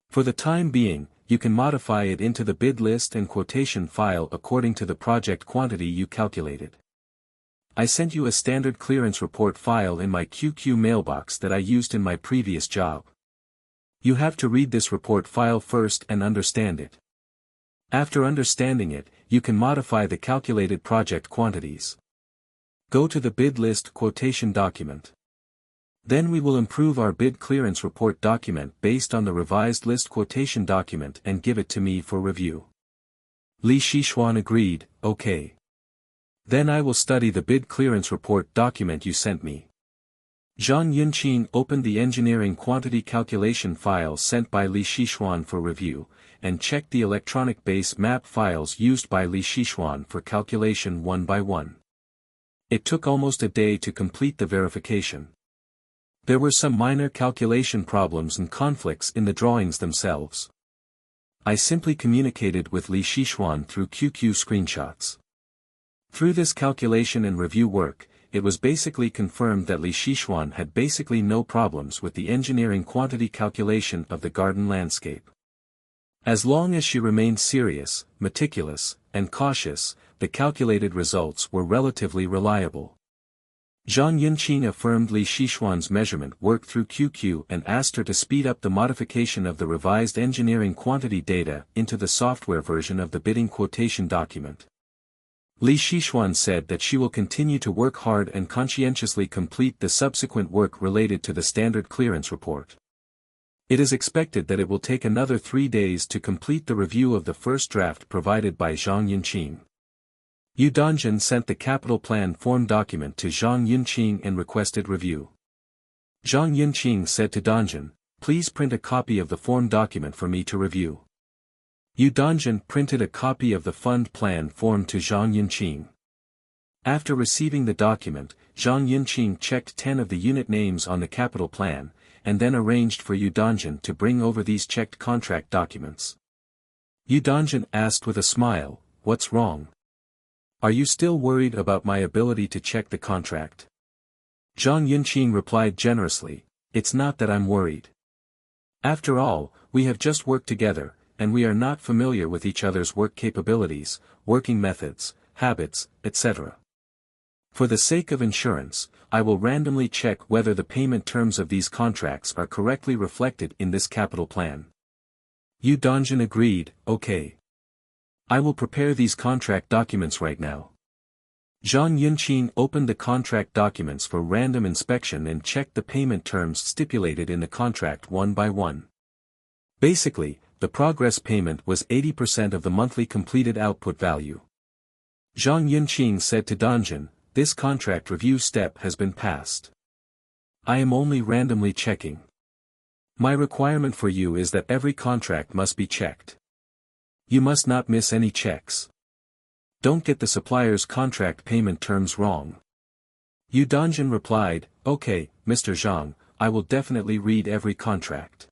For the time being, you can modify it into the bid list and quotation file according to the project quantity you calculated. I sent you a standard clearance report file in my QQ mailbox that I used in my previous job. You have to read this report file first and understand it. After understanding it, you can modify the calculated project quantities. Go to the bid list quotation document. Then we will improve our bid clearance report document based on the revised list quotation document and give it to me for review." Li Shixuan agreed, "Okay. Then I will study the bid clearance report document you sent me." Zhang Yinqing opened the engineering quantity calculation file sent by Li Shixuan for review, and checked the electronic base map files used by Li Shixuan for calculation one by one. It took almost a day to complete the verification. There were some minor calculation problems and conflicts in the drawings themselves. I simply communicated with Li Shixuan through QQ screenshots. Through this calculation and review work, it was basically confirmed that Li Shixuan had basically no problems with the engineering quantity calculation of the garden landscape. As long as she remained serious, meticulous, and cautious, the calculated results were relatively reliable. Zhang Yunqing affirmed Li Xishuan's measurement work through QQ and asked her to speed up the modification of the revised engineering quantity data into the software version of the bidding quotation document. Li Xishuan said that she will continue to work hard and conscientiously complete the subsequent work related to the standard clearance report. It is expected that it will take another 3 days to complete the review of the first draft provided by Zhang Yunqing. Yu Dongjin sent the capital plan form document to Zhang Yunqing and requested review. Zhang Yunqing said to Dongjin, "Please print a copy of the form document for me to review." Yu Dongjin printed a copy of the fund plan form to Zhang Yunqing. After receiving the document, Zhang Yunqing checked 10 of the unit names on the capital plan, and then arranged for Yu Dongjin to bring over these checked contract documents. Yu Dongjin asked with a smile, "What's wrong? Are you still worried about my ability to check the contract?" Zhang Yunqing replied generously, "It's not that I'm worried. After all, we have just worked together, and we are not familiar with each other's work capabilities, working methods, habits, etc. For the sake of insurance, I will randomly check whether the payment terms of these contracts are correctly reflected in this capital plan." Yu Dongjin agreed, "Okay. I will prepare these contract documents right now." Zhang Yunqing opened the contract documents for random inspection and checked the payment terms stipulated in the contract one by one. Basically, the progress payment was 80% of the monthly completed output value. Zhang Yunqing said to Dongjin, "This contract review step has been passed. I am only randomly checking. My requirement for you is that every contract must be checked. You must not miss any checks. Don't get the supplier's contract payment terms wrong." Yu Dongjin replied, "Okay, Mr. Zhang, I will definitely read every contract."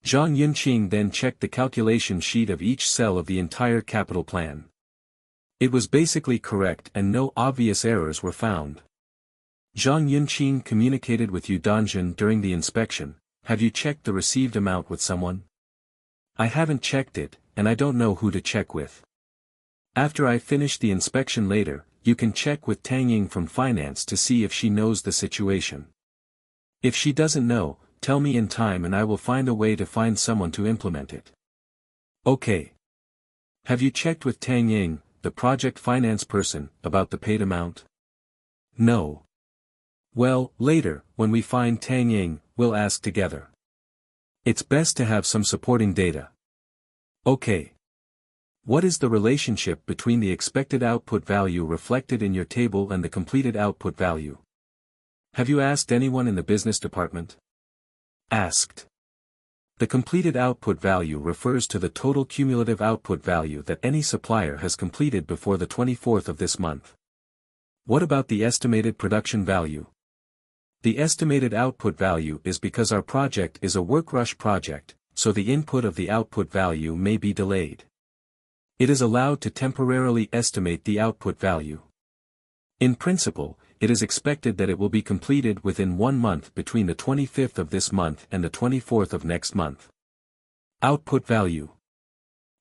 Zhang Yunqing then checked the calculation sheet of each cell of the entire capital plan. It was basically correct and no obvious errors were found. Zhang Yunqing communicated with Yu Dongjin during the inspection, "Have you checked the received amount with someone? I haven't checked it, and I don't know who to check with. After I finish the inspection later, you can check with Tang Ying from finance to see if she knows the situation. If she doesn't know, tell me in time and I will find a way to find someone to implement it." "Okay. Have you checked with Tang Ying, the project finance person, about the paid amount?" "No." "Well, later, when we find Tang Ying, we'll ask together. It's best to have some supporting data." "Okay. What is the relationship between the expected output value reflected in your table and the completed output value? Have you asked anyone in the business department?" "Asked. The completed output value refers to the total cumulative output value that any supplier has completed before the 24th of this month." "What about the estimated production value?" "The estimated output value is because our project is a work rush project, so the input of the output value may be delayed. It is allowed to temporarily estimate the output value. In principle, it is expected that it will be completed within 1 month between the 25th of this month and the 24th of next month." Output value.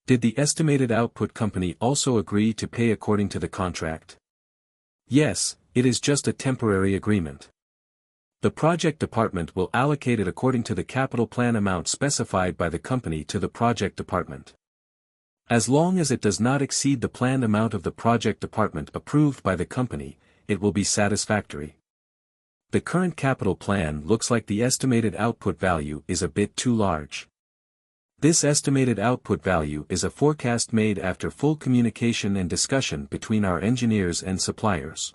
Did the estimated output company also agree to pay according to the contract? Yes, it is just a temporary agreement. The project department will allocate it according to the capital plan amount specified by the company to the project department. As long as it does not exceed the planned amount of the project department approved by the company, it will be satisfactory. The current capital plan looks like the estimated output value is a bit too large. This estimated output value is a forecast made after full communication and discussion between our engineers and suppliers.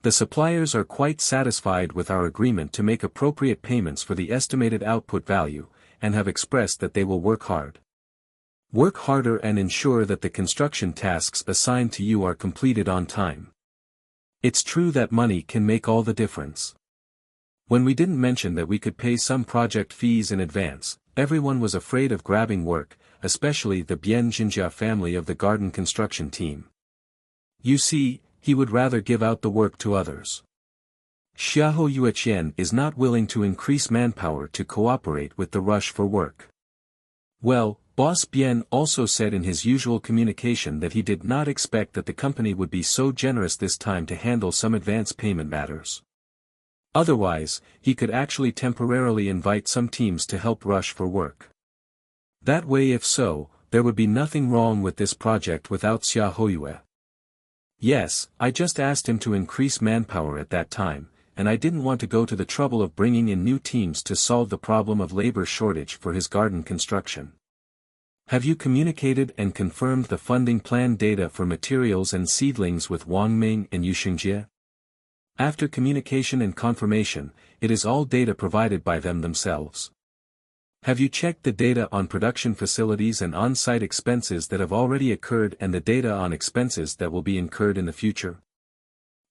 The suppliers are quite satisfied with our agreement to make appropriate payments for the estimated output value, and have expressed that they will work hard. Work harder and ensure that the construction tasks assigned to you are completed on time. It's true that money can make all the difference. When we didn't mention that we could pay some project fees in advance, everyone was afraid of grabbing work, especially the Bian Jinjia family of the garden construction team. You see, he would rather give out the work to others. Xiahou Yueqian is not willing to increase manpower to cooperate with the rush for work. Well, Boss Bien also said in his usual communication that he did not expect that the company would be so generous this time to handle some advance payment matters. Otherwise, he could actually temporarily invite some teams to help rush for work. That way, if so, there would be nothing wrong with this project without Xia Hoyue. Yes, I just asked him to increase manpower at that time, and I didn't want to go to the trouble of bringing in new teams to solve the problem of labor shortage for his garden construction. Have you communicated and confirmed the funding plan data for materials and seedlings with Wang Ming and Yu Xingjie? After communication and confirmation, it is all data provided by them themselves. Have you checked the data on production facilities and on-site expenses that have already occurred and the data on expenses that will be incurred in the future?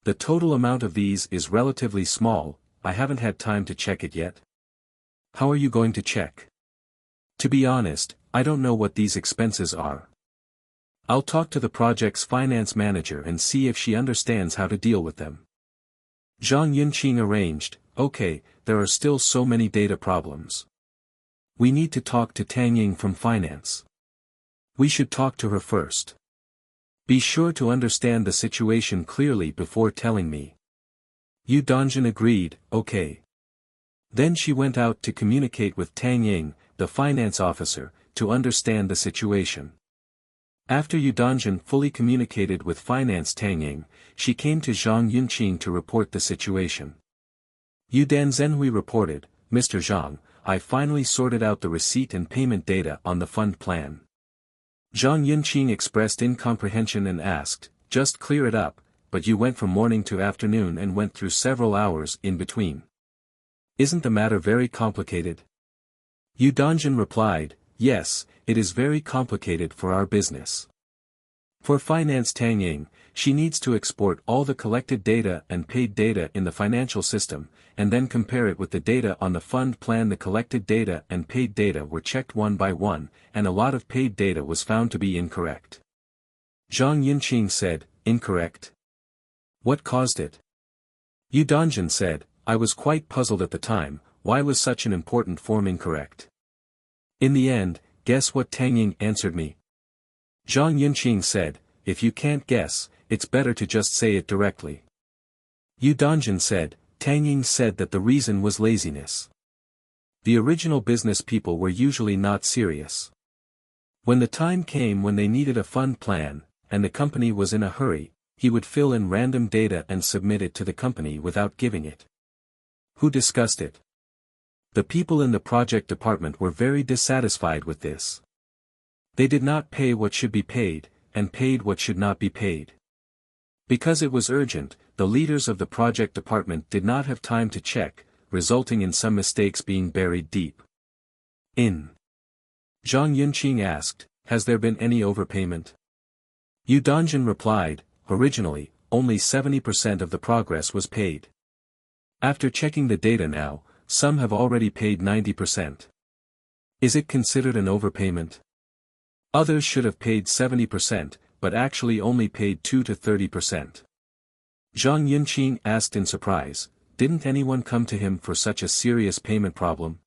The total amount of these is relatively small, I haven't had time to check it yet. How are you going to check? To be honest, I don't know what these expenses are. I'll talk to the project's finance manager and see if she understands how to deal with them. Zhang Yunqing arranged, okay, there are still so many data problems. We need to talk to Tang Ying from finance. We should talk to her first. Be sure to understand the situation clearly before telling me. Yu Dongjin agreed, okay. Then she went out to communicate with Tang Ying, the finance officer, to understand the situation. After Yu Dongjin fully communicated with finance Tang Ying, she came to Zhang Yunqing to report the situation. Yu Dan Zhenhui reported, Mr. Zhang, I finally sorted out the receipt and payment data on the fund plan. Zhang Yunqing expressed incomprehension and asked, just clear it up, but you went from morning to afternoon and went through several hours in between. Isn't the matter very complicated? Yu Dongjin replied, yes, it is very complicated for our business. For finance Tang Ying, she needs to export all the collected data and paid data in the financial system, and then compare it with the data on the fund plan. The collected data and paid data were checked one by one, and a lot of paid data was found to be incorrect. Zhang Yunqing said, incorrect? What caused it? Yu Dongjin said, I was quite puzzled at the time, why was such an important form incorrect? In the end, guess what Tang Ying answered me? Zhang Yunqing said, if you can't guess, it's better to just say it directly. Yu Dongjin said, Tang Ying said that the reason was laziness. The original business people were usually not serious. When the time came when they needed a fund plan, and the company was in a hurry, he would fill in random data and submit it to the company without giving it. Who discussed it? The people in the project department were very dissatisfied with this. They did not pay what should be paid, and paid what should not be paid. Because it was urgent, the leaders of the project department did not have time to check, resulting in some mistakes being buried deep. Zhang Yunqing asked, has there been any overpayment? Yu Dongjin replied, originally, only 70% of the progress was paid. After checking the data now, some have already paid 90%. Is it considered an overpayment? Others should have paid 70%, but actually only paid 2 to 30%. Zhang Yunqing asked in surprise, didn't anyone come to him for such a serious payment problem?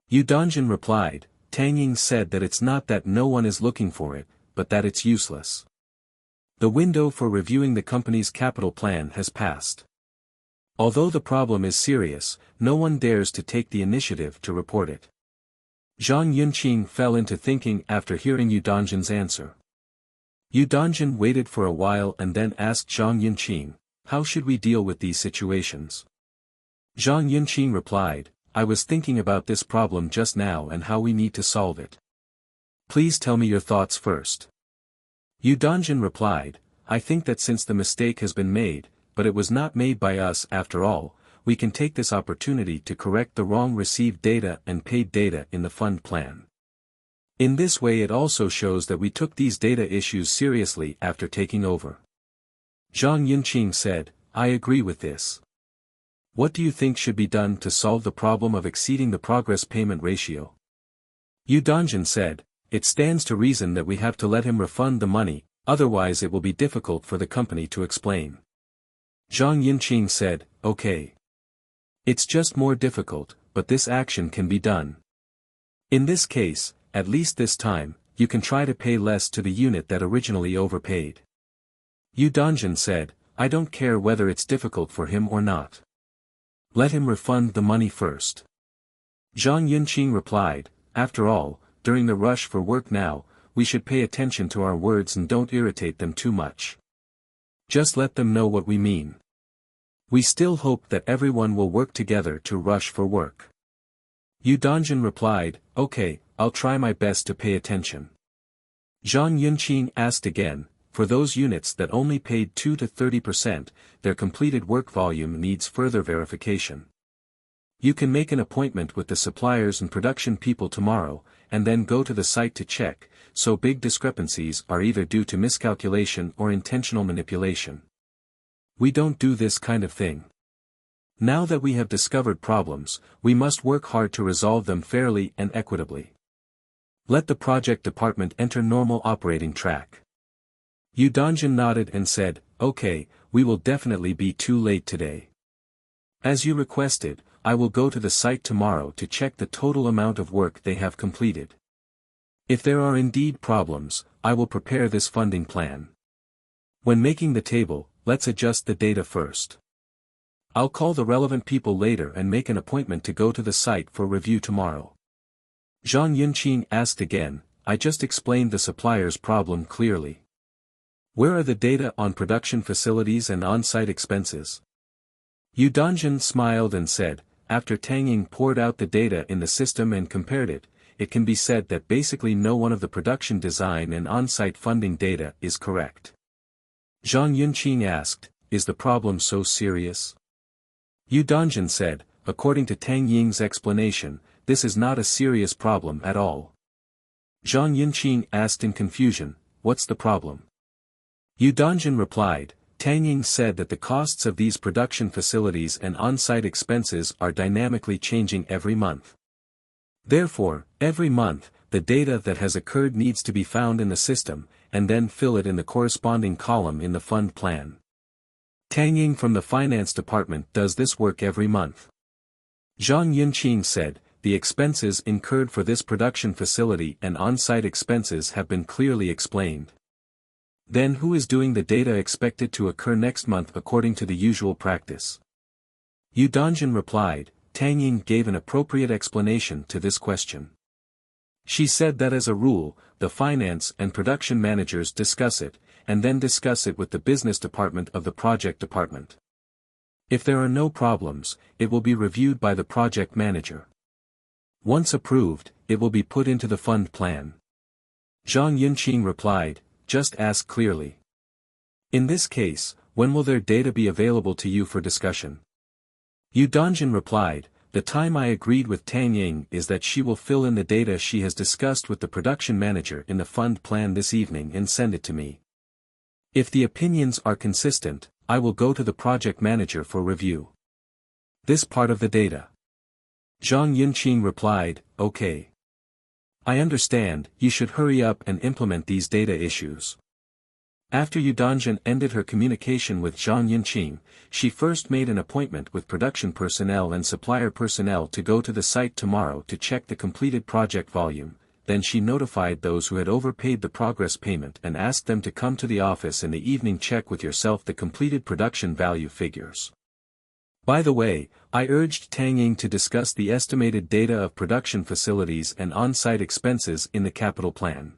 Yu Dongjin replied, Tang Ying said that it's not that no one is looking for it, but that it's useless. The window for reviewing the company's capital plan has passed. Although the problem is serious, no one dares to take the initiative to report it. Zhang Yunqing fell into thinking after hearing Yu Dongjin's answer. Yu Dongjin waited for a while and then asked Zhang Yunqing, how should we deal with these situations? Zhang Yunqing replied, I was thinking about this problem just now and how we need to solve it. Please tell me your thoughts first. Yu Dongjin replied, I think that since the mistake has been made, but it was not made by us after all, we can take this opportunity to correct the wrong received data and paid data in the fund plan. In this way it also shows that we took these data issues seriously after taking over. Zhang Yunqing said, I agree with this. What do you think should be done to solve the problem of exceeding the progress payment ratio? Yu Dongjin said, it stands to reason that we have to let him refund the money, otherwise it will be difficult for the company to explain. Zhang Yunqing said, okay. It's just more difficult, but this action can be done. In this case, at least this time, you can try to pay less to the unit that originally overpaid. Yu Dongjin said, I don't care whether it's difficult for him or not. Let him refund the money first. Zhang Yunqing replied, after all, during the rush for work now, we should pay attention to our words and don't irritate them too much. Just let them know what we mean. We still hope that everyone will work together to rush for work. Yu Dongjin replied, okay, I'll try my best to pay attention. Zhang Yunqing asked again, for those units that only paid 2 to 30%, their completed work volume needs further verification. You can make an appointment with the suppliers and production people tomorrow, and then go to the site to check, so big discrepancies are either due to miscalculation or intentional manipulation. We don't do this kind of thing. Now that we have discovered problems, we must work hard to resolve them fairly and equitably. Let the project department enter normal operating track. Yu Dongjin nodded and said, okay, we will definitely be too late today. As you requested, I will go to the site tomorrow to check the total amount of work they have completed. If there are indeed problems, I will prepare this funding plan. When making the table, let's adjust the data first. I'll call the relevant people later and make an appointment to go to the site for review tomorrow. Zhang Yunqing asked again, I just explained the supplier's problem clearly. Where are the data on production facilities and on-site expenses? Yu Dongjin smiled and said, after Tang Ying poured out the data in the system and compared it, it can be said that basically no one of the production design and on-site funding data is correct. Zhang Yunqing asked, is the problem so serious? Yu Dongjin said, according to Tang Ying's explanation, this is not a serious problem at all. Zhang Yunqing asked in confusion, what's the problem? Yu Dongjin replied, Tang Ying said that the costs of these production facilities and on-site expenses are dynamically changing every month. Therefore, every month, the data that has occurred needs to be found in the system, and then fill it in the corresponding column in the fund plan. Tang Ying from the finance department does this work every month. Zhang Yunqing said, the expenses incurred for this production facility and on-site expenses have been clearly explained. Then who is doing the data expected to occur next month according to the usual practice? Yu Dongjin replied, Tang Ying gave an appropriate explanation to this question. She said that as a rule, the finance and production managers discuss it, and then discuss it with the business department of the project department. If there are no problems, it will be reviewed by the project manager. Once approved, it will be put into the fund plan. Zhang Yunqing replied, just ask clearly. In this case, when will their data be available to you for discussion? Yu Dongjin replied, the time I agreed with Tang Ying is that she will fill in the data she has discussed with the production manager in the fund plan this evening and send it to me. If the opinions are consistent, I will go to the project manager for review. This part of the data. Zhang Yunqing replied, okay. I understand, you should hurry up and implement these data issues. After Yu Dongjin ended her communication with Zhang Yunqing, she first made an appointment with production personnel and supplier personnel to go to the site tomorrow to check the completed project volume. Then she notified those who had overpaid the progress payment and asked them to come to the office in the evening check with yourself the completed production value figures. By the way, I urged Tang Ying to discuss the estimated data of production facilities and on-site expenses in the capital plan.